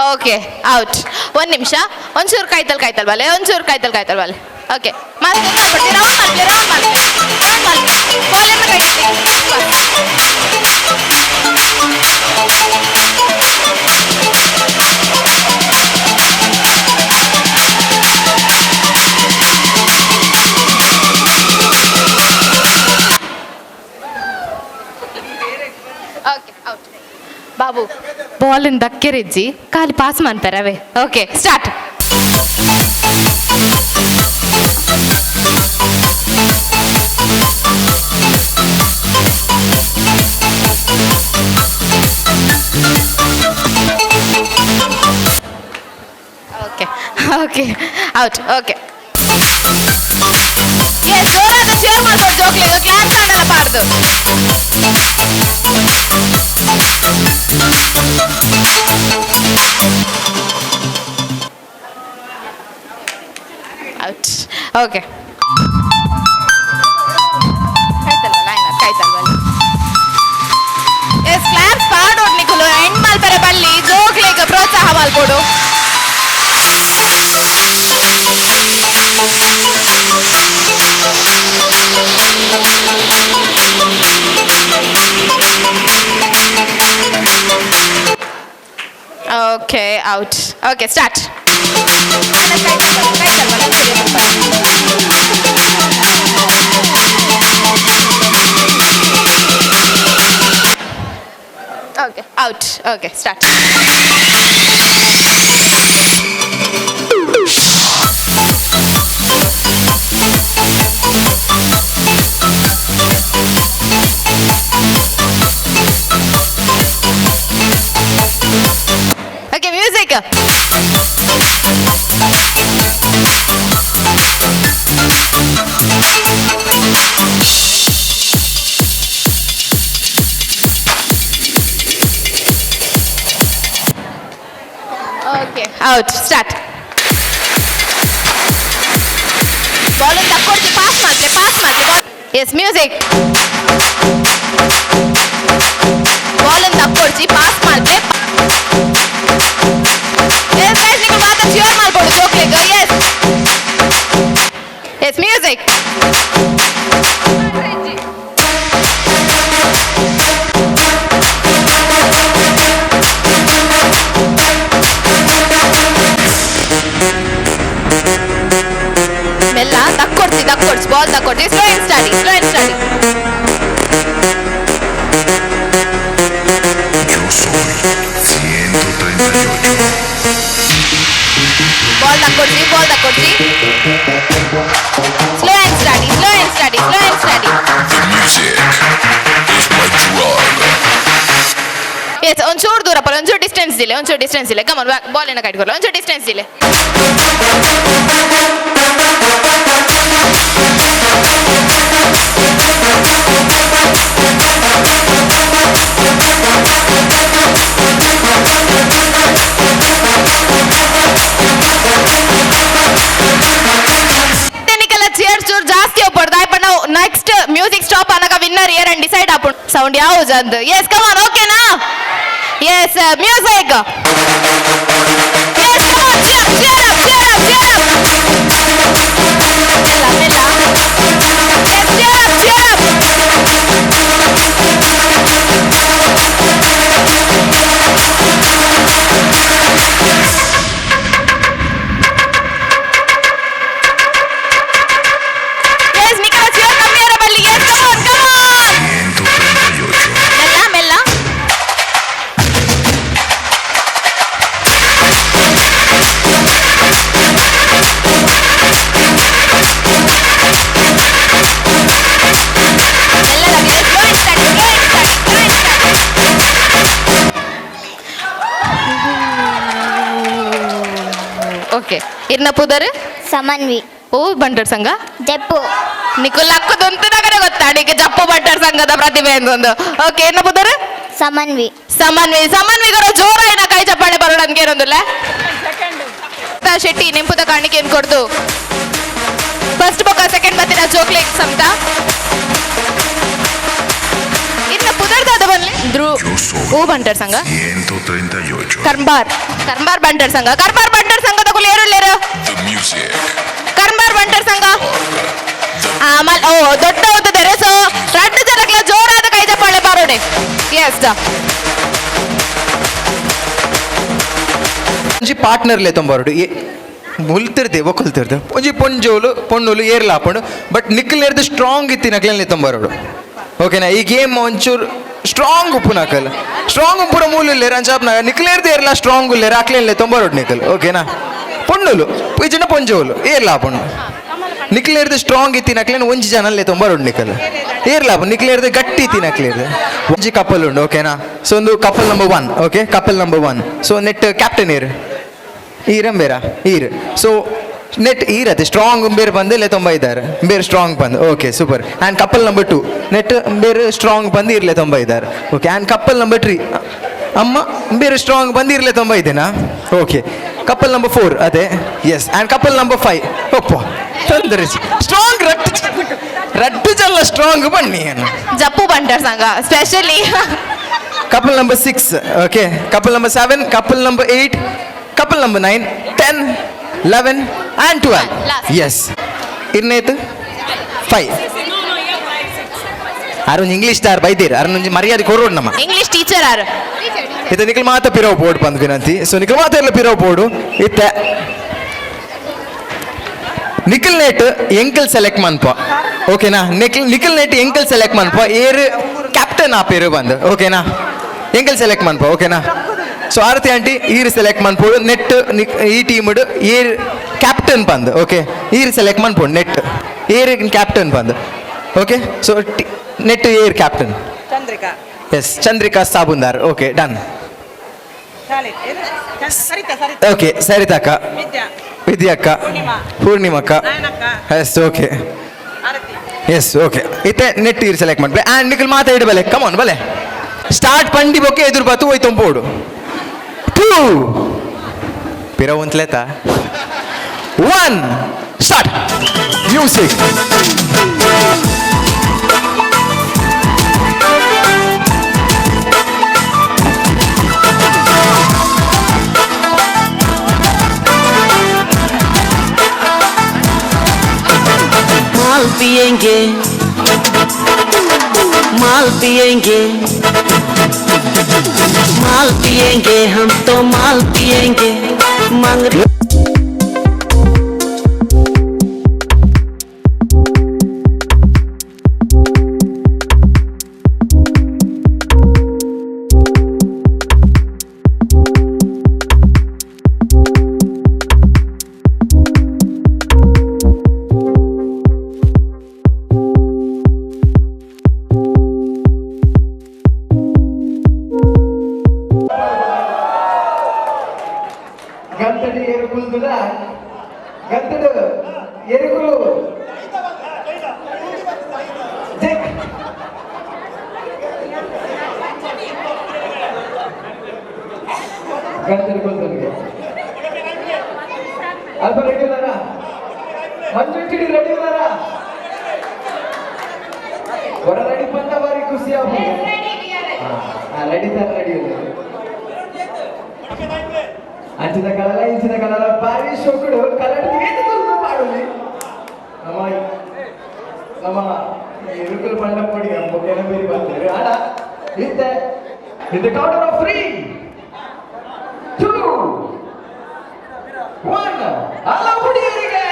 ಓಕೆ ಔಟ್ ಒಂದು ನಿಮಿಷ ಒಂಚೂರು ಕಾಯ್ತಲ್ ಬಲೆ ಒಂಚೂರು ಕಾಯ್ತಲ್ ಬಲೆ ಓಕೆ ಮತ್ತೆ ಓಕೆ ಔಟ್ ಬಾಬು ಬಾಲ್ ದಕ್ಕೆರಿಜ್ಜಿ ಕಾಲಿ ಪಾಸ್ ಮಾಡ್ತಾರೆ ಅವೇ okay start okay okay out okay yes ಜೋರಾದ ಚೇರ್ ಮಾಡ್ಬೋದು ಜೋಕ್ಲಿಗೆ ಕ್ಲಾಪ್ಸ್ ಆಗಲ್ಲ ಬಾರ್ದು ಔಟ್ ಓಕೆ ಕಾಯ್ತಲ್ವಲ್ಲ ಲೈನ್ ಕಾಯ್ತಲ್ವಲ್ಲ ಎಸ್ ಕ್ಲಾಪ್ಸ್ ಪಾಡೋಡ್ ನಿಖುಲು ಎಂಡ್ ಮಲ್ಪರೆ ಬಲ್ಲಿ ಜೋಕ್ಲಿಗೆ ಪ್ರೋತ್ಸಾಹ ಮಲ್ಪೋಡು okay out okay start okay out okay start okay music okay out start ball ತಕ್ಕೊಡ್ತಿ ಪಾಸ್ ಮಾಡ್ಲಿ ಎಸ್ ಮ್ಯೂಸಿಕ್ ಬಾಲ್ ತಕ್ಕೊಡ್ಸಿ ಪಾಸ್ ಮಾಡ್ಲಿ ಎಸ್ ಗೈಸ್ ನೀವು ಮಾತ್ರ ಚೇರ್ ಮಾಡ್ಬೋದು ಜೋಕ್ಲಿಗೆ ಎಸ್ ಮ್ಯೂಸಿಕ್ ಮೆಲ್ಲ ತಕ್ಕೊಡ್ಸಿ ಬಾಲ್ ತಕ್ಕೊಡ್ಸಿ ಸ್ಲೋ ಅಂಡ್ ಸ್ಟಡಿ ಬಾಲ್ ತಕ್ಕೊಡ್ಸಿ ಸ್ಲೋ ಅಂಡ್ ಸ್ಟಡಿ ಎಸ್ ಒಂಚೂರು ದೂರ ಪರ ಒಂಚೂರು ಡಿಸ್ಟೆನ್ಸ್ ಇಲ್ಲ ಕಮನ್ ಬಾಲ್ ಏನ ಕಟ್ಕೊಲ್ಲ ಒಂಚೂರು ಡಿಸ್ಟೆನ್ಸ್ ಇಲ್ಲ ಜಾಸ್ತಿ ಹೋಗ್ಬಾರ್ದು ಆಯ್ತು ನಾವು ನೆಕ್ಸ್ಟ್ ಮ್ಯೂಸಿಕ್ ಸ್ಟಾಪ್ ಅನ್ನಕ ವಿನ್ನರ್ ಏರ್ ಅಂಡ್ ಡಿಸೈಡ್ ಆಪುಂಡು ಸೌಂಡ್ ಯಾವುದು ಅಂದು yes come on yes music yes come cheer up ಮೆಲ್ಲ ಎಸ್ cheer up ಓಕೆ ಇರ್ನ ಪುದರ್ ಸಮನ್ವಿ ಓ ಬಂಟರ್ ಸಂಘ ಜಪ್ಪು ನಿಕ್ಕು ಲಕ್ಕದೊಂತನಾಗರೆ ಗೊತ್ತಾ ನಿಕ್ಕೆ ಜಪ್ಪು ಬಂಟರ್ ಸಂಘದ ಪ್ರತಿಭೆ ಅಂತಂದು ಓಕೆ ಇರ್ನ ಪುದರ್ ಸಮನ್ವಿಗರ ಜೋರ ಏನ ಕೈ ಚಪ್ಪಾಳೆ ಬರೋಣ ಅನ್ಗೆ ಏನೊಂದಿಲ್ಲ ಶೆಟ್ಟಿ ನಿಂಪುದ ಕಾಣಿಕೆ ಏನ್ ಕೊಡ್ದು ಫಸ್ಟ್ ಬೊಕ್ಕ ಸೆಕೆಂಡ್ ಬತ್ತಿನ ಜೋಕ್ಲೆ ಸಮತ ಇನ್ನ ಪುದರ್ದಾದ ಬನ್ನಿ ಧ್ರುವ ಓ ಬಂಟರ್ ಸಂಘ ಕರ್ಮಾರ್ ಬಂಟರ್ ಸಂಘದ ಕುಲಿ ಏರುಳ್ಳೇರು ಕರ್ಮಾರ್ ಬಂಟರ್ ಸಂಘ ಆಮೇಲೆ ಓ ದೊಡ್ಡ ಓದಿದ್ದಾರೆ ಸೊ ಎರಡು ಜನಕ್ಕೆ ಜೋರಾದ ಕೈ ಚಪ್ಪಾಳೆ ಬಾರೋಣೆ ಎಸ್ ಒಂಜಿ ಪಾರ್ಟ್ನರ್ಲೆ ತೊಂಬಾರುಡು ಮುಲ್ತಿರ್ದೆ ಒಕ್ಕಲ್ತಿರ್ದೆ ಒಂಜಿ ಪೊಣ್ಣೋಲು ಏರ್ಲ ಹಾಕೊಂಡು ಬಟ್ ನಿಕ್ಕಲ್ಲೇರ್ದು ಸ್ಟ್ರಾಂಗ್ ಇತ್ತಿ ನಕ್ಲೆನ್ಲೆ ತೊಂಬಾರೋಡು ಓಕೆನಾ ಈ ಗೇಮ್ ಒಂಚೂರು ಸ್ಟ್ರಾಂಗ್ ಉಪ್ಪು ನಾಕಲ್ ಸ್ಟ್ರಾಂಗ್ ಉಪ್ಪುರ ಮೂಲಿಲ್ಲೇರ ಅಂಚಾಪ್ನ ನಿಕ್ಲೇರ್ದು ಏರ್ಲ ಸ್ಟ್ರಾಂಗ್ ಉಲ್ಲೇರ ಅಕ್ಲೆನ್ಲೆ ತೊಂಬಾರೋಡು ನಿಕ್ಕಲ್ ಓಕೆನಾ ಪೊಣ್ಣುಲು ಇಜಿನ ಪೊಂಜೋಲು ಏರ್ಲಾ ಪೊಣ್ಣು ನಿಕ್ಲೇರ್ದು ಸ್ಟ್ರಾಂಗ್ ಇತ್ತಿ ನಕ್ಲೇನು ಒಂಜಿ ಜನಲ್ಲೇ ತೊಂಬರುಂಡು ನಿಕಲ್ ಏರ್ಲಾ ನಿಕ್ಲೇರ್ದು ಗಟ್ಟಿ ಇತ್ತಿ ನಕ್ಲೇರ್ದು ಒಂಜಿ ಕಪಲ್ ಉಂಡು ಓಕೆನಾ ಸೊ ಒಂದು couple number 1 okay couple number 1 so ನೆಟ್ ಕ್ಯಾಪ್ಟನ್ ಏರ್ ಈರಂಬೇರ ಈರ್ ಸೊ ನೆಟ್ ಈರತ್ತೆ ಸ್ಟ್ರಾಂಗ್ ಬೇರೆ ಬಂದು ಇಲ್ಲೇ ತೊಂಬೈದಾರೆ ಬೇರೆ ಸ್ಟ್ರಾಂಗ್ ಬಂದು okay super and couple number 2 net ಬೇರೆ ಸ್ಟ್ರಾಂಗ್ ಬಂದು ಇರಲೇ ತೊಂಬೈದಾರೆ ಓಕೆ ಆ್ಯಂಡ್ ಕಪಲ್ ನಂಬರ್ 3 ಅಮ್ಮ ಬೇರೆ ಸ್ಟ್ರಾಂಗ್ ಬಂದು ಇರಲೇ ತೊಂಬೈದೇನಾ ಓಕೆ ಕಪಲ್ ನಂಬರ್ 4 ಅದೇ ಎಸ್ ಆ್ಯಂಡ್ ಕಪಲ್ ನಂಬರ್ 5 ಒಪ್ಪ ತೊಂದರೆ ಸ್ಟ್ರಾಂಗ್ ರಡ್ಡು ಜಲ್ಲ ಸ್ಟ್ರಾಂಗ್ ಬನ್ನಿ Jeppu Bantar Sangha specially couple number 6 okay couple number 7 couple number 8 couple number 9 10 11 and 12 yes ಇರ್ನೇತು 5 ಅರುಣ್ ಇಂಗ್ಲಿಷ್ ತಾರ್ ಬೈದೀರ್ ಅರುಣ್ ಮರ್ಯಾದೆ ಕೊರೋಡು ನಮ್ಮ ಇಂಗ್ಲಿಷ್ ಟೀಚರ್ ಆರು ಇತ್ತ ನಿಖಲ್ ಮಾತ ಪಿರವ್ ಬೋರ್ಡ್ ಬಂದು ವಿನಂತಿ ಸೊ ನಿಖಲ್ ಮಾತ ಎಲ್ಲ ಪಿರವ್ ಬೋರ್ಡು ಇತ್ತ ನಿಖಲ್ ನೆಟ್ ಎಂಕಲ್ ಸೆಲೆಕ್ಟ್ ಮನ್ಪ ಓಕೆನಾ ನಿಖಲ್ ನೆಟ್ ಎಂಕಲ್ ಸೆಲೆಕ್ಟ್ ಮನ್ಪ ಏರ್ ಕ್ಯಾಪ್ಟನ್ ಆ ಪೇರು ಬಂದು ಓಕೆನಾ ಎಂಕಲ್ ಸೆಲೆಕ್ಟ್ ಮನ್ಪ ಓಕೆನಾ ಸೊ ಆರತಿ ಆಂಟಿ ಈರ್ ಸೆಲೆಕ್ಟ್ ಮನ್ಪೋಡು ನೆಟ್ ಈ ಟೀಮ್ಡು ಏರ್ ಕ್ಯಾಪ್ಟನ್ ಬಂದು ಓಕೆ ಈರ್ ಸೆಲೆಕ್ಟ್ ಮನ್ಪೋಡು ನೆಟ್ ಏರ್ ಕ್ಯಾಪ್ಟನ್ ಬಂದು ಓಕೆ ಸೊ ನೆಟ್ ಏರ್ ಕ್ಯಾಪ್ಟನ್ ಚಂದ್ರಿಕಾ ಎಸ್ ಚಂದ್ರಿಕಾ ಸಾಬುಂದಾರ್ ಓಕೆ ಡನ್ ಓಕೆ ಸರಿತಕ್ಕ ವಿದ್ಯಾಕ್ಕ ಪೂರ್ಣಿಮಕ್ಕ ಎಸ್ ಓಕೆ ಎಸ್ ಓಕೆ ಇತ್ತೆ ನೆಟ್ ಈರ್ ಸೆಲೆಕ್ಟ್ ಮಾಡ್ಬೇ ಆ್ಯಂಡ್ ನಿಖಲ್ ಮಾತಾಡಿ ಬಲೆ ಕಮಾನ್ ಬಲೆ ಸ್ಟಾರ್ಟ್ ಪಂಡಿ ಬೊಕ್ಕೆ ಎದುರು ಬತ್ತು ಹೋಯ್ತು ತೊಂಬೋಡು 2 ಪಿರವಂತ್ಲೇತ 1 ಸ್ಟಾರ್ಟ್ ಮ್ಯೂಸಿಕ್ माल पिएंगे माल पिएंगे माल पिएंगे हम तो माल पिएंगे मांग ಗಂಟಡಿ ಏರುಕುಲ್ದುದ ಗಂಟಡು ಏರುಕುಲು ಗಂಟಡಿ ಕುಲ್ದುನಿಗೆ ಅಲ್ಪ ರೆಡಿ ಇದಾರ ಮಂಜು ಕಿಡಿ ರೆಡಿ ಇದಾರ ಹೊರ ರೆಡಿ ಬಂದ ಬಾರಿ ಖುಷಿ ಆಗ್ಬೋದು ರೆಡಿ ತಾರ ರೆಡಿ ಇದೆ ಅಂಚಿದ ಕಲಲ ಇಂಚಿದ ಕಲಲ ಬಾರಿ ಶೋಕುಡು ಕಲರ್ ಮಾಡುದು ನಮ್ಮ ಇರುಕಲ್ ಬಂಡ ಪಡಿ ಮುಖೇನ ಬೇರೆ ಬರ್ತಾರೆ ಆಡ ಇತ್ತೆ ಇನ್ ದ ಕೌಂಟ್ ಆಫ್ 3 2 1 ಅಲ್ಲ ಹುಡುಗರಿಗೆ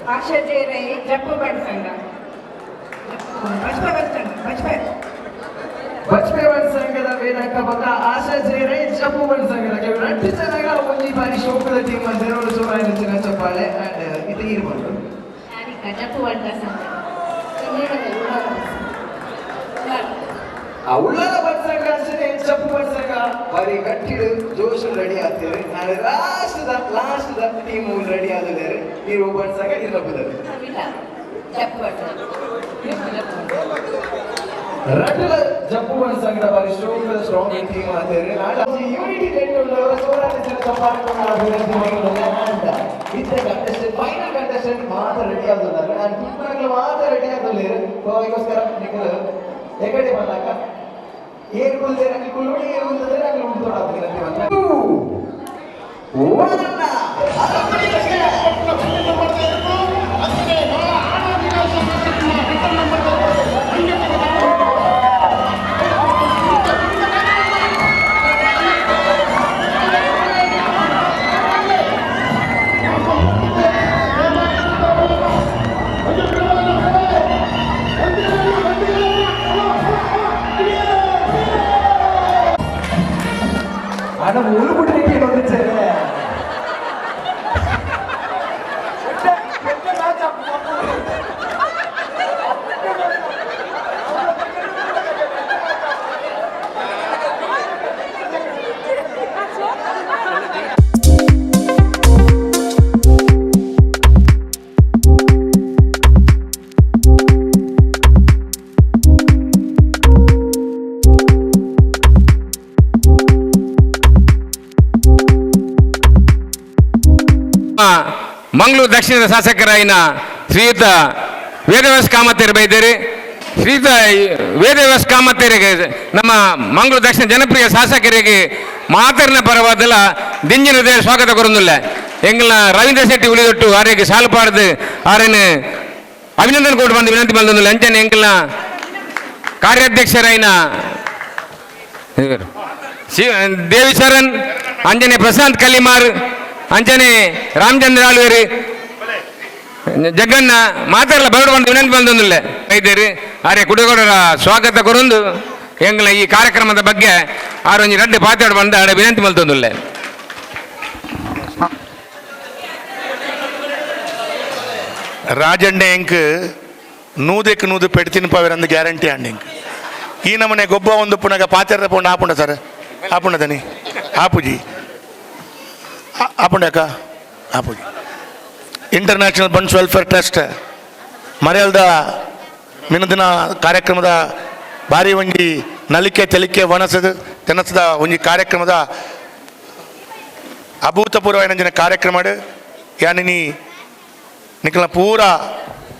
आशा जे रही जप्पू बन संगा ಬಚ್ಪೆ ಬನ್ ಸಂಘದ ವೇದಕ ಬಕ ಆಶಾ ಜೆ ರೈ ಜಪ್ಪು ಬನ್ ಸಂಘದ ಎರಡು ಜನಗಳ ಒಂಜಿ ಬಾರಿ ಶೋಕದ ಟೀಮ್ ಅಂದಿರೋರು ಸೋರಾಯಿನ ಚಿನ್ನ ಚಪ್ಪಾಳೆ ಅಂಡ್ ಇದು ಇರ್ಬೋದು ಯಾರಿಕ ಜಪ್ಪು ಬನ್ ಸಂಘ ಆ ಉಳ್ಳಾಲ ಬನ್ ಸಂಘ ಅಷ್ಟೇ ಜಪ್ಪು ಬನ್ ಸಂಘ ಬಾರಿ ಗಟ್ಟಿಡು ಜೋಶ್ ರೆಡಿ ಆಗ್ತಾರೆ ನಾನು ಲಾಸ್ಟ್ ಟೀಮ್ ರೆಡಿ ಆಗಿದ್ದಾರೆ ನೀವು ಬನ್ ಸಂಘ ಇನ್ನೊಬ್ಬರು ಜಪ್ಪು ಬನ್ ರಡ್ಲ ಜಪ್ಪು ಸಂಘದ ಬಾರಿ ಸ್ಟ್ರಾಂಗ್ ಟೀಮ್ ಮಾಡ್ತಾರೆ ಯೂನಿಟಿ ಫೈನಲ್ ಕಂಟೆಸ್ಟೆಂಟ್ ಮಾತ್ರ ರೆಡಿ ಆಗೋದಾರೆ ಮಾತ್ರ ರೆಡಿ ಆಗೋಲ್ಲ ಅದಕ್ಕೋಸ್ಕರ ನಿಖಲ್ ಎಕಡೆ ಬಂದಾಗ ಏನು ಕುಲ್ದೇನೆ ಅಲ್ಲಿ ಕುಲ್ವಡಿ ಏನು ಅಂತಂದ್ರೆ ಅಲ್ಲಿ ಉಂಟು ஆனா ஒரு குட்டிக்கு வந்துச்சு ಮಂಗಳೂರು ದಕ್ಷಿಣದ ಶಾಸಕರಾಯಿನ ಶ್ರೀಯುತ ವೇದವ್ಯಾಸ ಕಾಮತ್ತೇರು ಬೈದೇರಿ. ಶ್ರೀಯುತ ವೇದವ್ಯಾಸ ಕಾಮತ್ತೇರಿಗೆ ನಮ್ಮ ಮಂಗಳೂರು ದಕ್ಷಿಣ ಜನಪ್ರಿಯ ಶಾಸಕರಿಗೆ ಮಾತರಿನ ಪರವಾದಲ್ಲ ದಿಂಜಿನ ದೇವ ಸ್ವಾಗತ ಕೊರೊಂದಿಲ್ಲ ಎಂಗಳ ರವೀಂದ್ರ ಶೆಟ್ಟಿ ಉಳಿದೊಟ್ಟು ಆರೆಗೆ ಸಾಲು ಪಾಡ್ದು ಆರೇನು ಅಭಿನಂದನೆ ಕೊಟ್ಟು ಬಂದು ವಿನಂತಿ ಬಂದಿಲ್ಲ ಅಂಚನೆ ಎಂಕಲ್ನ ಕಾರ್ಯಾಧ್ಯಕ್ಷರಾಯಿನ ದೇವಿಶರಣ್ ಅಂಜನೆ ಪ್ರಶಾಂತ್ ಕಲಿಮಾರ್ ಅಂಚನೆ ರಾಮಚಂದ್ರ ಆಳ್ವೇರಿ ಜಗನ್ನ ಮಾತಾಡಲ್ಲ ಬರಡು ಬಂದು ವಿನಂತಿ ಬಂದೊಂದಿಲ್ಲ ಇದ್ದೀರಿ ಆರೆ ಕುಡಿಗೋಡರ ಸ್ವಾಗತ ಕೊರೊಂದು ಎಂಗ್ಲ ಈ ಕಾರ್ಯಕ್ರಮದ ಬಗ್ಗೆ ಆರೊಂಜಿ ರಡ್ಡೆ ಪಾತಾಡು ಬಂದ ಆಡೆ ವಿನಂತಿ ಮಲ್ತೊಂದಿಲ್ಲ. ರಾಜಣ್ಣ ಎಂಕ್ ನೂದಕ್ಕೆ ನೂದು ಪೆಡ್ತಿನ ಪವರಂದು ಗ್ಯಾರಂಟಿ ಅಂಡ್ ಎಂಕ್ ಈ ನಮ್ಮನೆ ಗೊಬ್ಬ ಒಂದು ಪುನಗ ಪಾತ್ರೆ ಪೋಂಡ ಆಪುಂಡ ಸರ್ ಆಪುಂಡ ದನಿ ಆಪುಜಿ ಆಪುಂಡಕ ಆಪುಜಿ ಇಂಟರ್ನ್ಯಾಷನಲ್ ಬನ್ಸ್ ವೆಲ್ಫೇರ್ ಟ್ರಸ್ಟ್ ಮರೆಯಲ್ದ ಮಿನದಿನ ಕಾರ್ಯಕ್ರಮದ ಭಾರಿ ಒಂಜಿ ನಲಿಕೆ ತೆಲಿಕೆ ತೆನಸದ ಒಂಜಿ ಕಾರ್ಯಕ್ರಮದ ಅಭೂತಪೂರ್ವ ಕಾರ್ಯಕ್ರಮ ಯಾನಿನಿ ನಿಖಲ ಪೂರ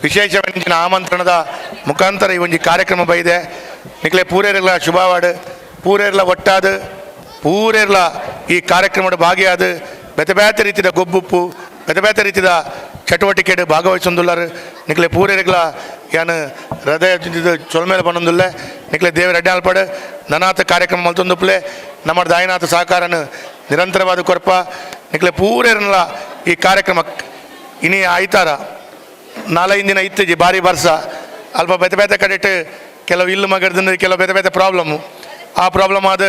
ವಿಶೇಷ ಆಮಂತ್ರಣದ ಮುಖಾಂತರ ಈ ಒಂಜಿ ಕಾರ್ಯಕ್ರಮ ಬೈದೆ ನಿಖಲೆ ಪೂರೇರ್ಲ ಶುಭವಾಡು ಪೂರೇರ್ಲ ಒಟ್ಟಾದು ಪೂರೇರ್ಲ ಈ ಕಾರ್ಯಕ್ರಮದ ಭಾಗಿಯಾದ ಬೇತೆ ಬೇತೆ ರೀತಿಯ ಗೊಬ್ಬುಪ್ಪು ಬೇತೆ ಬೇತೆ ರೀತಿಯ ಚಟುವಟಿಕೆ ಭಾಗವಹಿಸೊಂದುಲ್ಲಾರು ನಿಖಲೆ ಪೂರೇರ್ಲ ಯಾನು ಹೃದಯ ಚೊಲ್ಮೇಲೆ ಬಂದೊಂದಿಲ್ಲ ನಿಖಲೆ ದೇವರ ಅಡ್ಡೆ ಅಲ್ಪಡು ನನಾಥ ಕಾರ್ಯಕ್ರಮ ಮಲ್ತೊಂದುಪ್ಪಲೆ ನಮ್ಮ ದಾಯಿನಾಥ ಸಹಕಾರನ ನಿರಂತರವಾದ ಕೊರಪ ನಿಖಲೆ ಪೂರೇರ್ಲ ಈ ಕಾರ್ಯಕ್ರಮ ಇನಿ ಆಯ್ತಾರ 4-5 ದಿನ ಇತ್ತಿಜಿ ಭಾರಿ ಬರ್ಸ ಅಲ್ಪ ಬೇತೆ ಬೇತೆ ಕಡೆಟ್ ಕೆಲವು ಇಲ್ಲು ಮಗಡ್ದಿಂದ ಕೆಲವು ಬೇತೆ ಬೇತೆ ಪ್ರಾಬ್ಲಮ್ಮು ಆ ಪ್ರಾಬ್ಲಮ್ ಆದ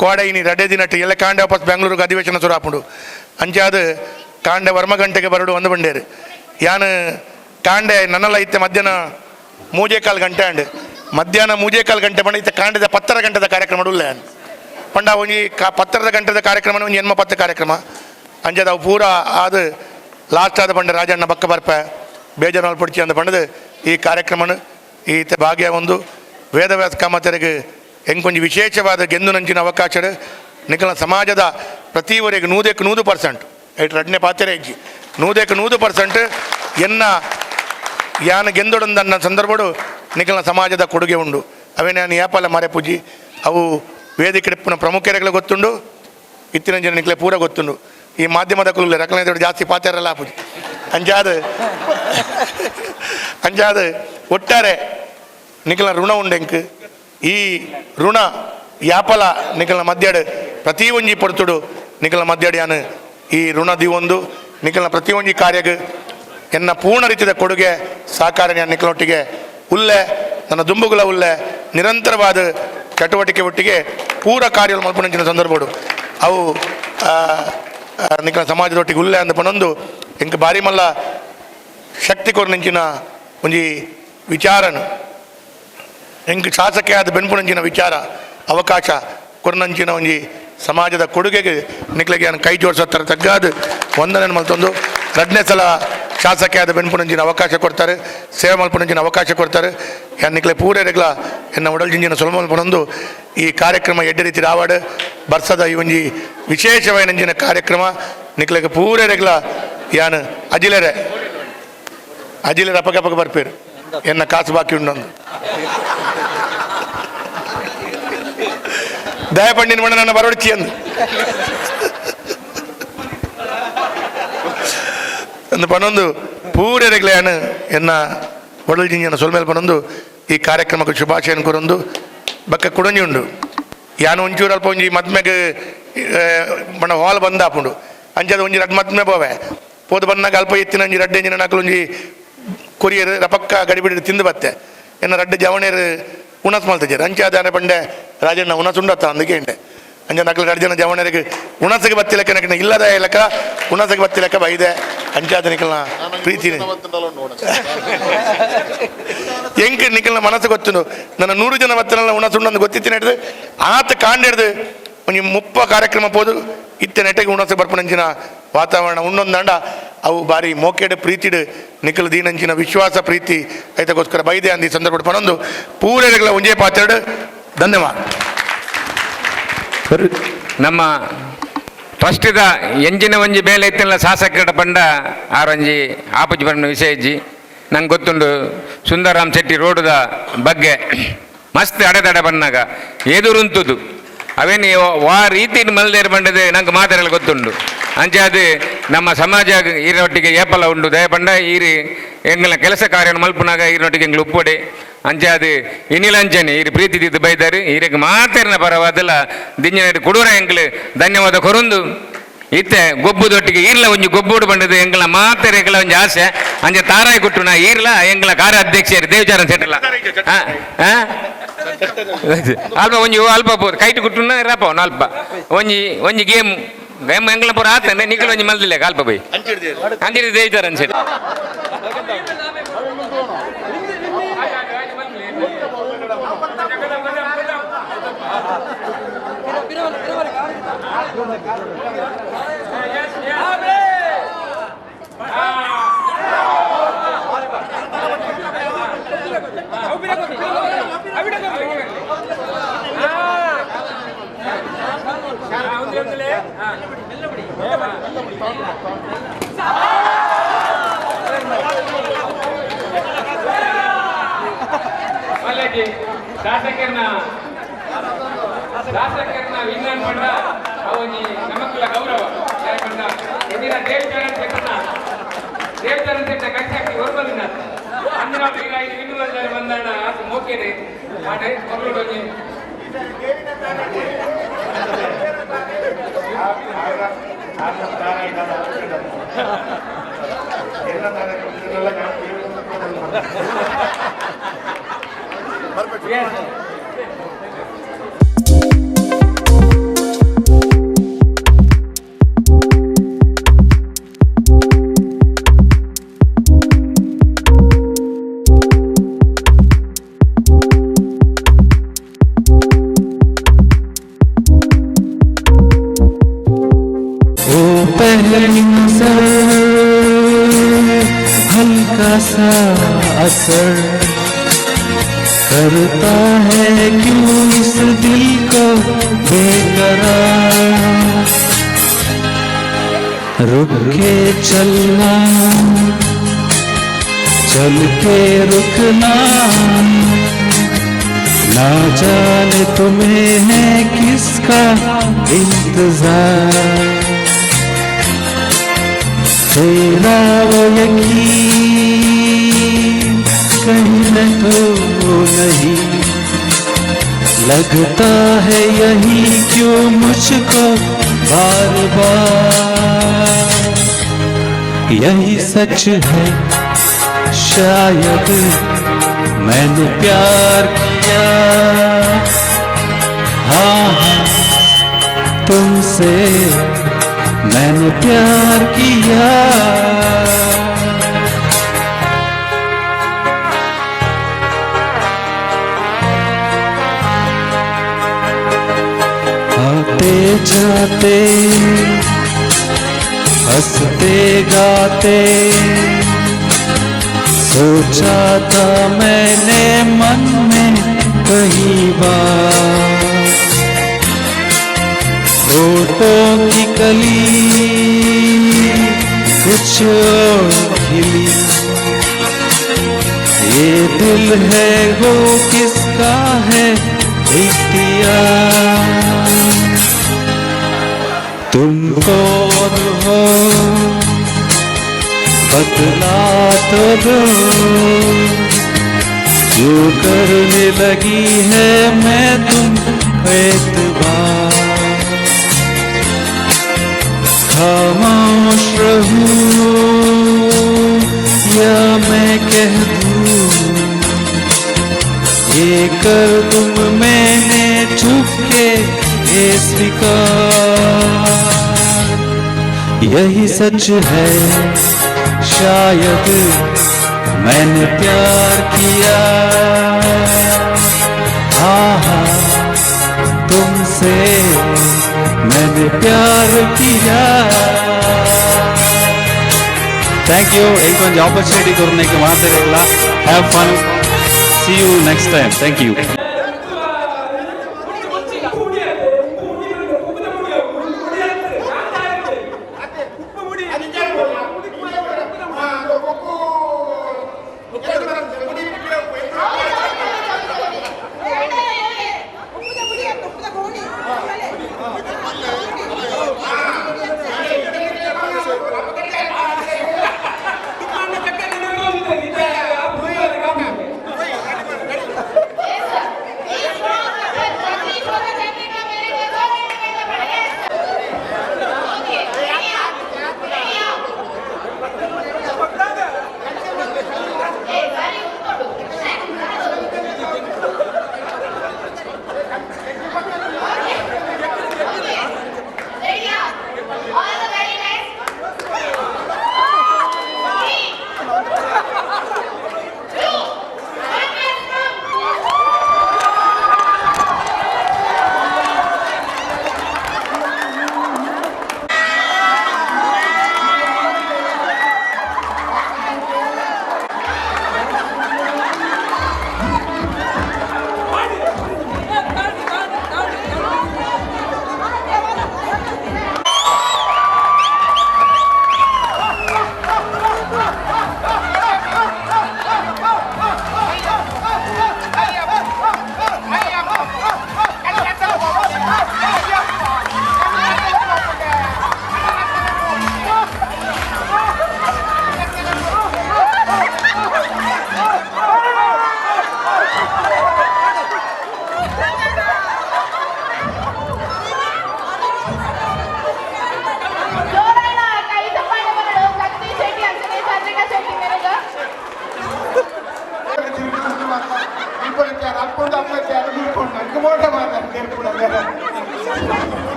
ಕೋಡೆ ಇನಿ ರಡ್ಡೆ ದಿನಟ್ಟು ಎಲ್ಲ ಕಾಂಡೆ ವಾಪಸ್ ಬೆಂಗಳೂರಿಗೆ ಅಧಿವೇಶನ ಶುರು ಹಾಪುಂಡು ಅಂಚಾದ ಕಾಂಡೆ ವರ್ಮ ಗಂಟೆಗೆ ಬರಡು ಒಂದು ಬಂಡೇರು ಯಾನು ಕಾಂಡೆ ನನ್ನಲ್ಲ ಇತ್ತೆ ಮಧ್ಯಾಹ್ನ 3:15 ಗಂಟೆ ಅಂಡು ಮಧ್ಯಾಹ್ನ 3:15 ಗಂಟೆ ಬಂಡ ಇತ್ತೆ ಕಾಂಡೆದ 10 ಗಂಟೆದ ಕಾರ್ಯಕ್ರಮ ಉಳ್ಳೆ ಪಂಡ ಒಂಜಿ 10 ಗಂಟೆದ ಕಾರ್ಯಕ್ರಮ ಒಂಜಿ ಎನ್ಮ 10 ಕಾರ್ಯಕ್ರಮ ಅಂಜದ ಅವು ಪೂರ ಆದ ಲಾಸ್ಟ್ ಆದ ಬಂಡ ರಾಜಣ್ಣ ಬಕ್ಕ ಬರ್ಪ ಬೇಜಾರು ಪಡಿಸಿ ಅಂದ ಬಂಡದು ಈ ಕಾರ್ಯಕ್ರಮನು ಈತ ಭಾಗ್ಯ ಒಂದು ವೇದವ್ಯಾಸ ಕಾಮತರಿಗೆ ಎಂಕೊಂಜಿ ವಿಶೇಷವಾದ ಗೆಂದು ನಂಚಿನ ಅವಕಾಶ ನಿಖಲ ಸಮಾಜದ ಪ್ರತಿವರೆಗೆ 100% ಐಟ್ ರಡ್ನೆ ಪಾತ್ರೆ ಇಜ್ಜಿ 100% ಎನ್ನ ಯಾನ ಗೆಂದೊಡೊಂದನ್ನ ಸಂದರ್ಭಡು ನಿಖಲ ಸಮಾಜದ ಕೊಡುಗೆ ಉಂಡು ಅವೇ ನಾನು ಯಾಪಲ್ಲ ಮಾರೆ ಪೂಜಿ ಅವು ವೇದಿಕೆ ಪ್ರಮುಖರಿಗೆ ಗೊತ್ತುಂಡು ಇತ್ತಿನ ಜನ ನಿಖಲೆ ಪೂರ ಗೊತ್ತುಂಡು ಈ ಮಾಧ್ಯಮದ ಕುಲ್ಲ ರಕಲ ಜಾಸ್ತಿ ಪಾತ್ರೆಲ್ಲ ಪೂಜಿ ಅಂಜಾದ ಒಟ್ಟಾರೆ ನಿಖಲ ಋಣ ಉಂಡೆಂಕ್ ಈ ಋಣ ಯಾಪಲ ನಿಖಲ ಮಧ್ಯಾಡು ಪ್ರತಿ ಒಂಜಿ ಪೊರ್ತುಡು ನಿಖಲ ಮಧ್ಯಾಡು ಯಾನು ಈ ಋಣ ದಿವೊಂದು ನಿಖಲ ಪ್ರತಿ ಒಂಜಿ ಕಾರ್ಯಗೆ ಎನ್ನ ಪೂರ್ಣ ರೀತಿಯ ಕೊಡುಗೆ ಸಹಕಾರ ನಾನು ನಿಖಲೊಟ್ಟಿಗೆ ಉಲ್ಲೆ ನನ್ನ ದುಂಬುಗಳ ಉಲ್ಲೆ ನಿರಂತರವಾದ ಚಟುವಟಿಕೆ ಒಟ್ಟಿಗೆ ಪೂರ ಕಾರ್ಯ ಮಲ್ಪಣಿನ ಸಂದರ್ಭಡು ಅವು ನಿಖಲ ಸಮಾಜದೊಟ್ಟಿಗೆ ಉಲ್ಲೆ ಅಂದ ಪನೊಂದು ಇಂಕ ಬಾರಿ ಮಲ್ಲ ಶಕ್ತಿ ಕೊರ್ನಂಚಿನ ಒಂಜಿ ವಿಚಾರನು ಎಂಕ್ ಶಾಸಕ ಆದ ಬೆನ್ಪುನಂಚಿನ ವಿಚಾರ ಅವಕಾಶ ಕೊರ್ನಂಚಿನ ಒಂಜಿ ಸಮಾಜದ ಕೊಡುಗೆಗೆ ನಿಖಲಿಗೆ ನಾನು ಕೈ ಜೋಡಿಸೋತ್ತರ ತಗ್ಗಾದ ವಂದನೆ ಮಲ್ತೊಂದು 2ನೇ ಸಲ ಶಾಸಕ ಆದ ಬೆನ್ಪುನಂಚಿನ ಅವಕಾಶ ಕೊಡ್ತಾರೆ ಸೇವೆ ಮಲ್ಪುನಂಚಿನ ಅವಕಾಶ ಕೊಡ್ತಾರೆ ಯಾರು ನಿಖಲೆ ಪೂರೈರೆಗ್ಲ ಎನ್ನ ಒಡಲ್ಜಿಂಜಿನ ಸೊಲಮಲ್ ಪನೊಂದು ಈ ಕಾರ್ಯಕ್ರಮ ಎಡ್ಡೆ ರೀತಿ ರಾವಾಡ್ ಬರ್ಸದ ಈ ಒಂಜಿ ವಿಶೇಷವಾಯಿನಂಜಿನ ಕಾರ್ಯಕ್ರಮ ನಿಕ್ಲೆಗೆ ಪೂರ ರೆಗ್ಲ ಯಾನು ಅಜಿಲರೆ ಅಪಗ ಬರ್ಪೇರು ಎನ್ನ ಕಾಸು ಬಾಕಿ ಉಂಡೊಂದು ದಯಪಂಡಿನ ಮಣ್ಣ ನನ್ನ ಬರೋಡ್ಚಿ ಅಂದು ಅಂದು ಪನೊಂದು ಪೂರ ರೆಗ್ಲೆಯಾನು ಎನ್ನ ಒಡಲ್ಜಿಂಜಿನ ಸೊಲ್ಮೇಲೆ ಪನೊಂದು ಈ ಕಾರ್ಯಕ್ರಮಕ್ಕೆ ಶುಭಾಶಯನ ಕೊರೊಂದು ಬಕ್ಕ ಕುಡಂಜಿ ಉಂಡು ಯಾನು ಒಂಚೂರು ಅಲ್ಪ ಒಂಜಿ ಮದ್ಮೆಗೆ ಮಣ ಹಾಲ್ ಬಂದ ಹಾಪುಂಡು ಅಂಚದ ಒಂಜಿ ರಡ್ ಮದ್ಮೆ ಪೋವೆ ಪೋದು ಬಂದಾಗ ಅಲ್ಪ ಎತ್ತಿನ ಒಂಜಿ ರಡ್ಡೆ ಎಂಜಿನ ನಾಲ್ಕು ಒಂಜಿ ಕೊರಿಯರ್ ರಪಕ್ಕ ಗಡಿಬಿಡಿ ತಿಂದು ಬತ್ತೆ ಎನ್ನ ರಡ್ಡೆ ಜವಣೇರು ಉಣಸ್ ಮಲ್ತಿದ್ದಾರೆ ಅಂಚೆ ಅದಾನೆ ಬಂಡೆ ರಾಜಣ್ಣ ಉಣಸ್ ಉಂಡತ್ತ ಅಂದಕ್ಕೆ ಇಂಡೆ ಅಂಚೆ ನಕಲು ಎರಡು ಜನ ಜವಣರಿಗೆ ಉಣಸಿಗೆ ಬತ್ತಿಲೆಕ್ಕ ನಕ ಇಲ್ಲದ ಲೆಕ್ಕ ಉಣಸಿಗೆ ಬತ್ತಿಲೆಕ್ಕ ಬೈದೆ ಅಂಚಾದ ನಿಕಲ್ನ ಪ್ರೀತಿ ಹೆಂಗೆ ನಿಕಲ್ನ ಮನಸ್ಸು ಗೊತ್ತು ನನ್ನ 100 ಜನ ಬತ್ತನೆಲ್ಲ ಉಣಸುಂಡು ಗೊತ್ತಿತ್ತು ಹಿಡಿದು ಆತ ಕಾಂಡಿಡ್ದು ಒಂದು 30 ಕಾರ್ಯಕ್ರಮ ಪೋದು ಇತ್ತೆ ನೆಟ್ಟಗೆ ಉಣಸ ಬರ್ಪಣಂಚಿನ ವಾತಾವರಣ ಉಣ್ಣೊಂದಾಂಡ ಅವು ಬಾರಿ ಮೋಕೆಡ್ ಪ್ರೀತಿಡ್ ನಿಖಲ್ ದೀನಂಚಿನ ವಿಶ್ವಾಸ ಪ್ರೀತಿ ಐತಗೋಸ್ಕರ ಬೈದೆ ಅಂದ ಈ ಸಂದರ್ಭ ಪನೊಂದು ಪೂರೆಗಳ ಒಂಜೇ ಪಾತ್ರೆಡ್ ಧನ್ಯವಾದ. ನಮ್ಮ ಟ್ರಸ್ಟಿದ ಎಂಜಿನ ಒಂಜಿ ಬೇಲೆ ಇತ್ತಿನ ಶಾಸಕರ ಪಂಡ ಆರೊಂಜಿ ಆಪುಜಿ ಬಣ್ಣ ವಿಷಯ ಇಜ್ಜಿ ನಂಗೆ ಗೊತ್ತುಂಡು ಸುಂದರಾಮ್ ಶೆಟ್ಟಿ ರೋಡ್ದ ಬಗ್ಗೆ ಮಸ್ತ್ ಅಡೆದಡೆ ಬನ್ನಾಗ ಎದುರುಂತುದು ಅವೇನು ವಾ ರೀತಿ ಮಲ್ದೇರು ಬಂಡದೆ ನಂಗೆ ಮಾತಾಡಲು ಗೊತ್ತುಂಡು ಅಂಚೆ ಅದು ನಮ್ಮ ಸಮಾಜ ಈರೊಟ್ಟಿಗೆ ಏಪಲ ಉಂಡು ದಯಪಂಡ ಈರಿ ಎಂಗಳ ಕೆಲಸ ಕಾರ್ಯವನ್ನು ಮಲ್ಪನಾಗ ಈರೊಟ್ಟಿಗೆ ಎಂಗ್ಳು ಉಪ್ಪೊಡೆ ಅಂಚೆ ಅದು ಇನಿಲಂಚನೆ ಈರಿ ಪ್ರೀತಿ ದಿದ್ದು ಬೈದಾರು ಈರಿಗೆ ಮಾತೇರಿನ ಪರವಾದಲ್ಲ ದಿಂಜಿನ ಕೊಡೂರ ಎಂಗ್ಳು ಧನ್ಯವಾದ ಕೊರೊಂದು ಇತ್ತೆ ಗೊಬ್ಬುದೊಟ್ಟಿಗೆ ಈರ್ಲ ಒಂಜಿ ಗೊಬ್ಬುಡು ಬಂಡದು ಎಂಗ್ಲ ಮಾತೇರ ಎಂಗ್ಲ ಒಂಜಿ ಆಸೆ ಅಂಚೆ ತಾರಾಯಿ ಕುಟ್ಟುನ ಈರ್ಲ ಎಂಗ್ಲ ಕಾರ್ಯಾಧ್ಯಕ್ಷರು ದೇವಚಾರನ್ ಸೆಟ್ಟಲ್ಲ ಅಲ್ಪ ಒಂಜಿ ಅಲ್ಪ ಕೈಟ್ ಕುಟ್ಟುನ ರಪ್ಪ ಅಲ್ಪ ಒಂಜಿ ಗೇಮ್ ಎಂಗ್ಲ ಪೂರ ಆತಂದೆ ನಿಖಲ್ ಒಂಜಿ ಮಲ್ದಿಲ್ಲ ಅಲ್ಪ ಬೈ ಅಂಜಿ ದೇವಚಾರನ್ ಸೆಟ್ ಶಾಸಕರನ್ನ ವಿಜ್ಞಾನ ಪಂಡ ಅವನಿ ನಮಕ್ಕಲ ಗೌರವ ಪಂಡ ಇಂದಿನ ದೇವಚಾರಣ ಸೆಟ್ಟ ಕಟ್ಟಾಕಿ ಹೊರಬಂದಿನ ಅಂದ್ರ ಈಗ ಇನ್ನೂರ ಬಂದಾಣ ಅದು ಮೋಕೆನೆ ಮಾಡೆ ಹೊರಡೋಗಿ हल्का सा असर करता है क्यों इस दिल को बेकरार रुक के चलना चल के रुकना ना जाने तुम्हें है किसका इंतजार तेरा वो यकीन कहीं न तो नहीं लगता है यही क्यों मुझको बार बार यही सच है शायद मैंने प्यार किया हाँ तुमसे मैंने प्यार किया आते जाते हंसते गाते सोचा था मैंने मन में कहीं बार होठों की कली कुछ और खिली, ये दिल है वो किसका है इख्तियार। तुम कौन हो बतला तो दो, जो करने लगी है मैं तुम एतबार। खामोश रहूं या मैं कह दूं, ये कर तुम मैंने चुपके ये स्वीकार। यही सच है शायद मैंने प्यार किया, हाँ तुमसे मैंने प्यार किया। थैंक यू एक ಆಪರ್ಚುನಿಟಿ ಕೊರನೆಗೆ ಮಾತಾಡಲ್ಲ. Have fun, see you next time. Thank you.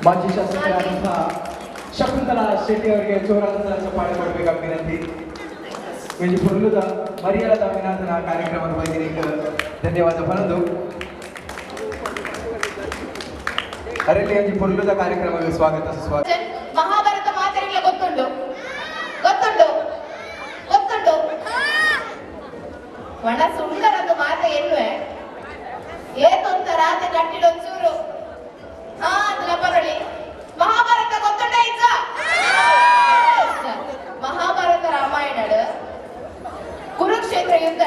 ಮಾಜಿ ಶಾಸಕರಾದಂತಹ ಶಕುಂತಲಾ ಶೆಟ್ಟಿ ಅವರಿಗೆ ಜೋರಾದ ಚಪ್ಪಾಳೆ ಕೊಡಬೇಕಾಗಿ ವಿನಂತಿ. ವೆಜಿ ಪುರ್ಲುದ ಮರ್ಯಾದ ವಿನಾದನ ಕಾರ್ಯಕ್ರಮ ವೈದ್ಯರಿಗೆ ಧನ್ಯವಾದ ಬರದು ಅರಲ್ಲಿ ವೆಜಿ ಪುರ್ಲುದ ಕಾರ್ಯಕ್ರಮಕ್ಕೆ ಸ್ವಾಗತ ಸುಸ್ವಾಗತ. ಮಹಾಭಾರತ ಮಾತೆಲ್ಲ ಗೊತ್ತುಂಟು ಗೊತ್ತುಂಟು ಗೊತ್ತುಂಟು ಒಣ ಸುಂದರದು ಮಾತೆ ಎನ್ನುವೆ ಏತೊಂತ ರಾತೆ ಕಟ್ಟಿಡೊಂಚೂರು ಅದರ ಬರಳಿ ಮಹಾಭಾರತ ಗೊತ್ತುಂಟ ಈಗ ಮಹಾಭಾರತ ರಾಮಾಯಣ ಕುರುಕ್ಷೇತ್ರ ಯುದ್ಧ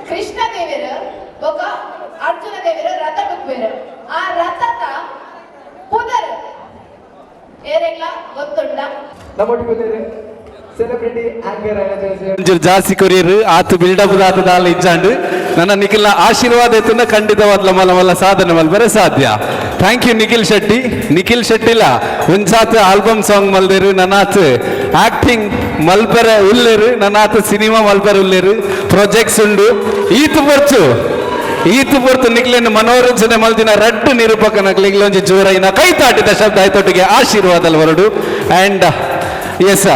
ಕೃಷ್ಣ ದೇವರು ಒಬ್ಬ ಅರ್ಜುನ ದೇವರು ರಥ ಬಿಕ್ಬೇರು ಆ ರಥದ ಪುದರ್ ಏರೆಲ್ಲ ಗೊತ್ತುಂಟ ನಮ್ಮೊಟ್ಟಿಗೆ ಒಂಚೂರು ಜಾಸ್ತಿ ಕೊರಿಯರು ಆತು ಬಿಲ್ಡಪ್ ದಾತದಾಲ ಇಜ್ಜಾಂಡು ನನ್ನ ನಿಖಿಲ್ನ ಆಶೀರ್ವಾದ ಎತ್ತನ್ನ ಖಂಡಿತವಾದ್ಲ ಮಲ್ಲ ಸಾಧನೆ ಮಲ್ಬರೆ ಸಾಧ್ಯ. ಥ್ಯಾಂಕ್ ಯು ನಿಖಿಲ್ ಶೆಟ್ಟಿಲ ಒಂದ್ಸಾತ್ ಆಲ್ಬಮ್ ಸಾಂಗ್ ಮಲ್ದೇರು ನನ್ನಾತ್ ಆಕ್ಟಿಂಗ್ ಮಲ್ಪರೆ ಉಲ್ಲೇರು ನನ್ನಾತ್ ಸಿನಿಮಾ ಮಲ್ಪರೆ ಉಲ್ಲೇರು ಪ್ರಾಜೆಕ್ಟ್ಸ್ ಉಂಡು ಈತು ಬರ್ತು ನಿಕ್ಲೇನು ಮನೋರಂಜನೆ ಮಲ್ದಿನ ರಡ್ಡು ನಿರೂಪಕನಕ್ಲಿಗ್ಲ ಒಂಜಿ ಜೋರೈನ ಕೈ ತಾಟಿದ ಶಬ್ದ ಆಯ್ತೊಟ್ಟಿಗೆ ಆಶೀರ್ವಾದಲ್ ಹೊರಡು ಆ್ಯಂಡ್ ಎಸ್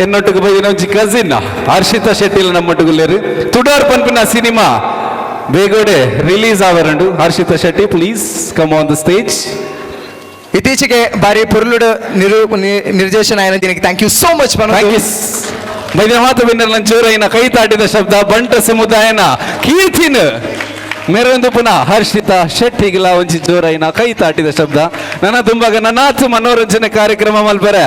ಎನ್ನೊಟ್ಟಿಗೆ ಬೈ ಒಂಜಿ ಕಸಿನ್ ಹರ್ಷಿತಾ ಶೆಟ್ಟಿಲ್ ನಮ್ಮೊಟ್ಟಿಗುಲ್ಲೇರು ತುಡಾರ್ ಪನ್ಪಿನ ಸಿನಿಮಾ ಬೇಗೋಡೆ ರಿಲೀಸ್ ಆವರಂಡು. Harshitha Shetty please come on the stage. ಇತ್ತೀಚೆಗೆ ಬಾರಿ ಪುರುಳುಡು ನಿರ್ದೇಶನ ಆಯ್ನ ದಿನಕ್ಕೆ ಥ್ಯಾಂಕ್ ಯು ಸೋ ಮಚ್ ಬೈದಿನ ಮಾತು ಬಿನ್ನರ್ ಜೋರೈನ ಕೈ ತಾಟಿದ ಶಬ್ದ ಬಂಟ ಸಮುದಾಯನ ಕೀರ್ತಿನ ಮೆರೊಂದು ಪುನಃ ಹರ್ಷಿತಾ ಶೆಟ್ಟಿಗಿಲ ಒಂಜಿ ಜೋರೈನ ಕೈ ತಾಟಿದ ಶಬ್ದ ನನ್ನ ತುಂಬಾಗ ನನ್ನಾತು ಮನೋರಂಜನೆ ಕಾರ್ಯಕ್ರಮ ಮಲ್ಬರೆ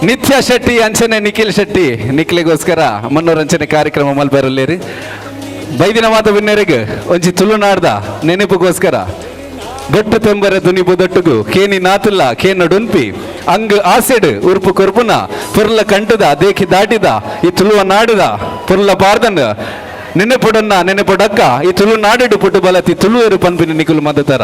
ನಿತ್ಯ ಶೆಟ್ಟಿ ಅಂಚನೆ ನಿಖಿಲ್ ಶೆಟ್ಟಿ ನಿಖಿಲಿಗೋಸ್ಕರ ಮನೋರಂಜನೆ ಕಾರ್ಯಕ್ರಮ ಮಲ್ಬರಲ್ಲೇರಿ ಬೈದಿನ ಮಾತು ಬಿನ್ನರಿಗೆ ಒಂಜಿ ತುಳುನಾಡ್ದ ನೆನಪುಗೋಸ್ಕರ ಗಟ್ಟು ತೆಂಬರೆ ದುನಿಬು ದೊಟ್ಟುಗು ಕೇನಿ ನಾತುಲ್ಲ ಕೇನಡುನ್ಪಿ ಅಂಗ್ ಆಸೆಡ್ ಉರ್ಪು ಕೊರ್ಪುನ ಪುರ್ಲ ಕಂಟದ ದೇಖಿ ದಾಟಿದ ಈ ತುಳುವ ನಾಡುದ ಪುರ್ಲ ಪಾರ್ದನ್ ನೆನೆಪೊಡಕ್ಕ ಈ ತುಳುನಾಡು ಪುಟ್ಟು ಬಲತಿ ತುಳುವೆರು ಪನ್ಪಿನ ನಿಕುಲು ಮದತರ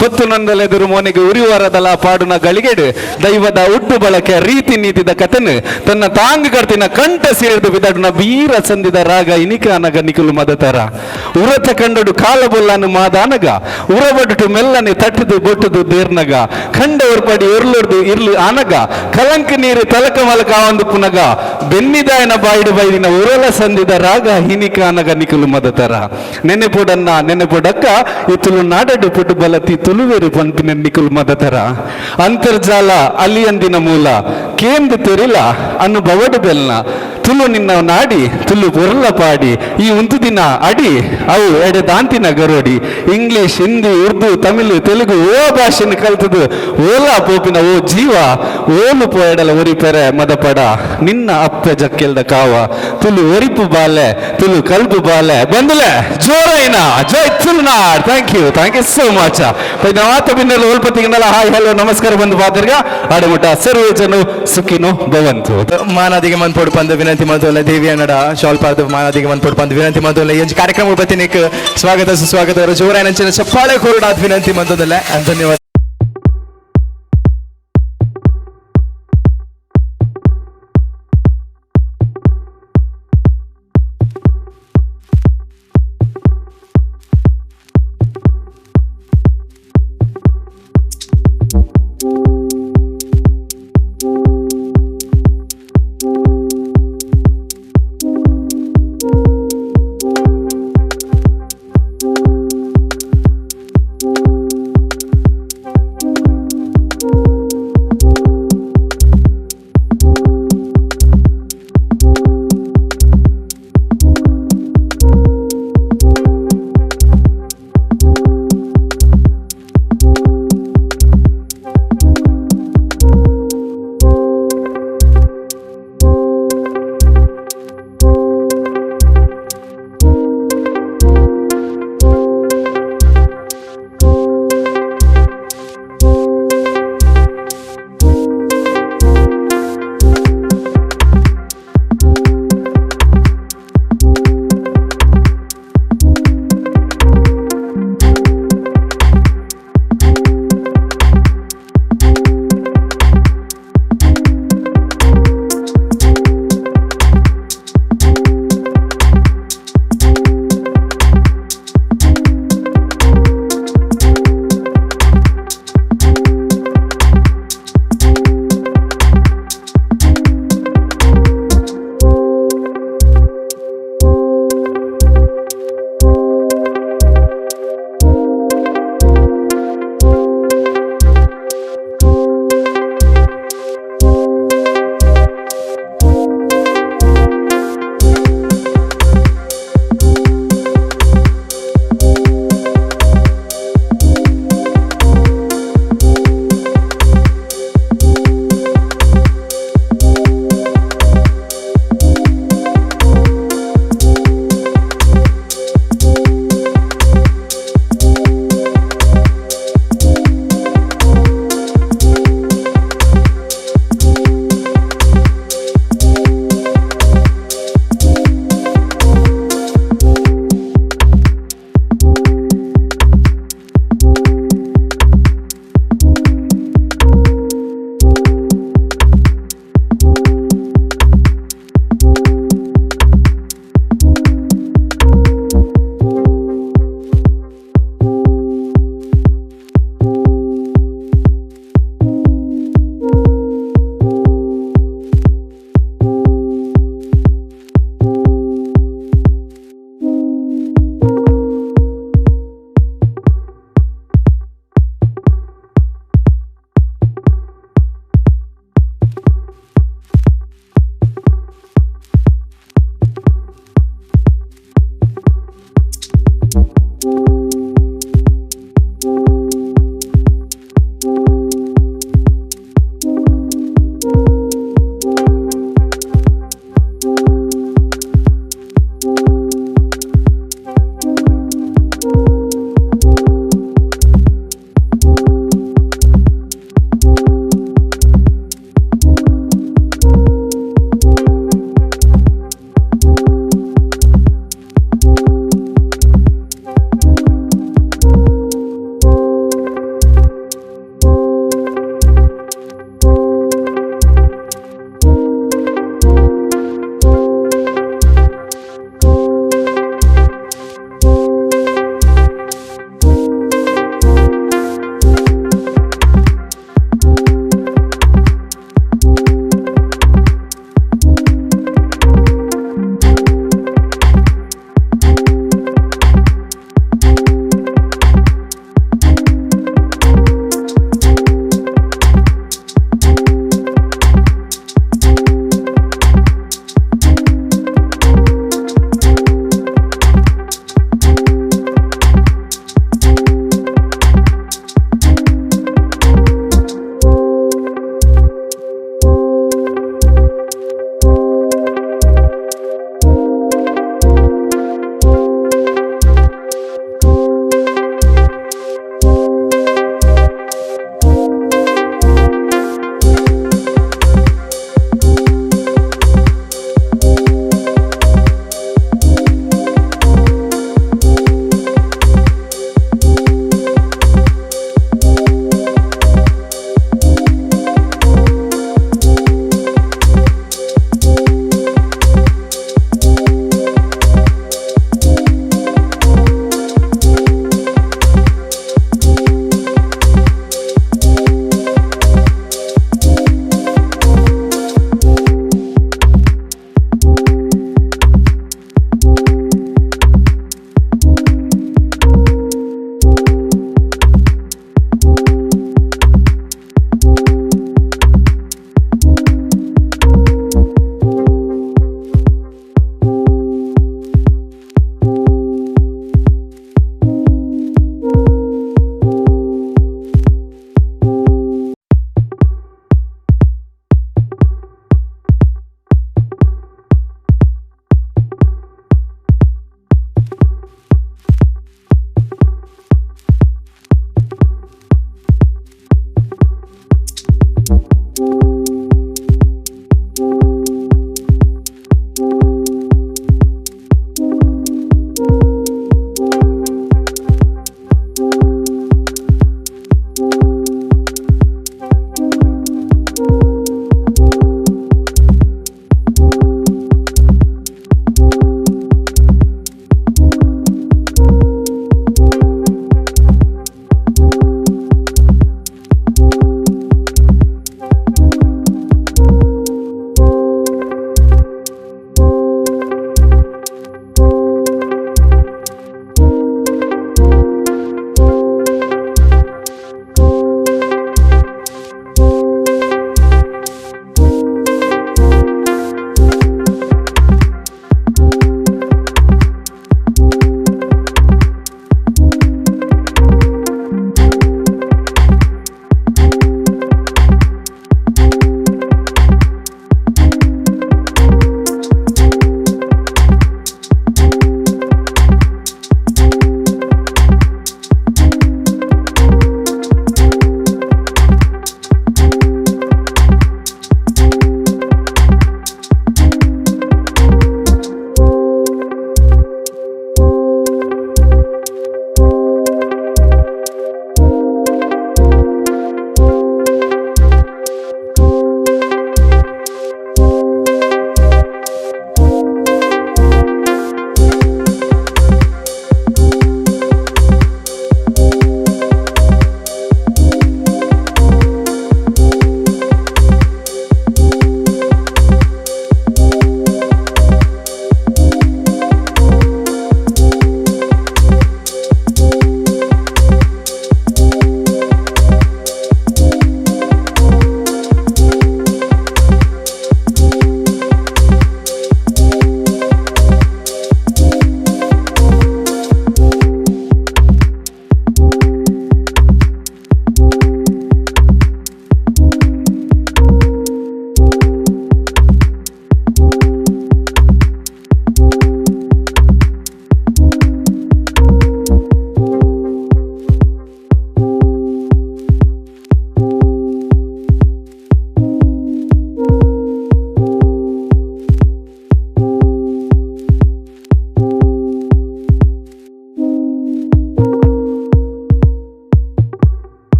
ಪೊತ್ತು ನಂದಲೆದುರು ಮೋನಿಗೆ ಉರಿವರದಲ ಪಾಡುನ ಗಳಿಗೆಡು ದೈವದ ಉಟ್ಟು ಬಳಕೆ ರೀತಿ ನೀತಿದ ಕಥನ್ ತನ್ನ ತಾಂಗ್ ಕರ್ತಿನ ಕಂಠ ಸೇರಿದು ಬಿದಡ್ನ ಬೀರ ಸಂದಿದ ರಾಗ ಇನಿಕ ಅನಗ ನಿಕುಲು ಮದತರ ಉರತ ಕಂಡಡು ಕಾಲಬೊಲ್ಲನು ಮಾದಾನಗ ಉರಬಡುಟು ಮೆಲ್ಲನೆ ತಟ್ಟಿದು ಬೊಟ್ಟುದು ದೇರ್ನಗ ಖಂಡ ಒರ್ಪಡಿ ಒರ್ಲುರ್ದು ಇರ್ಲು ಆನಗ ಕಲಂಕ ನೀರು ತಲಕ ಮಲಕ ಒಂದು ಪುನಗ ಬೆನ್ನಿದಾಯನ ಬಾಯಿಡು ಬೈದಿನ ಉರಲ ಸಂದಿದ ರಾಗ ಹಿನಿಕ ಅನಗ ನಿಕುಲು ಮದತರ ನೆನೆಪೊಡಕ್ಕ ಈ ತುಳುನಾಡು ಪುಟ್ಟು ಬಲತಿ ತುಳುವೇರು ಪಂಪಿನ ನಿಕುಲು ಮದತರ ಅಂತರ್ಜಾಲ ಅಲಿಯಂದಿನ ಮೂಲ ಕೇಂದ್ರ ತೆರಿಲ ಅನ್ನು ಬವಡು ಬೆಲ್ನ ತುಳು ನಿನ್ನ ನಾಡಿ ತುಳು ಪೊರ್ಲ ಪಾಡಿ ಈ ಒಂದು ದಿನ ಅಡಿ ಅವು ಎಡೆ ದಾಂತಿನ ಗರೋಡಿ ಇಂಗ್ಲಿಷ್ ಹಿಂದಿ ಉರ್ದು ತಮಿಳು ತೆಲುಗು ಓ ಭಾಷೆನ ಕಲ್ತದು ಓಲಾ ಪೋಪಿನ ಓ ಜೀವ ಓಲು ಪೋಯಡಲ ಒರಿಪೆರೆ ಮದಪಡ ನಿನ್ನ ಅಪ್ಪೆ ಜಕ್ಕೆಲ್ದ ಕಾವ ತುಳು ಒರಿಪು ಬಾಲೆ ತುಳು ಕಲ್ಪು ಬಾಲೆ ಬಂದಲೆ ಜೋರೈನ ಜೈ Tulunad. Thank you so much. ಮಾತ ಬಿನ್ನಲು ಉಲ್ಪತಿಗಿನಲ್ಲ ಹಾಯ್ ಹಲೋ ನಮಸ್ಕಾರ ಬಂದು ಪಾತ್ರಗ ಆಡಮುಟ ಸರ್ವೇ ಜನ ಸುಖಿನೋ ಭವಂತು. ಮಾನದಿಗೆ ಮನ್ಪೋಡು ಪಂದ ವಿನಂತಿ ಮಧುಲ್ಲ ದೇವಿಯ ನಡ ಶಾಲ್ಪಾದ ಮಾನದಿಗೆ ಮನ್ಪೋಡು ಪಂದ ವಿನಂತಿ ಮಧುಲ್ಲ ಎಂಜಿ ಕಾರ್ಯಕ್ರಮ ಬತ್ತಿನಿಕ್ ಸ್ವಾಗತ ಸುಸ್ವಾಗತ ಜೋರಾಯನ ಚಪ್ಪಾಳೆ ಕೋರಡಾದ ವಿನಂತಿ ಮಧುಲ್ಲ ಧನ್ಯವಾದ.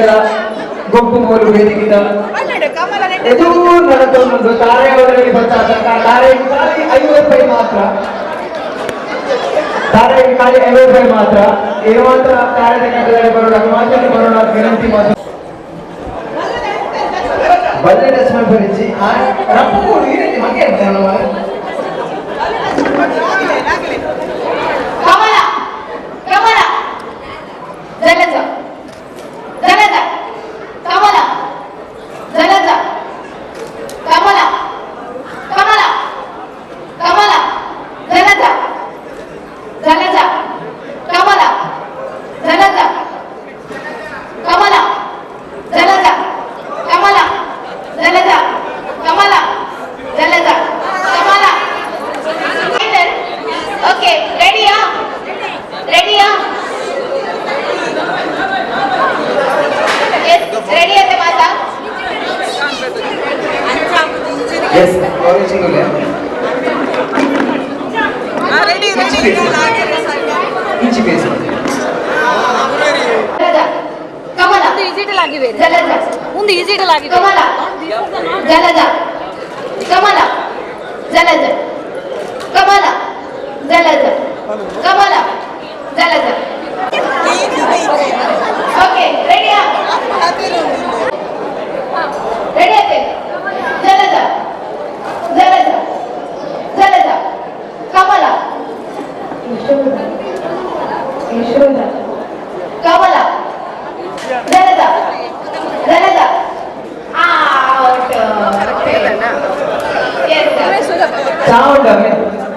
ತಂಡದ ಗುಂಪು ಮೂರು ವೇದಿಕೆಯ ಎದುರು ನಡೆದೊಂದು ತಾರೆಯವರಲ್ಲಿ ಬಂದಾಗ ತಾರೆಗೆ ಖಾಲಿ 50 ರೂಪಾಯಿ ಮಾತ್ರ, ತಾರೆಗೆ ಖಾಲಿ 50 ರೂಪಾಯಿ ಮಾತ್ರ. ಏನು ಮಾತ್ರ ಕಾರ್ಯಕ್ರಮದಲ್ಲಿ ಬರೋಣ ಮಾತ್ರ ಬರೋಣ ವಿನಂತಿ ಮಾತ್ರ ಬಜೆಟ್ ಅಸ್ಮೆಂಟ್ ಬರಿಸಿ ರಪ್ಪು ಈ ಮಗ್ಗೆ ಕಮಲ ಕಮಲ ಜಲಜ ಜಲಜ ಕಮಲ ಜಲಜ ಕಮಲ ಕಮಲ ಕಮಲ ಜಲಜ ಜಲಜ ಕಮಲ ಜಲಜ ಕಮಲ ಜಲಜ ಕಮಲ ಜಲಜ ಕಮಲ ಜಲಜ ಕಮಲ. ಓಕೆ, ರೆಡಿಯಾ ರೆಡಿಯಾ ರೆಡಿ ಅಂತ ಮಾತಾ ಎಸ್ ಆರೆಂಜಿಂಗ್ ಈಚೆ ಬೇಸ್ ಕಮಲ ಜಲಜ ಮುಂದೆ ಈಸಿಟಲ್ ಆಗಿದೆ ಕಮಲ ಜಲಜ ಕಮಲ ಜಲಜ ಕಮಲ ಜಲಜ ಕಮಲ ಜಲಜ. ಓಕೆ, ರೆಡಿಯಾ ರೆಡಿ ಆಯ್ತೆ. ಜಲಜ ಜಲಜ ಜಲಜ ಕಮಲ ಯಶೋಧ ಕಮಲ ಜಲಜ ಜಲಜ ಸೌಂಡ್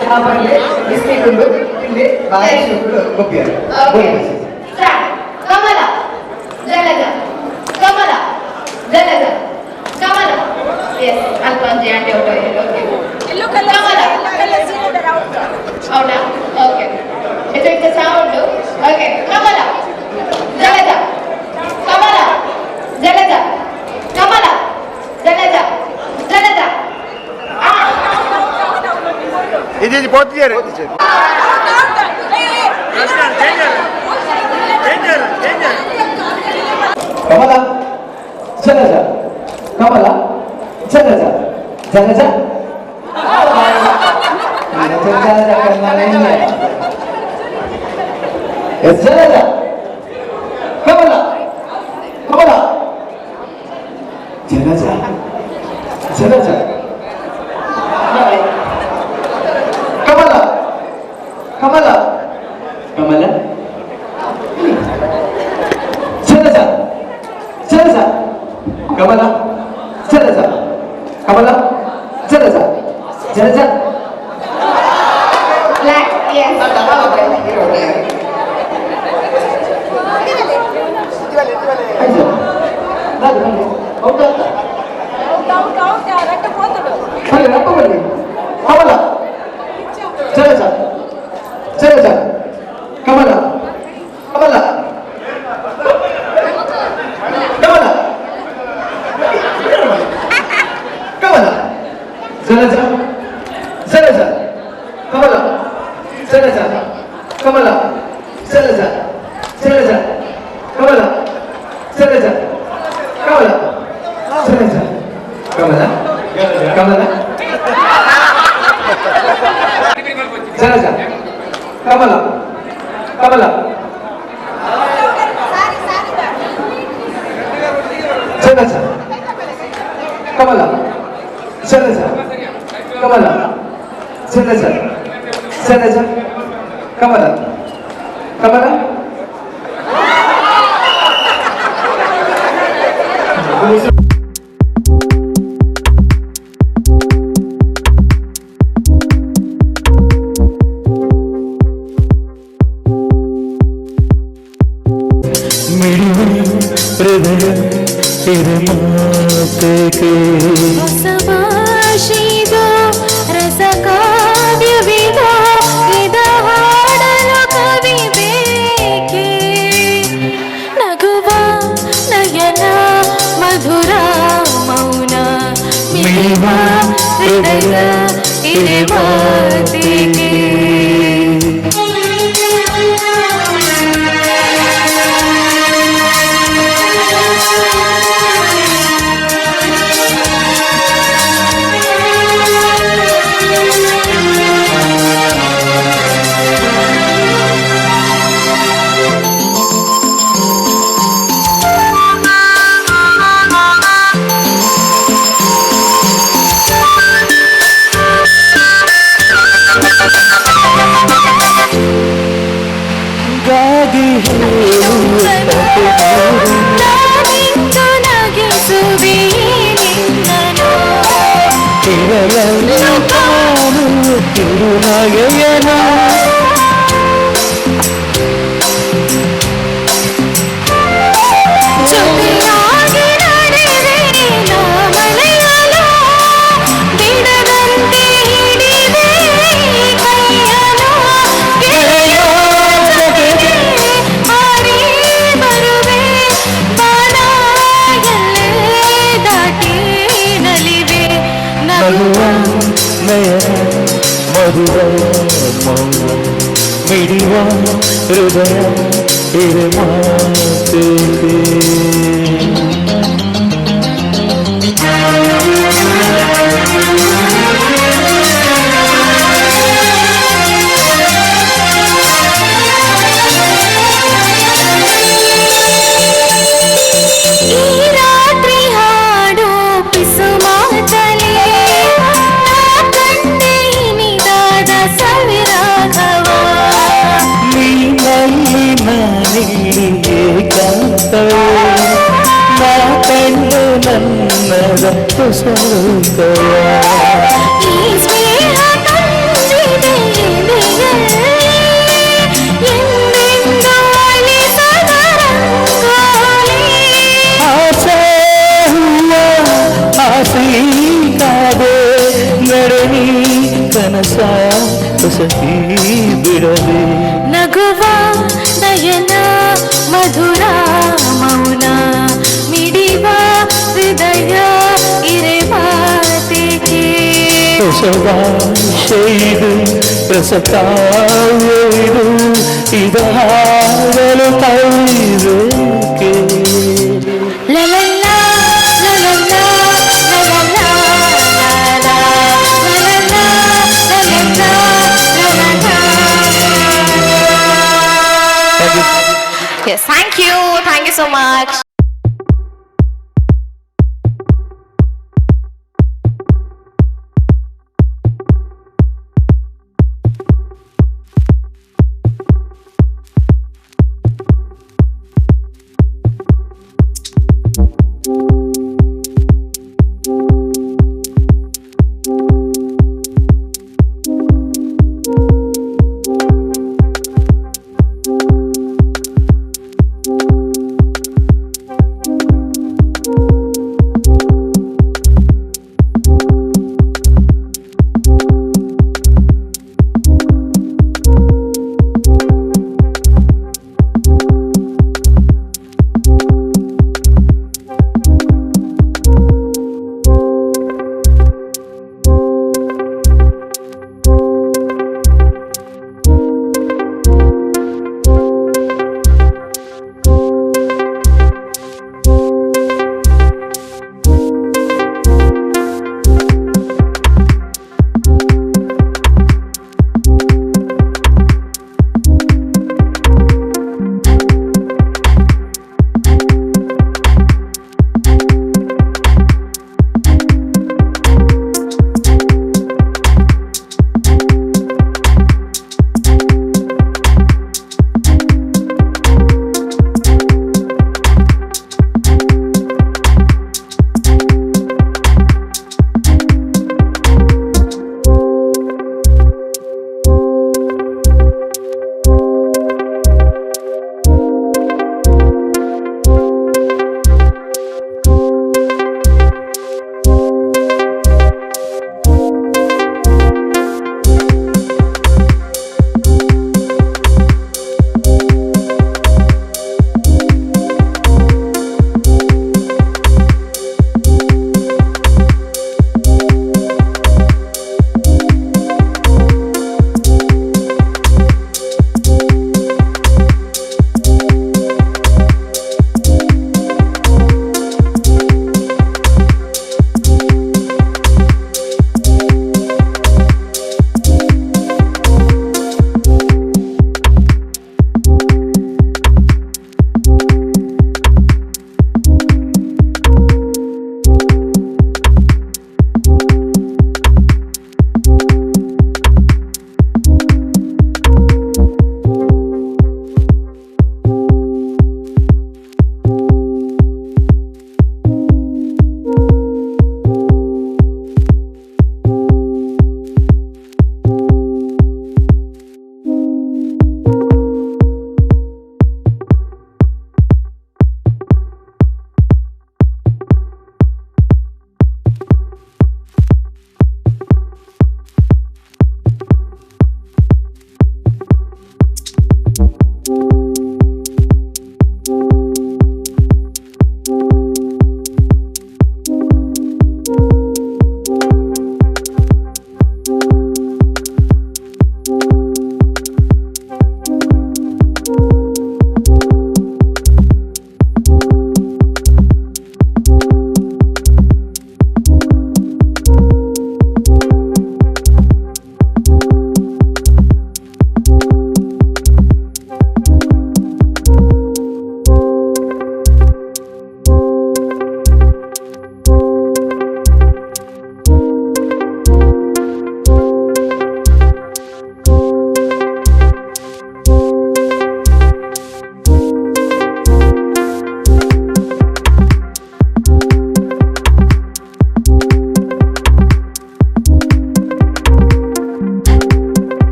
ಚಾಪಲ್ಲಿ ಬಿಸ್ಕೆಟ್ ಉಂಟು ಇಲ್ಲಿ ಬಾಯಿ ಶುಕ್ರು ಕೊಪ್ಪಿಯ ಕಮಲ ಜಲಜ ಕಮಲ ಜಲಜ ಕಮಲ. ಎಸ್ ಅಲ್ಪ ಅಂಜಿ ಆಂಟಿ ಔಟ್ ಕಮಲ ಹೌದಾ? ಓಕೆ, ಇದಕ್ಕೆ ಸೌಂಡ್. ಓಕೆ, ಕಮಲ ಜಲಜ ಕಮಲ ಜಲಜ ಕಮಲ ಜಲಜ ಜಲಜ ಇದು ಪೋತಿದ್ದಾರೆ ಕಮಲ ಜಲಜ ಕಮಲ ಜಲಜ ಜಲಜ ಜಲಜ ಕಮಲ ಕಮಲ ಜಲಜ ಜಲಜ ಕಮಲ ಕಮಲ ಕಮಲ ಜಲಜ ಜಲಜ ಕಮಲ ಜಲಜ ಕಮಲ ಜಲಜ ಜಲಜ. ಬ್ಲ್ಯಾಕ್. ಎಸ್ ಕಮಲ ಜಲಜ ಜಲಜ ಕಮಲ ಕಮಲ ಕಮಲ ಕಮಲ ಜಲಜ ಜಲಜ ಕಮಲ ಜಲಜ ಕಮಲ ಜಲಜ ಜಲಜ ಕಮಲ ಜಲಜ ಕಮಲ ಜಲಜ ಕಮಲ ಕಮಲ ಜಲಜ ಕಮಲ ಕಮಲ ಜಲಜ ಕಮಲ ಜಲಜ ಕಮಲ ಜಲಜ ಜಲಜ ಕಮಲ ಕಮಲ ಹೊಸಭಾಷಿದು ರಸಕಾವ್ಯವಿದು ಇದ ಹಾಡಲು ಕವಿ ಬೇಕೆ ನಗುವ ನಯನ ಮಧುರ ಮೌನ ಮಿಳಿವ ಹೃದಯ ಇರುವಾತಿಗೆ ಇರಲಲ್ಲ ತಾನು ತಿರುನಗೆಯನ ಜೊತೆಯಾಗಿ ನಡೆವೆ ನಾ ಮಳೆಯಲು ಬಿಡದಂತೆ ಹಿಡಿದೆ ಕೈಯನು ಗೆಳೆಯ ಜೊತೆಗೆ ಹಾರಿ ಬರುವೆ ಬಾಣ ಎಲ್ಲೇ ದಾಟಿ ನಲಿವೆ ನಗುವ ನಯನ ಮಧುರ ಮೌನ ಮಿಡಿವ ಹೃದಯ ಇರೆ ಮಾತೇಕೆ ಈ ರಾತ್ರಿ ಹಾಡು ಪಿಸು ಮಾತಲೆ ನಾ ಕಂಡೆ ನಿದಾದ ಸವಿರಾಘವ ನೀನಲ್ಲಿ ನಾನಿಲ್ಲಿ ಏಕಾಂತವೇ ನಾ ಕಂಡು ನನ್ನದ ಹೊಸತವ ಈ ಸ್ನೇಹ ತಂದಿದೆ ಎದೆಯಲ್ಲಿ ಎಂದೆಂದೂ ಅಳಿಸದ ರಂಗೋಲಿ ಆಸೆ ಹೂವ ಆಸೆ ಕಾದೆ ನಡನಿ ಕನಸ ಹೊಸತಿ ಬಿಡದೆ ನಗುವ ನಯನ ಮಧುರ ಮೌನ ಮಿಡಿವ ಹೃದಯ ಇರೆ ಮಾತಿಗೆ ಹೊಸವಾಶೆ ಇದು ರಸಕಾವ್ಯ ಇದು ಇದಾಗಲು ಕೈಬೇಕೆ ಲಲಲ್ಲ ಲಲಲ್ಲ ಲಲಲ್ಲ ಲಲಲ್ಲ ಲಲಲ್ಲ ಲಲಲ್ಲ. Yes, thank you so much.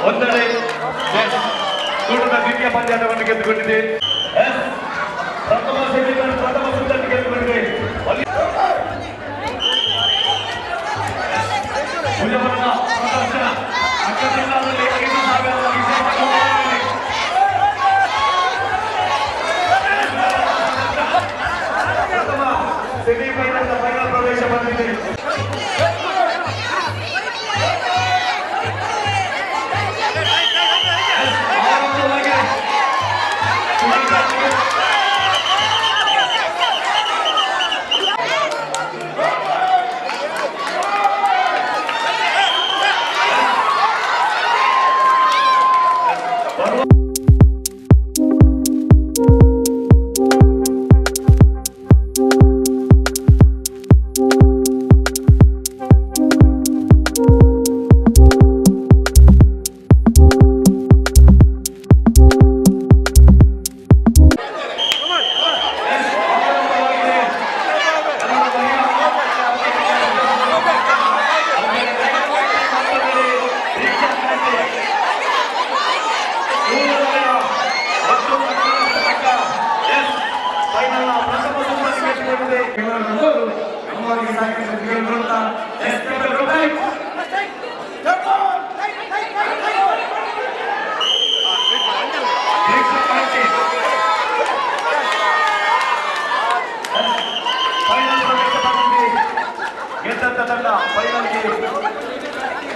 ಒಂದನೇ ಕೂಟದ ದ್ವಿತೀಯ ಪಂದ್ಯಾಟವನ್ನು ಗೆದ್ದುಕೊಂಡಿದೆ. ಪ್ರಥಮ ಸೆಮಿಫೈನಲ್ ಪ್ರಥಮ ಸುತ್ತನ್ನು ಗೆದ್ದುಕೊಂಡಿದೆ. ಭುಜಬಲದ ಪ್ರದರ್ಶನ ಅಕ್ಕಸಿಂಗಾದಲ್ಲಿ 5,000 ವಿಶೇಷ ಬಹುಮಾನವಿದೆ. ಪ್ರಥಮ ಸೆಮಿಫೈನಲ್ ಫೈನಲ್ ಪ್ರವೇಶ ಬಂದಿದೆ.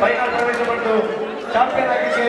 ಫೈನಲ್ ಪ್ರವೇಶ ಪಡೆದು ಚಾಂಪಿಯನ್ ಆಗಿದೆ.